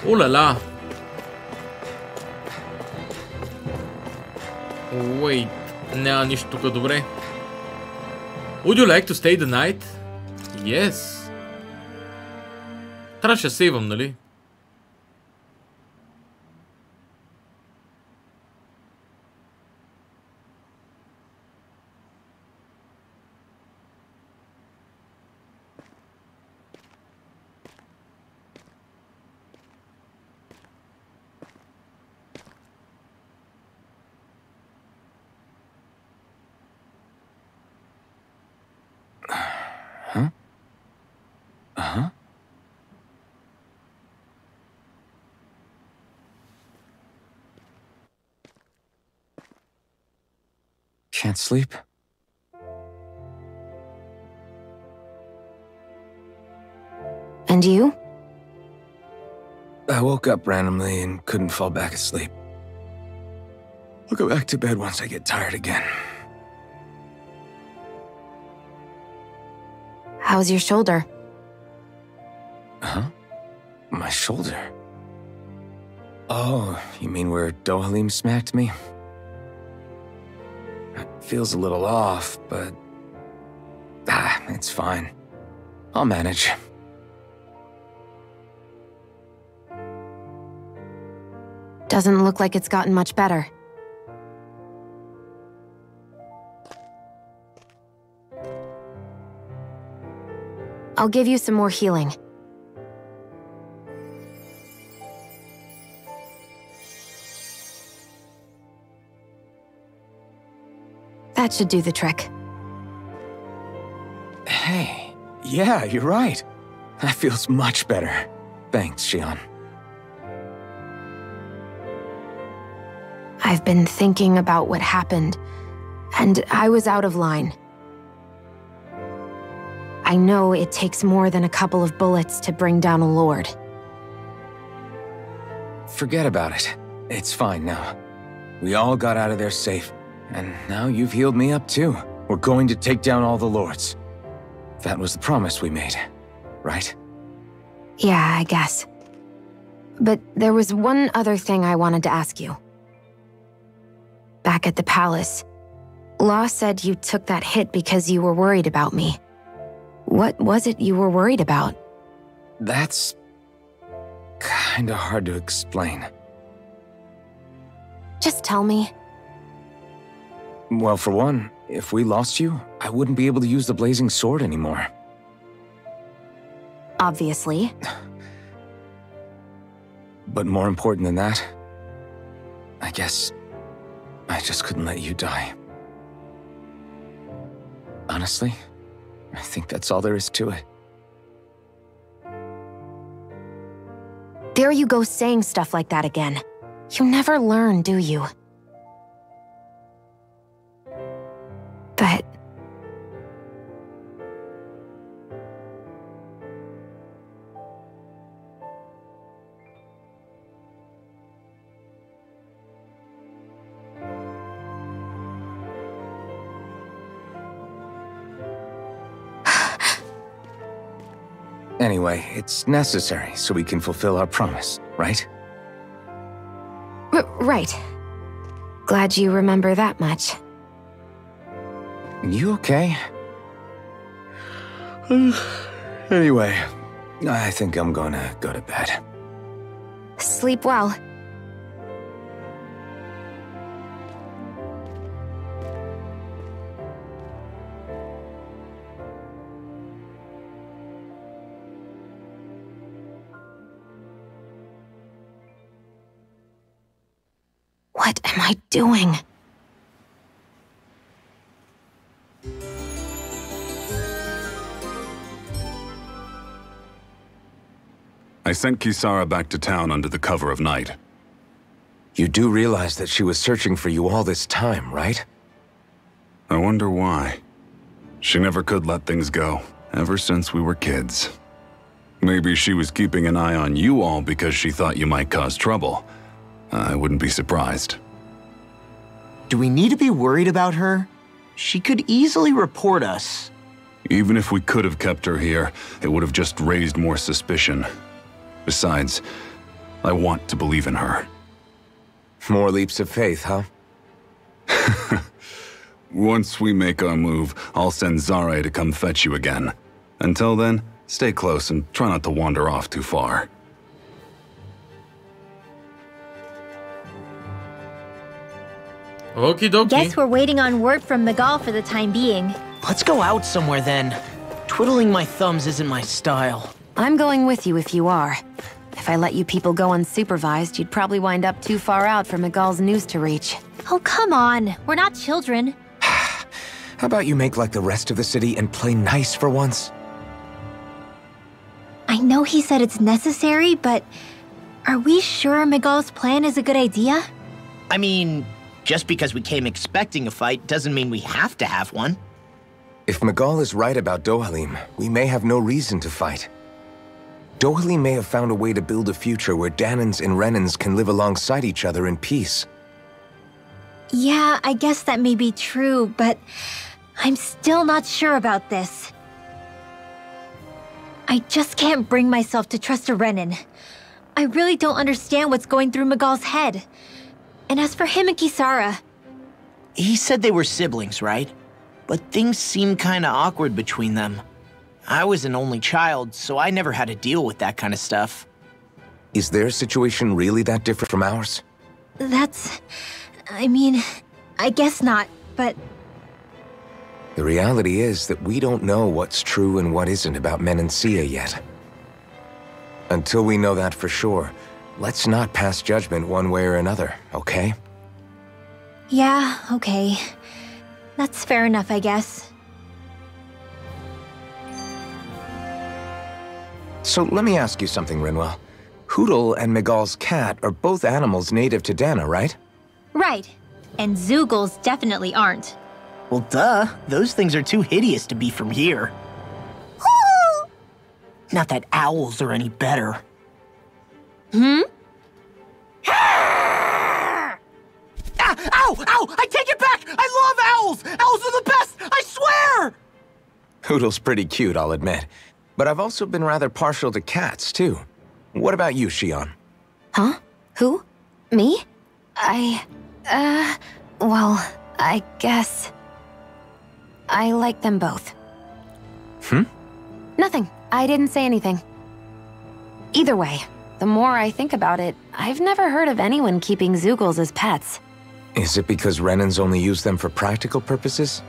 Oh la la. Wait, няма нищо тук, добре. Would you like to stay the night? Yes. Трябваше да сейвам, нали? Can't sleep? And you? I woke up randomly and couldn't fall back asleep. I'll go back to bed once I get tired again. How's your shoulder? Huh? My shoulder? Oh, you mean where Dohalim smacked me? It feels a little off, but... it's fine. I'll manage. Doesn't look like it's gotten much better. I'll give you some more healing. That should do the trick. Hey, yeah, you're right. That feels much better. Thanks, Shion. I've been thinking about what happened, and I was out of line. I know it takes more than a couple of bullets to bring down a lord. Forget about it. It's fine now. We all got out of there safe, and now you've healed me up too. We're going to take down all the lords. That was the promise we made, right? Yeah, I guess. But there was one other thing I wanted to ask you. Back at the palace, Law said you took that hit because you were worried about me. What was it you were worried about? That's kinda hard to explain. Just tell me. Well, for one, if we lost you, I wouldn't be able to use the blazing sword anymore. Obviously. But more important than that, I guess I just couldn't let you die. Honestly, I think that's all there is to it. There you go saying stuff like that again. You never learn, do you? But... Anyway, it's necessary so we can fulfill our promise, right? Right. Glad you remember that much. You okay? Anyway, I think I'm gonna go to bed. Sleep well. What am I doing? I sent Kisara back to town under the cover of night. You do realize that she was searching for you all this time, right? I wonder why. She never could let things go, ever since we were kids. Maybe she was keeping an eye on you all because she thought you might cause trouble. I wouldn't be surprised. Do we need to be worried about her? She could easily report us. Even if we could have kept her here, it would have just raised more suspicion. Besides, I want to believe in her. More leaps of faith, huh? Once we make our move, I'll send Zare to come fetch you again. Until then, stay close and try not to wander off too far. Okie dokie. Guess we're waiting on word from Miguel for the time being. Let's go out somewhere then. Twiddling my thumbs isn't my style. I'm going with you if you are. If I let you people go unsupervised, you'd probably wind up too far out for Miguel's news to reach. Oh, come on. We're not children. How about you make like the rest of the city and play nice for once? I know he said it's necessary, but are we sure Miguel's plan is a good idea? I mean, just because we came expecting a fight doesn't mean we have to have one. If Miguel is right about Dohalim, we may have no reason to fight. Dohalim may have found a way to build a future where Danans and Renans can live alongside each other in peace. Yeah, I guess that may be true, but I'm still not sure about this. I just can't bring myself to trust a Renan. I really don't understand what's going through Miguel's head. And as for him and Kisara... He said they were siblings, right? But things seem kinda awkward between them. I was an only child, so I never had to deal with that kind of stuff. Is their situation really that different from ours? That's... I mean, I guess not, but... The reality is that we don't know what's true and what isn't about Menancia yet. Until we know that for sure, let's not pass judgment one way or another, okay? Yeah, okay. That's fair enough, I guess. So let me ask you something, Rinwell. Hootle and Miguel's cat are both animals native to Dana, right? Right. And Zoogles definitely aren't. Well, duh. Those things are too hideous to be from here. Who Not that owls are any better. Hmm? Ow! Ow! I take it back! I love owls! Owls are the best! I swear! Hoodle's pretty cute, I'll admit. But I've also been rather partial to cats, too. What about you, Shion? Huh? Who? Me? Well, I guess... I like them both. Nothing. I didn't say anything. Either way, the more I think about it, I've never heard of anyone keeping Zeugles as pets. Is it because Renans only use them for practical purposes?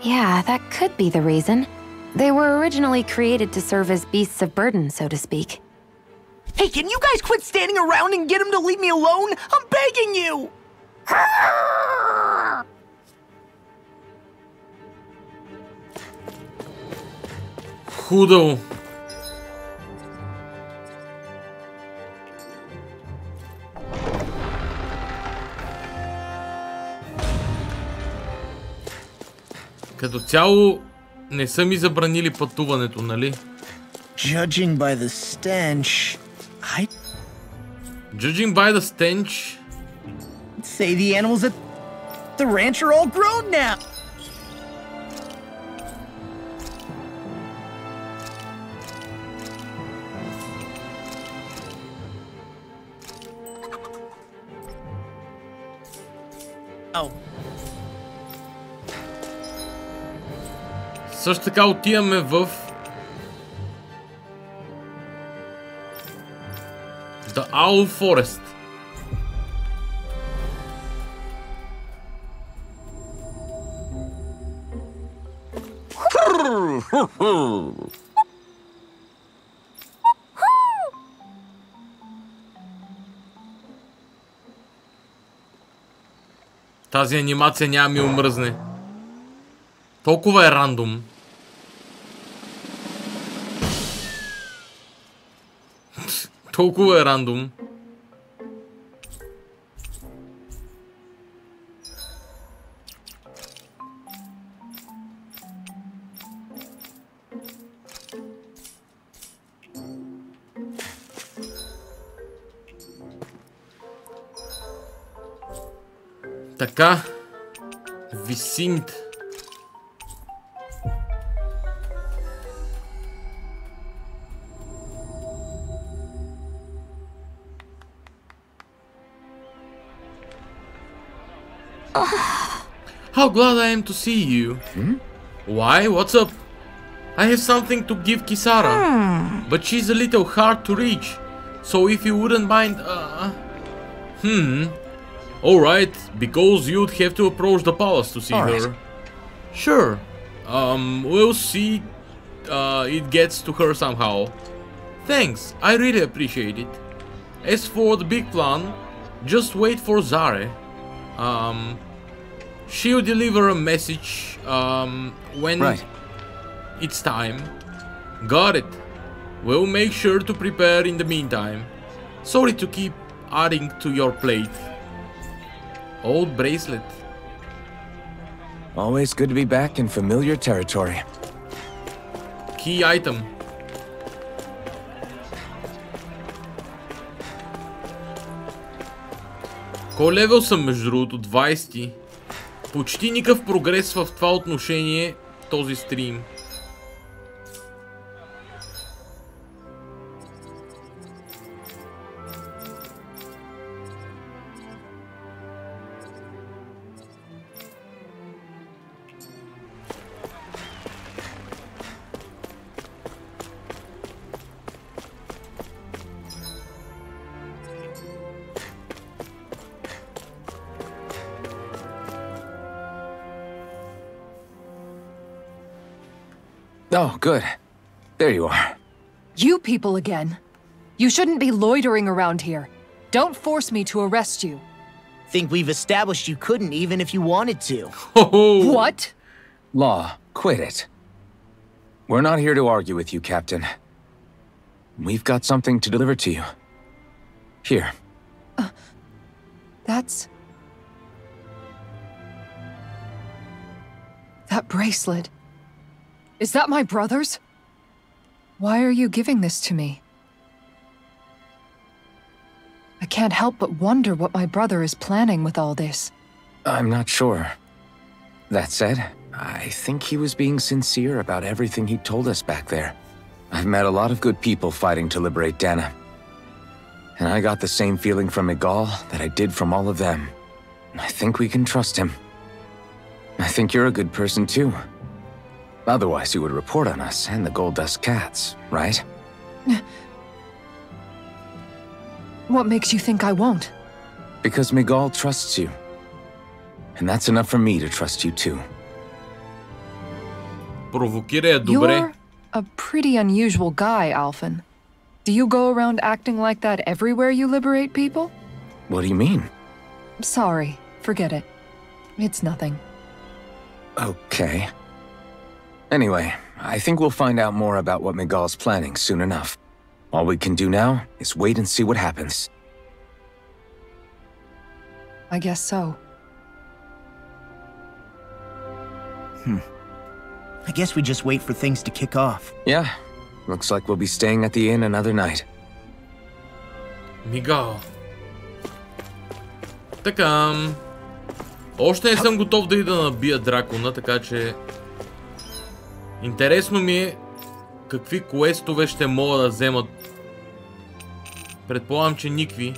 Yeah, that could be the reason. They were originally created to serve as beasts of burden, so to speak. Hey, can you guys quit standing around and get him to leave me alone? I'm begging you! Hoodle. Като цяло не са ми забранили пътуването, нали? Judging by the stench, Judging by the stench? say the animals at the ranch are all grown now. Oh. Също така отиваме в The Owl Forest. Тази анимация няма ми омръзне. Толкова е рандом. Толкова е рандом. Така. Висинт. How glad I am to see you. Why? What's up? I have something to give Kisara, but she's a little hard to reach. So if you wouldn't mind, Alright, because you'd have to approach the palace to see her. Sure. We'll see it gets to her somehow. Thanks, I really appreciate it. As for the big plan, just wait for Zare. She'll deliver a message when it's time. Got it. We'll make sure to prepare in the meantime. Sorry to keep adding to your plate. Old bracelet. Always good to be back in familiar territory. Key item. Кой левел съм между другото? 20. Почти никакъв прогрес в това отношение този стрим. Oh, good. There you are. You people again. You shouldn't be loitering around here. Don't force me to arrest you. Think we've established you couldn't even if you wanted to. What? Law, quit it. We're not here to argue with you, Captain. We've got something to deliver to you. Here. That's... That bracelet. Is that my brother's? Why are you giving this to me? I can't help but wonder what my brother is planning with all this. I'm not sure. That said, I think he was being sincere about everything he told us back there. I've met a lot of good people fighting to liberate Dana. And I got the same feeling from Miguel that I did from all of them. I think we can trust him. I think you're a good person too. Otherwise you would report on us and the Gold Dust Cats, right? What makes you think I won't? Because Miguel trusts you. And that's enough for me to trust you too. Провокира я добре. You're a pretty unusual guy, Alphen. Do you go around acting like that everywhere you liberate people? What do you mean? Sorry, forget it. It's nothing. Okay. Anyway, I think we'll find out more about what Miguel's planning soon enough. All we can do now is wait and see what happens. I guess so. I guess we just wait for things to kick off. Yeah, looks like we'll be staying at the inn another night. Мигал. Така. Още не съм готов да ида да набия дракона, така че... Интересно ми е какви квестове ще мога да вземат. Предполагам, че никакви.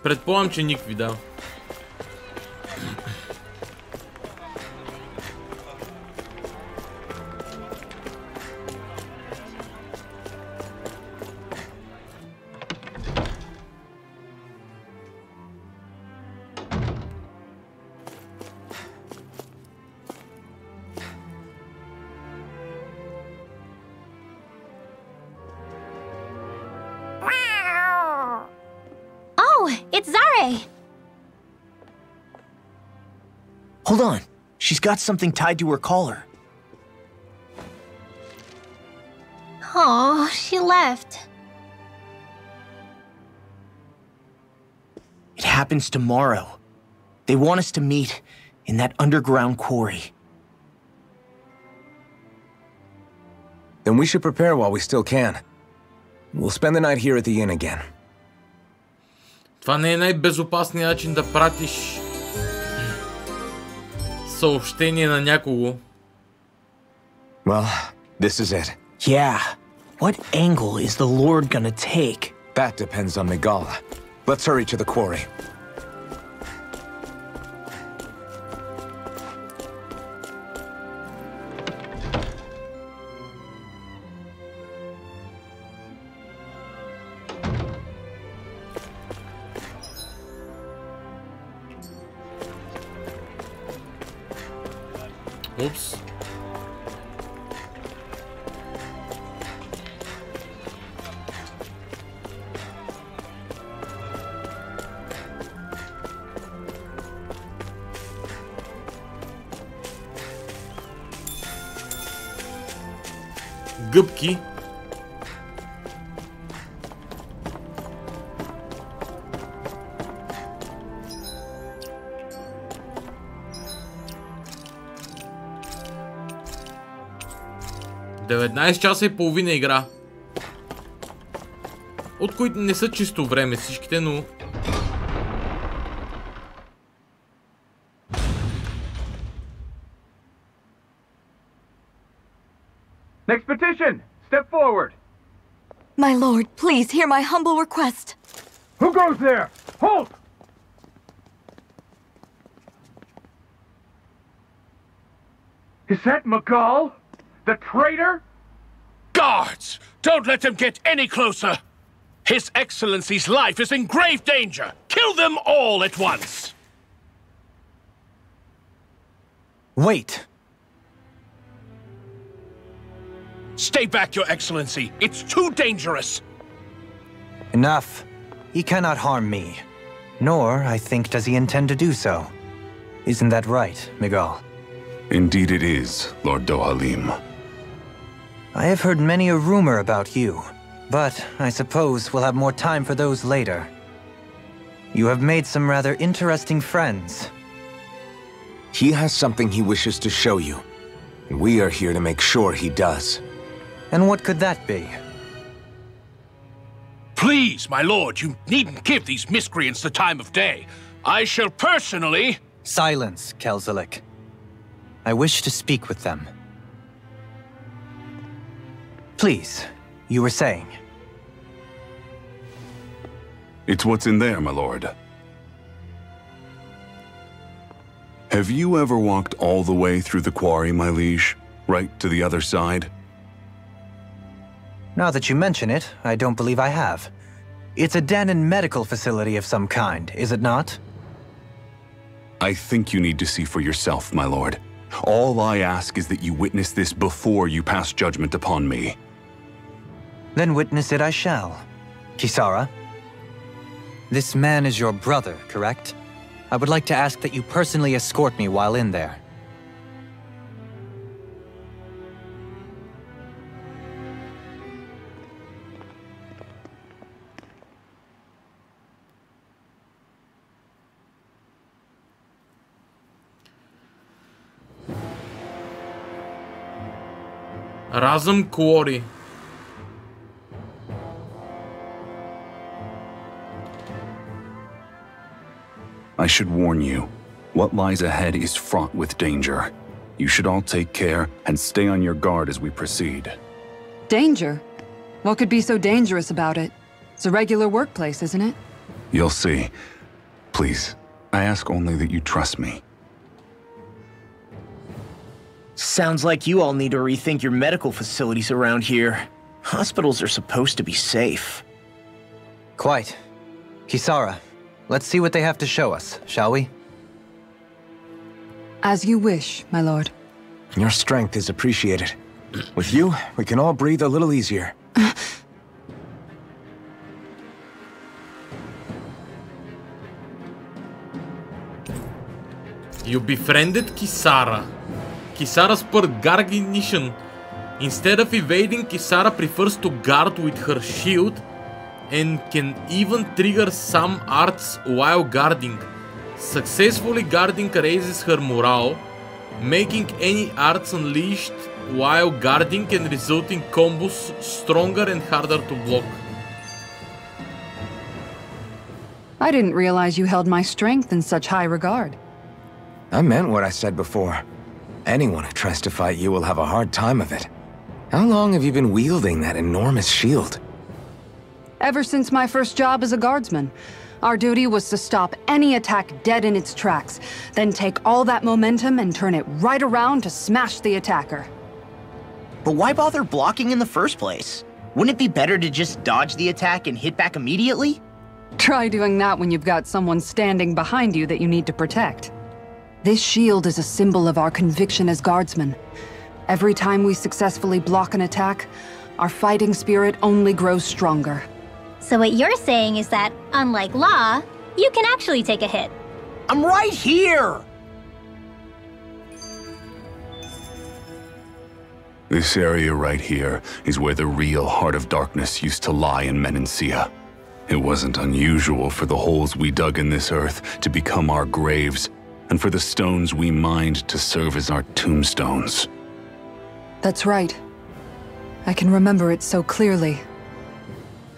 Предполагам, че никакви, да. Hold on. She's got something tied to her collar. Oh, she left. It happens tomorrow. They want us to meet in that underground quarry. Then we should prepare while we still can. We'll spend the night here at the inn again. Това не е най-безопасният начин да пратиш съобщение на някого. Well, this is it. Yeah. What angle is the Lord gonna take? That depends on Miguel. Let's hurry to the quarry. Oops. Гъбки. Деветнайсет часа и половина игра. От които не са чисто време всичките, но... Next petition! Step forward! My lord, please hear my humble request. Who goes there? Halt! Is that Miguel? The traitor? Guards! Don't let him get any closer! His Excellency's life is in grave danger! Kill them all at once! Wait! Stay back, Your Excellency. It's too dangerous. Enough. He cannot harm me. Nor, I think, does he intend to do so. Isn't that right, Miguel? Indeed it is, Lord Dohalim. I have heard many a rumor about you, but I suppose we'll have more time for those later. You have made some rather interesting friends. He has something he wishes to show you. We are here to make sure he does. And what could that be? Please, my lord, you needn't give these miscreants the time of day. I shall personally... Silence, Kelzelik. I wish to speak with them. Please, you were saying. It's what's in there, my lord. Have you ever walked all the way through the quarry, my liege? Right to the other side? Now that you mention it, I don't believe I have. It's a Danon medical facility of some kind, is it not? I think you need to see for yourself, my lord. All I ask is that you witness this before you pass judgment upon me. Then witness it I shall. Kisara? This man is your brother, correct? I would like to ask that you personally escort me while in there. Razum Quarry. I should warn you, what lies ahead is fraught with danger. You should all take care and stay on your guard as we proceed. Danger? What could be so dangerous about it? It's a regular workplace, isn't it? You'll see. Please, I ask only that you trust me. Sounds like you all need to rethink your medical facilities around here. Hospitals are supposed to be safe. Quite. Kisara, let's see what they have to show us, shall we? As you wish, my lord. Your strength is appreciated. With you, we can all breathe a little easier. You befriended Kisara. Kisara's poor guardian. Instead of evading, Kisara prefers to guard with her shield and can even trigger some arts while guarding. Successfully guarding raises her morale, making any arts unleashed while guarding can result in combos stronger and harder to block. I didn't realize you held my strength in such high regard. I meant what I said before. Anyone who tries to fight you will have a hard time of it. How long have you been wielding that enormous shield? Ever since my first job as a guardsman. Our duty was to stop any attack dead in its tracks, then take all that momentum and turn it right around to smash the attacker. But why bother blocking in the first place? Wouldn't it be better to just dodge the attack and hit back immediately? Try doing that when you've got someone standing behind you that you need to protect. This shield is a symbol of our conviction as guardsmen. Every time we successfully block an attack, our fighting spirit only grows stronger. So what you're saying is that, unlike Law, you can actually take a hit. I'm right here! This area right here is where the real Heart of Darkness used to lie in Menancia. It wasn't unusual for the holes we dug in this earth to become our graves, and for the stones we mined to serve as our tombstones. That's right. I can remember it so clearly.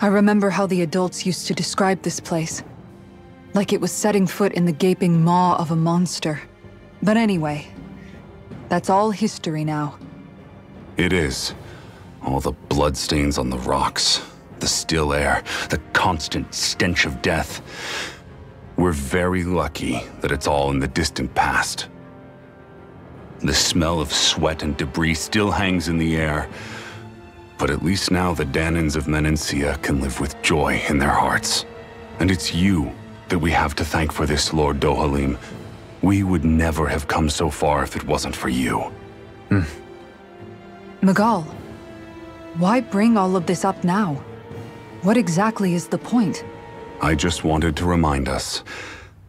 I remember how the adults used to describe this place. Like it was setting foot in the gaping maw of a monster. But anyway, that's all history now. It is. All the bloodstains on the rocks, the still air, the constant stench of death. We're very lucky that it's all in the distant past. The smell of sweat and debris still hangs in the air, but at least now the Danons of Menancia can live with joy in their hearts. And it's you that we have to thank for this, Lord Dohalim. We would never have come so far if it wasn't for you. Magal, Why bring all of this up now? What exactly is the point? I just wanted to remind us.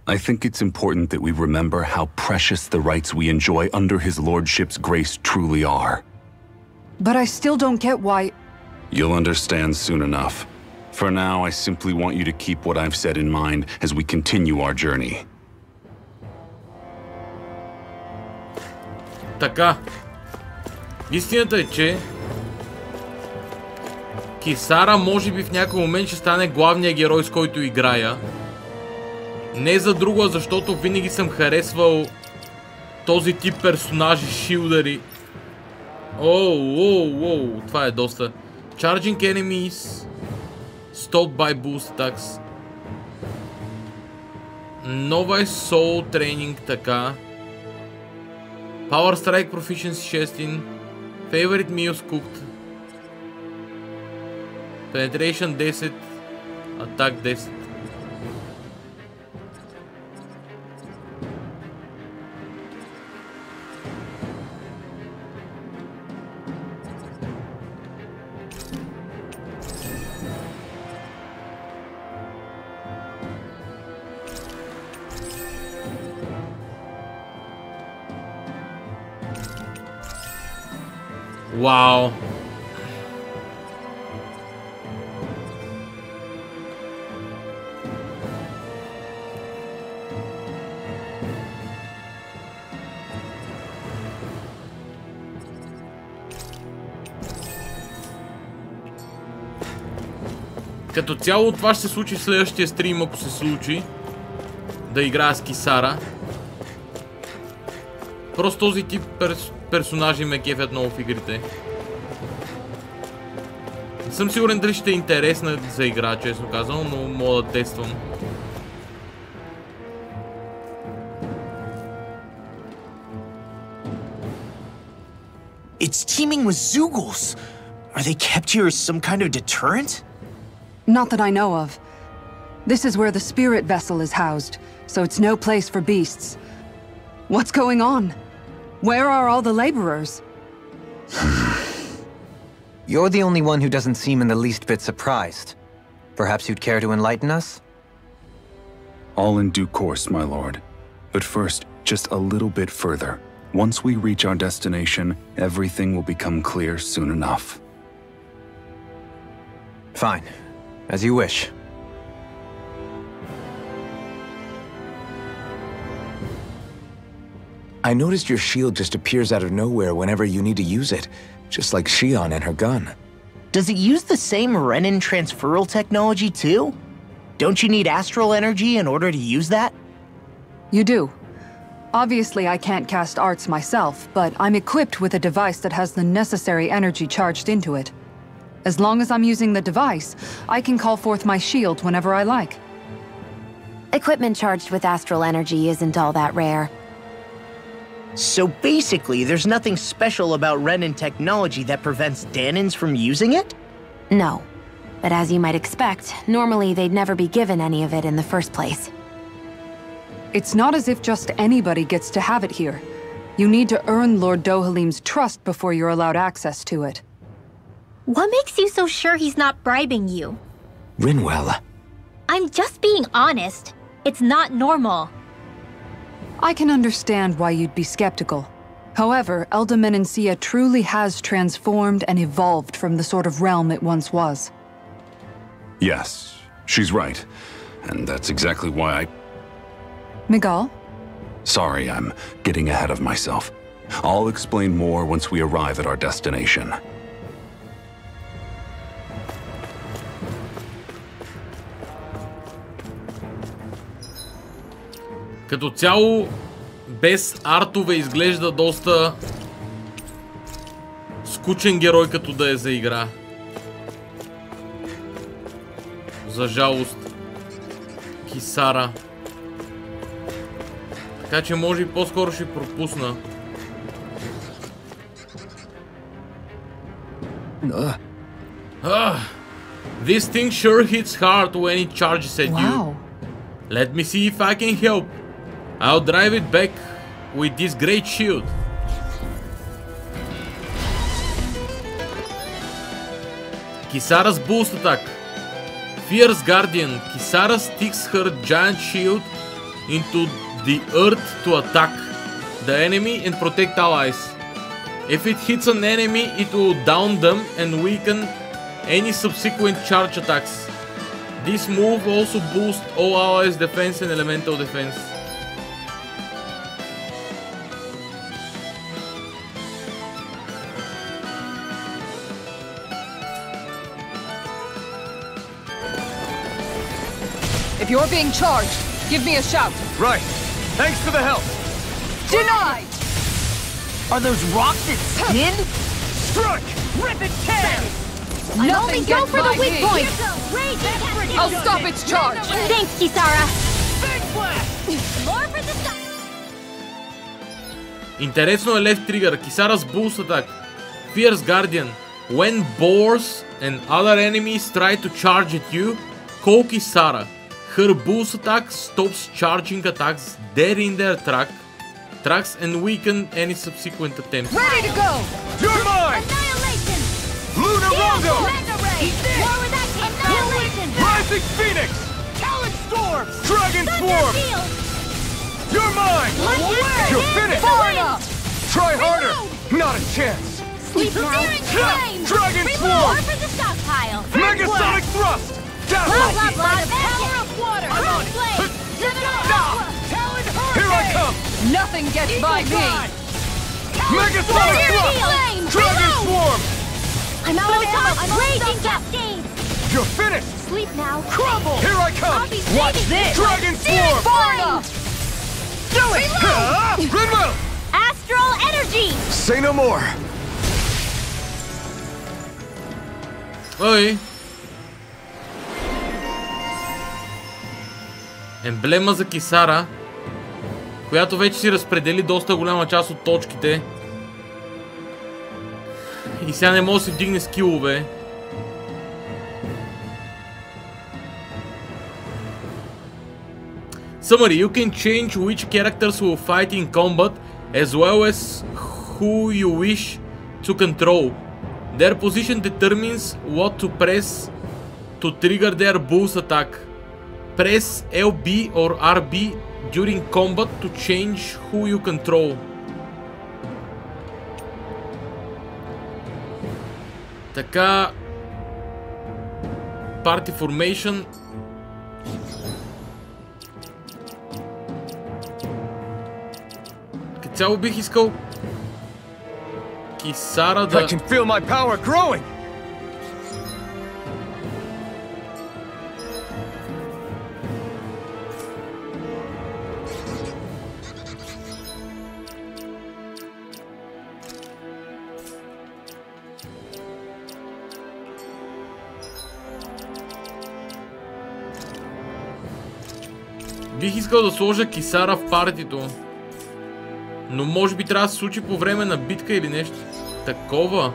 I think it's important that we remember how precious the rights we enjoy under his lordship's grace truly are. But I still don't get why... You'll understand soon enough. For now, I simply want you to keep what I've said in mind as we continue our journey. Така. Истината е, че Кисара може би в някой момент ще стане главният герой, с който играя. Не за друго, а защото винаги съм харесвал този тип персонажи, шилдари. Оу, това е доста. Charging enemies, stopped by boost attacks. Нова е Soul Training, така. Power Strike Proficiency 16. Favorite Meals Cooked. Penetration 10. Attack 10. Вау! Като цяло това ще се случи в следващия стрим, ако се случи да играя с Кисара. Просто този тип персонажи ме кефят много в игрите. Не съм сигурен дали ще е интересна за игра, честно казвам, но мога да тествам. It's teeming with Zoogles. Are they kept here as some kind of deterrent? Not that I know of. This is where the spirit vessel is housed, so it's no place for beasts. What's going on? Where are all the laborers? You're the only one who doesn't seem in the least bit surprised. Perhaps you'd care to enlighten us? All in due course, my lord. But first, just a little bit further. Once we reach our destination, everything will become clear soon enough. Fine. As you wish. I noticed your shield just appears out of nowhere whenever you need to use it, just like Shion and her gun. Does it use the same Renin transferal technology too? Don't you need astral energy in order to use that? You do. Obviously, I can't cast arts myself, but I'm equipped with a device that has the necessary energy charged into it. As long as I'm using the device, I can call forth my shield whenever I like. Equipment charged with astral energy isn't all that rare. So basically, there's nothing special about Renin technology that prevents Danins from using it? No. But as you might expect, normally they'd never be given any of it in the first place. It's not as if just anybody gets to have it here. You need to earn Lord Dohalim's trust before you're allowed access to it. What makes you so sure he's not bribing you? Rinwell. I'm just being honest. It's not normal. I can understand why you'd be skeptical. However, Elda Menencia truly has transformed and evolved from the sort of realm it once was. Yes, she's right. And that's exactly why I... Miguel? Sorry, I'm getting ahead of myself. I'll explain more once we arrive at our destination. Като цяло, без артове изглежда доста скучен герой, като да е за игра. За жалост. Кисара. Така че може и по-скоро ще пропусна. This thing sure hits hard when it charges at you. Let me see if I can help. I'll drive it back with this great shield. Kisara's boost attack. Fierce Guardian. Kisara sticks her giant shield into the earth to attack the enemy and protect allies. If it hits an enemy, it will down them and weaken any subsequent charge attacks. This move also boosts all allies' defense and elemental defense. If you're being charged, give me a shout. Right. Thanks for the help. Denied! Are those rocks its skin? Strike! Rip and tear! Nothing go gets for the by weak me. point! Raging I'll stop its charge. Thanks, Kisara! Big blast! More for the stop! Интересно е left trigger. Kisara's boost attack. Fierce Guardian. When boars and other enemies try to charge at you, call Kisara. Her boost attack stops charging attacks dead in their tracks and weaken any subsequent attempts. Ready to go! You're mine! Annihilation! Lunar Rondo! Mega Ray! More with that annihilation! Rising Phoenix! Talon Storm! Dragon Thunder Swarm! Shield! You're mine! You're finished! Far enough! Try harder! Not a chance! Sleep now! Searing Flame! Dragon More Swarm! for the stockpile! Megasonic Thrust! Blah, Down! blah, blah! Power of water! I'm on flame! Talon Hurricane! Here I come! Nothing gets by me! Megasonic Thrust! Dragon Swarm! I'm out of ammo! I'm raging cascade! You're finished! Sleep now! Crumble! Here I come! I'll be Watch saving this! you. Dragon Searing Swarm! flame! Do it! Rinwell! Astral energy! Say no more! Ой! Емблема за Кисара, която вече си разпредели доста голяма част от точките. И сега не може да си вдигне скилове. Summary, you can change which characters will fight in combat as well as who you wish to control. Their position determines what to press to trigger their boost attack. Press LB or RB during combat to change who you control. Така... Party Formation... Като цяло бих искал... Кисара да... I can feel my power growing! Бих искал да сложа Кисара в партито. Но може би трябва да се случи по време на битка или нещо такова.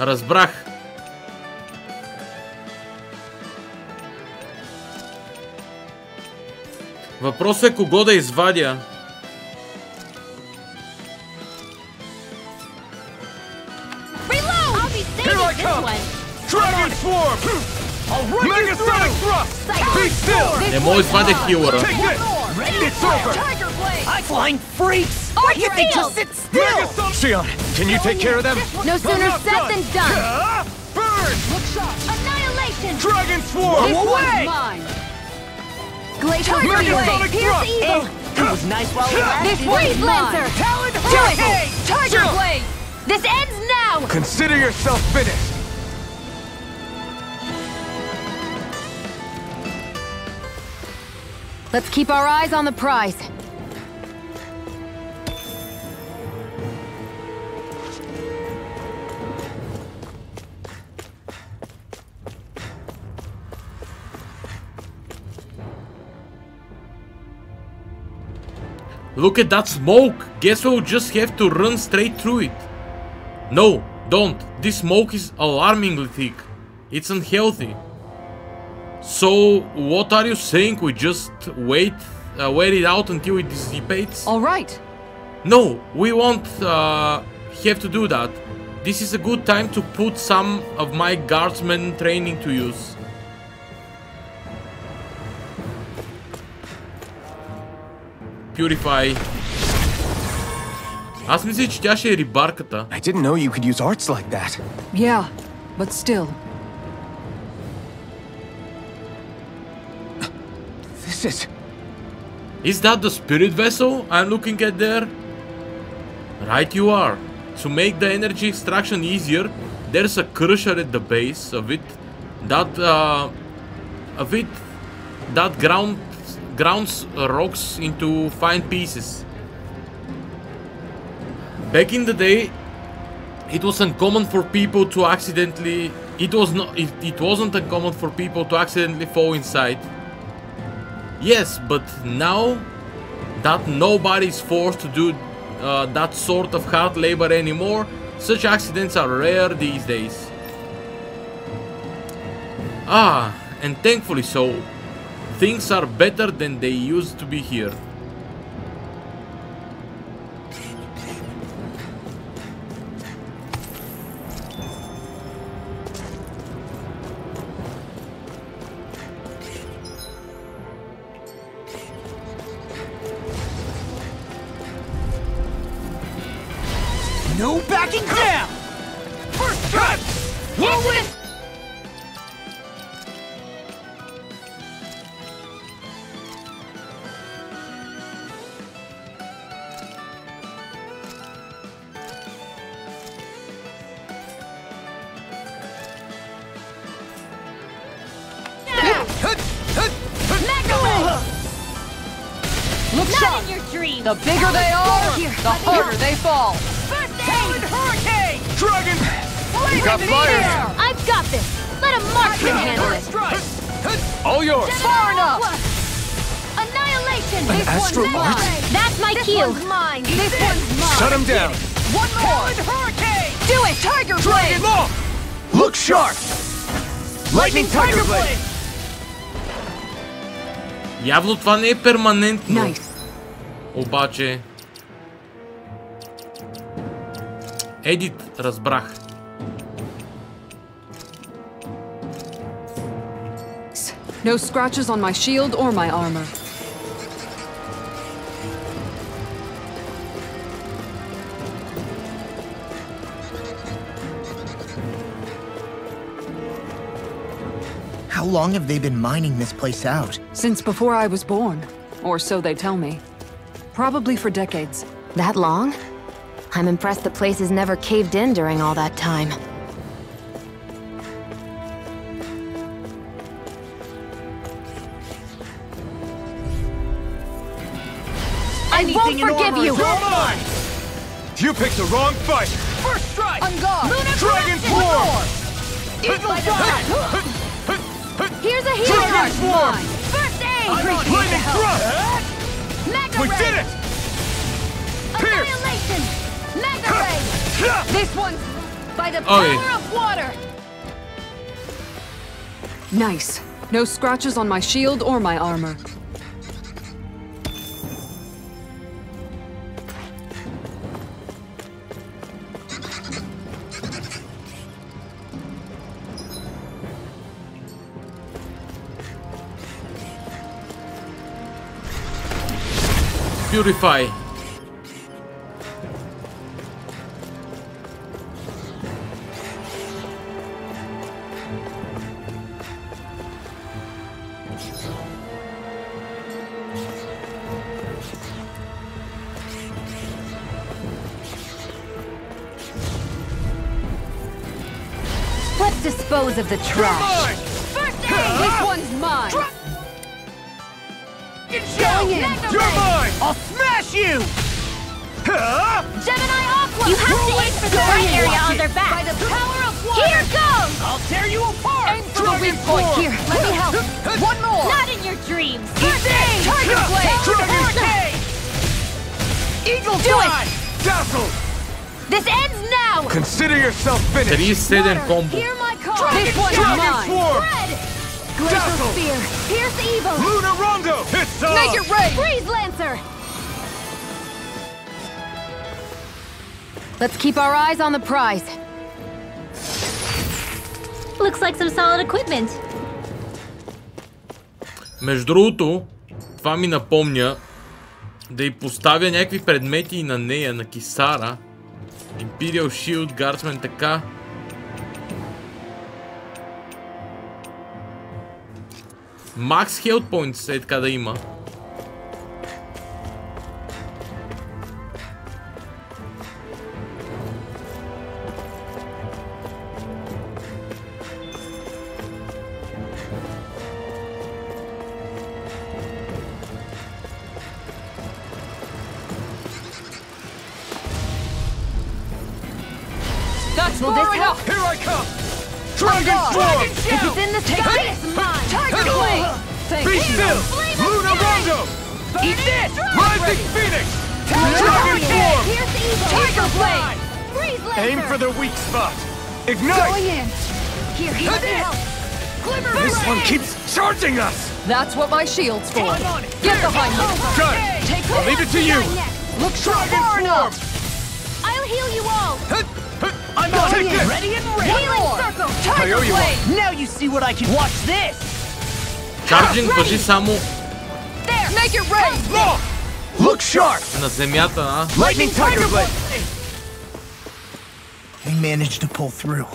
Разбрах. Въпросът е кого да извадя. Не мога да извадя хилъра. Flying freaks! Why can't they just sit still? Xion, can you take care of them? No sooner said than done! Burn! Annihilation! Annihilation! Dragon Swarm! This Away! one's mine! Glacial Megatonic Thrust! It was nice while it lasted. This Freeze Lancer! Talon Do Hurricane! it! Tiger Blade! This ends now! Consider yourself finished. Let's keep our eyes on the prize. Look at that smoke! Guess we'll just have to run straight through it. No, don't. This smoke is alarmingly thick. It's unhealthy. So, what are you saying? We just wait it out until it dissipates? All right. No, we won't have to do that. This is a good time to put some of my guardsman training to use. Purify. Аз мисля, че тя ще е рибарката. I didn't know you could use arts like that. Yeah, but still. This is... Is that the spirit vessel I'm looking at there? Right you are. To make the energy extraction easier, there's a crusher at the base of it that grounds rocks into fine pieces. Back in the day, it was uncommon for people to accidentally... It wasn't uncommon for people to accidentally fall inside. Yes, but now that nobody's forced to do that sort of hard labor anymore, such accidents are rare these days. Ah, and thankfully so. Things are better than they used to be here. No backing down! First cut! Roll it! Look sharp! In your dreams. The bigger they are, the harder they fall. First Talon aid! Hurricane! Dragon! Got in the fire! air! I've got this! Let a marksman handle it! All yours! Far enough! Annihilation! An This astral one's art? mine! That's my cue! This one's mine! This one's mine! Shut him down! One more! Talon Hurricane! Do it, Tiger Dragon Blade! Law! Look sharp! Lightning Tiger Blade! Явно това не е перманентно. Nice. Обаче... Едит, разбрах. No scratches on my shield or my armor. How long have they been mining this place out? Since before I was born. Or so they tell me. Probably for decades. That long? I'm impressed the place has never caved in during all that time. I won't forgive you! You picked the wrong fight! First strike! On guard! Dragon Swarm! Eagle Fire! Here's a healer! Dragon Swarm! First aid! Lightning Thrust! Mega We Ray! did it! Pierce! Annihilation! Mega Ray! This one's By the Okay. power of water! Nice. No scratches on my shield or my armor. Purify. Let's dispose of the trash. First aid! This one's mine! Going in! You're mine! I'll smash you! Gemini Aqua! You have to aim for the right area on their back! By the power of one! Here goes! I'll tear you apart! Aim for the weak point! Here, let me help! One more! Not in your dreams! First aid! Tiger Blade! Hurricane! Eagle Fly! Dazzle! This ends now! Consider yourself finished! 3-7 combo. Hear my call! This one's mine! Swarm! Red! Glacial Dazzle! Spear! Pierce Evil! Luna Rondo! It's up! Make it rain! Freeze Lancer! Let's keep our eyes on the prize. Looks like some solid equipment. Между другото, това ми напомня да й поставя някакви предмети на нея, на Кисара. Imperial Shield, Guardsman, така. Max Health Points е така да има. Will this help? Here I come! Dragon Swarm! If it's in the sky, it's mine! Tiger Blade! Be still! Luna Rondo! Eat this! Rising Phoenix! Dragon Swarm! Pierce Evil! Tiger Blade! Freeze Lancer! Aim for the weak spot! Ignite! Going in! Here, let me help! Glimmer This Ray! one keeps charging us! That's what my shield's for. Get behind me. Got it! I'll leave it to you! Look Dragon far Swarm! enough! I'll heal you all! I'm on Take it! this! Ready and ready! Healing Circle! I owe Tiger you Blade! Now you see what I can... Watch this! Чарджинг въжи само There! Make it rain! Look sharp! на земята, а? Lightning Tiger Blade! They managed to pull through.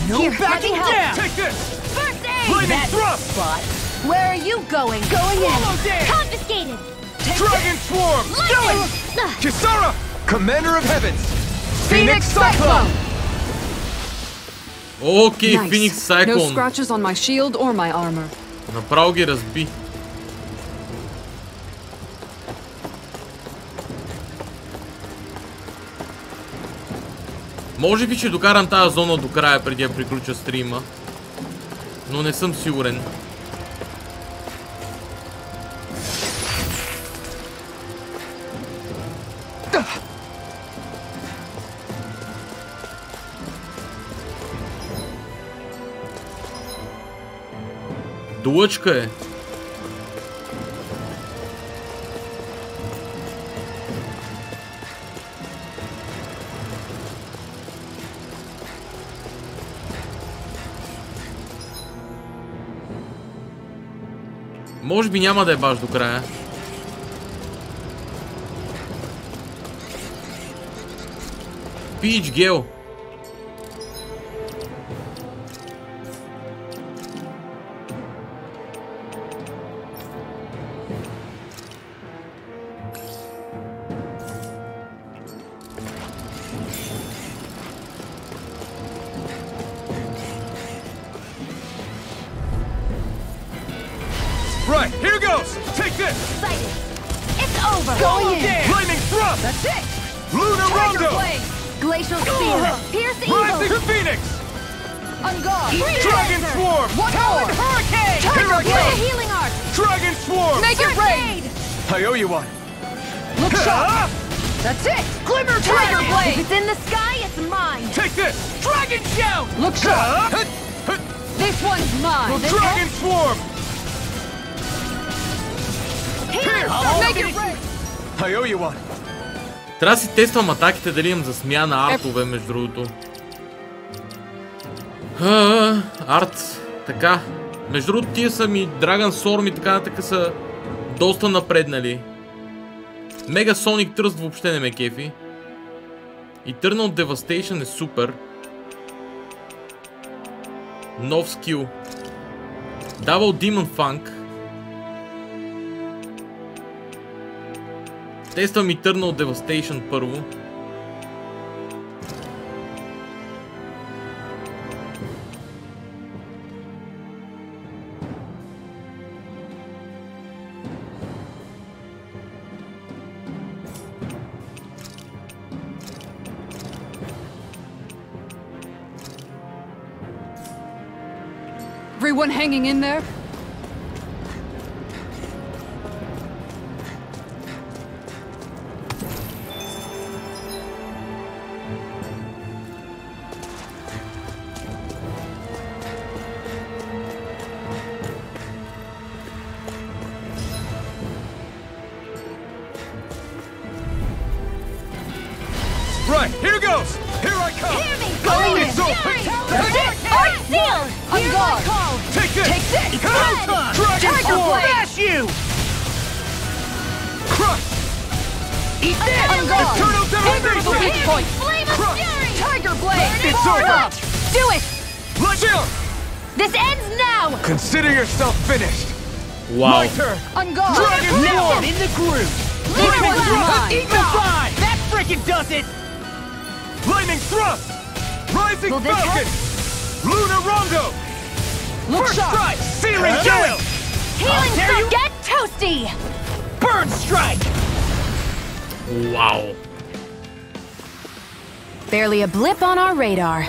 No Here, backing let me help. down! Take this! First aid! Lightning That Thrust! spot. Where are you going? Going in! Swallow dance! Confiscated! Dragon Swarm! Lightning! Kisara! Commander of Heavens! Phoenix Cyclone! Окей, Nice. Phoenix No Cyclone. scratches on my shield or my armor. Направо ги разби. Може би ще докарам тази зона до края преди да приключа стрима. Но не съм сигурен. Дулъчка е. Може би няма да е баш до края. Пич гел. Right, here goes! Take this! Excited! It's over! Going in! Lightning Thrust! That's it! Luna Rondo! Glacial Spear! Pierce Rising Evil! Phoenix! On guard! Dragon Swarm! One more! Hurricane! Here I Blade! go! Healing Arc! Dragon Swarm! Make it rain! I owe you one. Look sharp! That's it! Glimmer Tiger Dragon! Blade! If it's in the sky, it's mine! Take this! Dragon Shout! Look sharp! This one's mine! Dragon Swarm! Make it rain! I owe you one. Трябва да си тествам атаките, дали имам за смяна артове, между другото. Арт. Така. Между другото, тия са ми Dragon Storm и така нататък са доста напреднали. Mega Sonic Trust въобще не ме кефи. Eternal Devastation е супер. Нов скил. Double Demon Funk. Тествам Eternal Devastation първо. Everyone hanging in there? Right, here goes! Here I come! Hear me! Go in! it's open! Art sealed! On Hear guard! my call! Take this! Take this! Dragon Tiger Sword! Blade! Smash you! Crush! Eat this! On guard! Eternal Finger to the weak Devastation! point! Flame of Crush! fury! Tiger Blade! It's Fire over! up! Do it! Let's go! This ends now! Consider yourself finished! Wow. My turn! On guard! Dragon Now Sword! get in the groove! This one's mine! Eagle Dive! That frickin' does it! Lightning Thrust! Rising Will this Falcon! Lunar Rondo! Look First sharp! strike! Searing Gale! Healing dare stuff! you- Get toasty! Burn Strike! Wow. Barely a blip on our radar.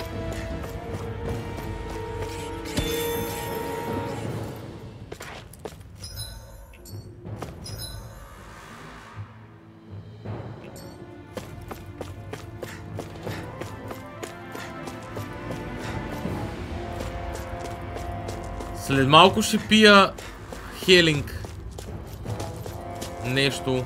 След малко ще пия хелинг. Нещо.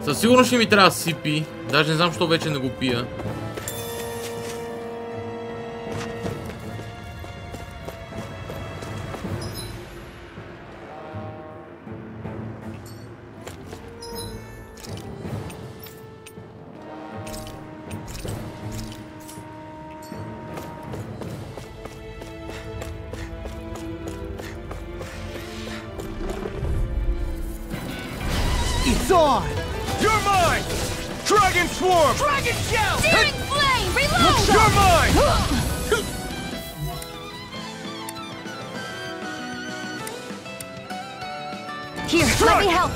Със сигурност ще ми трябва CP. Даже не знам, защо вече не го пия. It's on! You're mine! Dragon Swarm! Dragon Shell! Searing flame! Reload! You're mine! Here, let me help!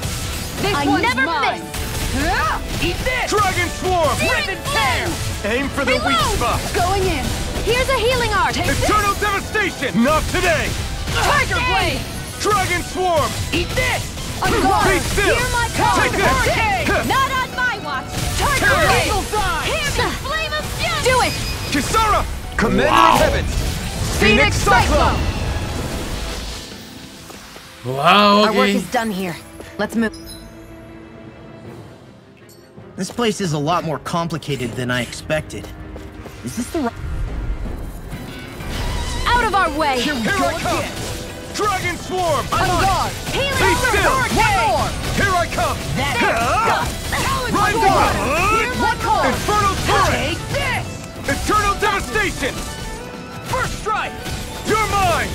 This I one's never mine! miss! Eat this! Dragon Swarm! Rip and tear! Aim for the weak Reload! spot! Going in! Here's a healing art! Eternal Devastation! Not today! Tiger Blade! Dragon Swarm! Eat this! On guard! Be still! Hear my call! Take this! Not on my watch! Tiger Blade! Eagle Dive! Hear me! Flame of fury! Do it! Kisara! Commander Wow. of Heavens! Phoenix Cyclone! Wow, Our work okay. is done here. Let's move. This place is a lot more complicated than I expected. Is this the right... Out of our way! Here I come! Dragon Swarm! On guard! Healing Be art! still! One more! Here I come! Rise Rise up! One more! Infernal Turret! Take this! Eternal Devastation! First strike! You're mine!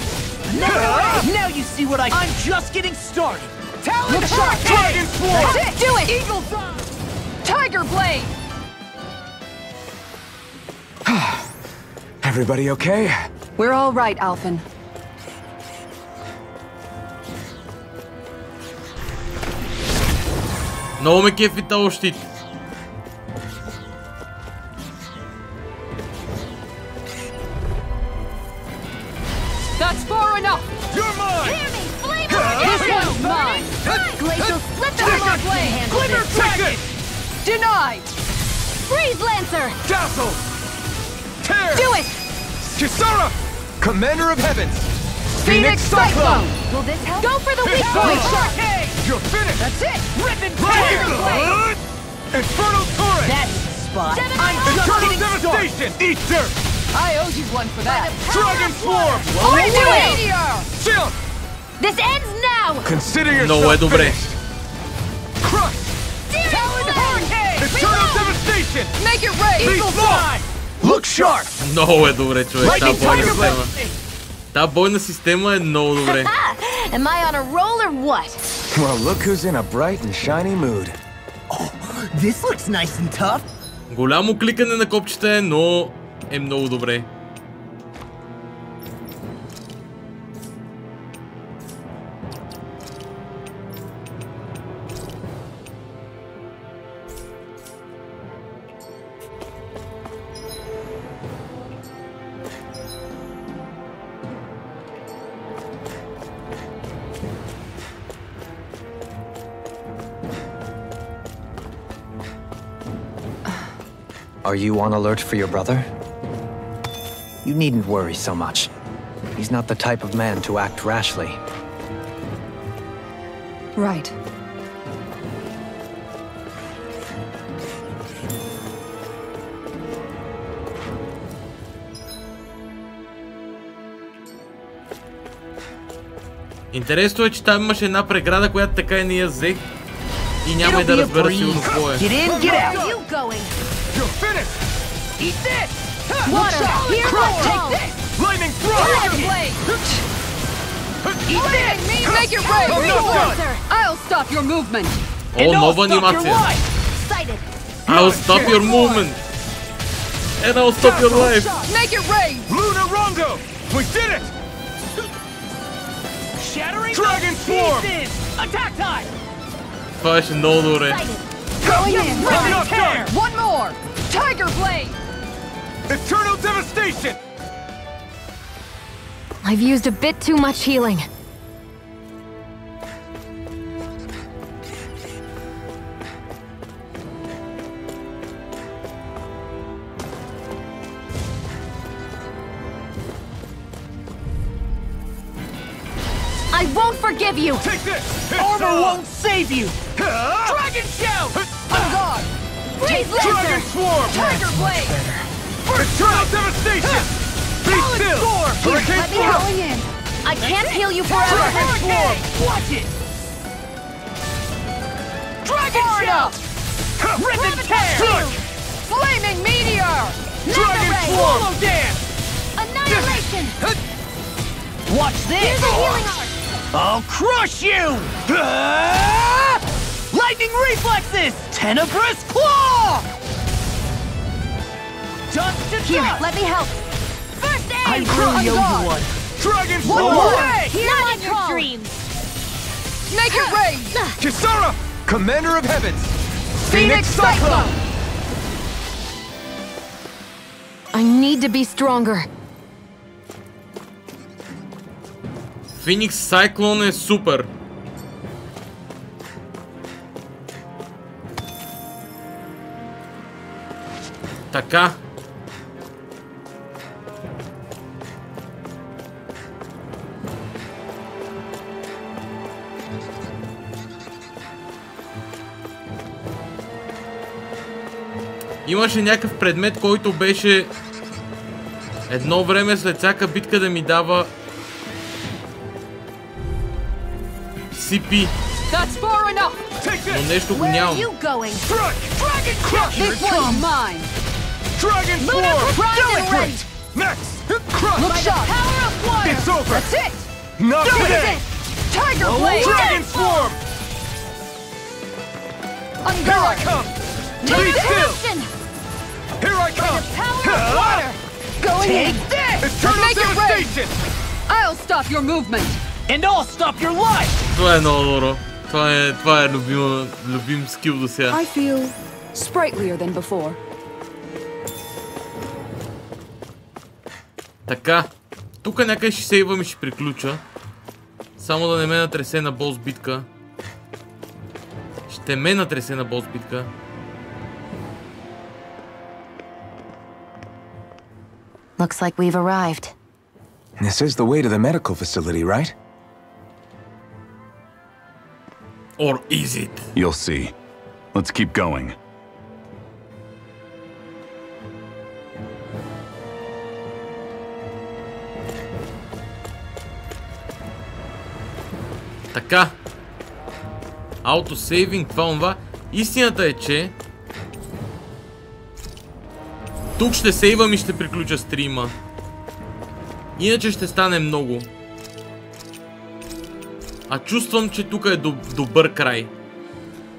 Now you see what I'm just getting started! Talon Look sharp! Dragon Swarm! That's it! Do it! Eagle Dive! Tiger Blade! Everybody okay? We're all right, Alphen. Много ме кефи този щит. That's far enough! You're mine! Hear me! Flame of This fury! one's mine! Glacial split the Tiger mark! Blade! Glimmer Dragon! Denied! Freeze Lancer! Dazzle! Tear! Do it! Kisara! Commander of Heavens! Phoenix Cyclone! Will this help? Go for the weak point! You're finished! That's it! Rip and Tiger tear! Blade! Infernal Torrent! That's the spot! I'm just Eternal getting started! Devastation! Eat dirt! I owe you one for that. Dragon Swarm! I do it! Shield! This ends now! Consider Много е yourself добре. finished! Crush! Searing flame! Eternal Devastation! Make it rain! Be small! Look sharp! Много е добре, човек. Тази Lightning боя Tiger система. Blade! Та бойна система е много добре. Am I on a roll or what? Well, look who's in a bright and shiny mood. Oh, this looks nice and tough. Голямо кликане на копчета е, но е много добре. Are you on alert for your brother? You needn't worry so much. He's not the type of man to act rashly. Right. Интересно е, че там имаше една преграда, която така и не я взех. И няма и да разбера сигурно какво е. Get in, get out. Where are you going? You're finished! Eat this! Water! Here, Take this! Lightning throw! Eat this! Make it rain! I'm not done! I'll stop your movement! О, нова анимация! Excited. I'll stop your movement! And I'll stop your life! Make it rain! Lunar Rondo! We did it! Shattering Dragon Swarm! pieces! Attack time! Това беше много добре. Going in! I'm not done! One more! Tiger Blade! Eternal devastation! I've used a bit too much healing. I won't forgive you. Take this! Armor won't save you! Dragon shout! On guard! Freeze Dragon Lancer. Swarm! Tiger Blade! Eternal devastation! Be still! Hurricane Let me Swarm! going in. I can't heal you forever. Dragon Swarm! Watch it! Dragon shout! Rip and tear! Flaming Meteor! Dragon Ray. Swarm! Solo dance! Annihilation. Watch this! Here's a healing art. I'll crush you! Lightning reflexes! Tenebrous claw! Dust to Here, dust! let me help. First aid. I really owe you one. Dragon One Swarm! more! Hear on your dreams. Make it rain! Kisara! Commander of Heavens! Phoenix Cyclone! I need to be stronger. Phoenix Cyclone е супер. Така. Имаше някакъв предмет, който беше едно време след всяка битка да ми дава CP. That's far enough! Но нещо го Where are нямам. you going? Dragon crush! This one's mine! Dragon Lunar Swarm! Pride and Rain! Next! Crush! Look sharp! Power of water. It's over! That's it! Not This today! is it! Tiger Blade! Dragon Swarm! On Here I guard! come! Be still! Action. Here I come! Power of water. Going in! Take this! Eternal Make it rain! devastation! I'll stop your movement! And I'll stop your life! Това е много добро. Това е любим скил до сега. I feel sprightlier than before. Така. Тук някъде ще сейвам и ще приключа. Само да не ме натресе на бос битка. Ще ме натресе на бос битка. Looks like we've arrived. This is the way to the medical facility, right? Or is it? You'll see. Let's keep going. Така. Аутосейвинг, това. Истината е, че тук ще сейвам и ще приключа стрима. Иначе ще стане много. А чувствам, че тук е добър край.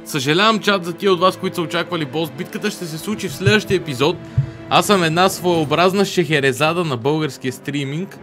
Съжалявам, чат, за тия от вас, които са очаквали бос. Битката ще се случи в следващия епизод. Аз съм една своеобразна шехерезада на българския стриминг.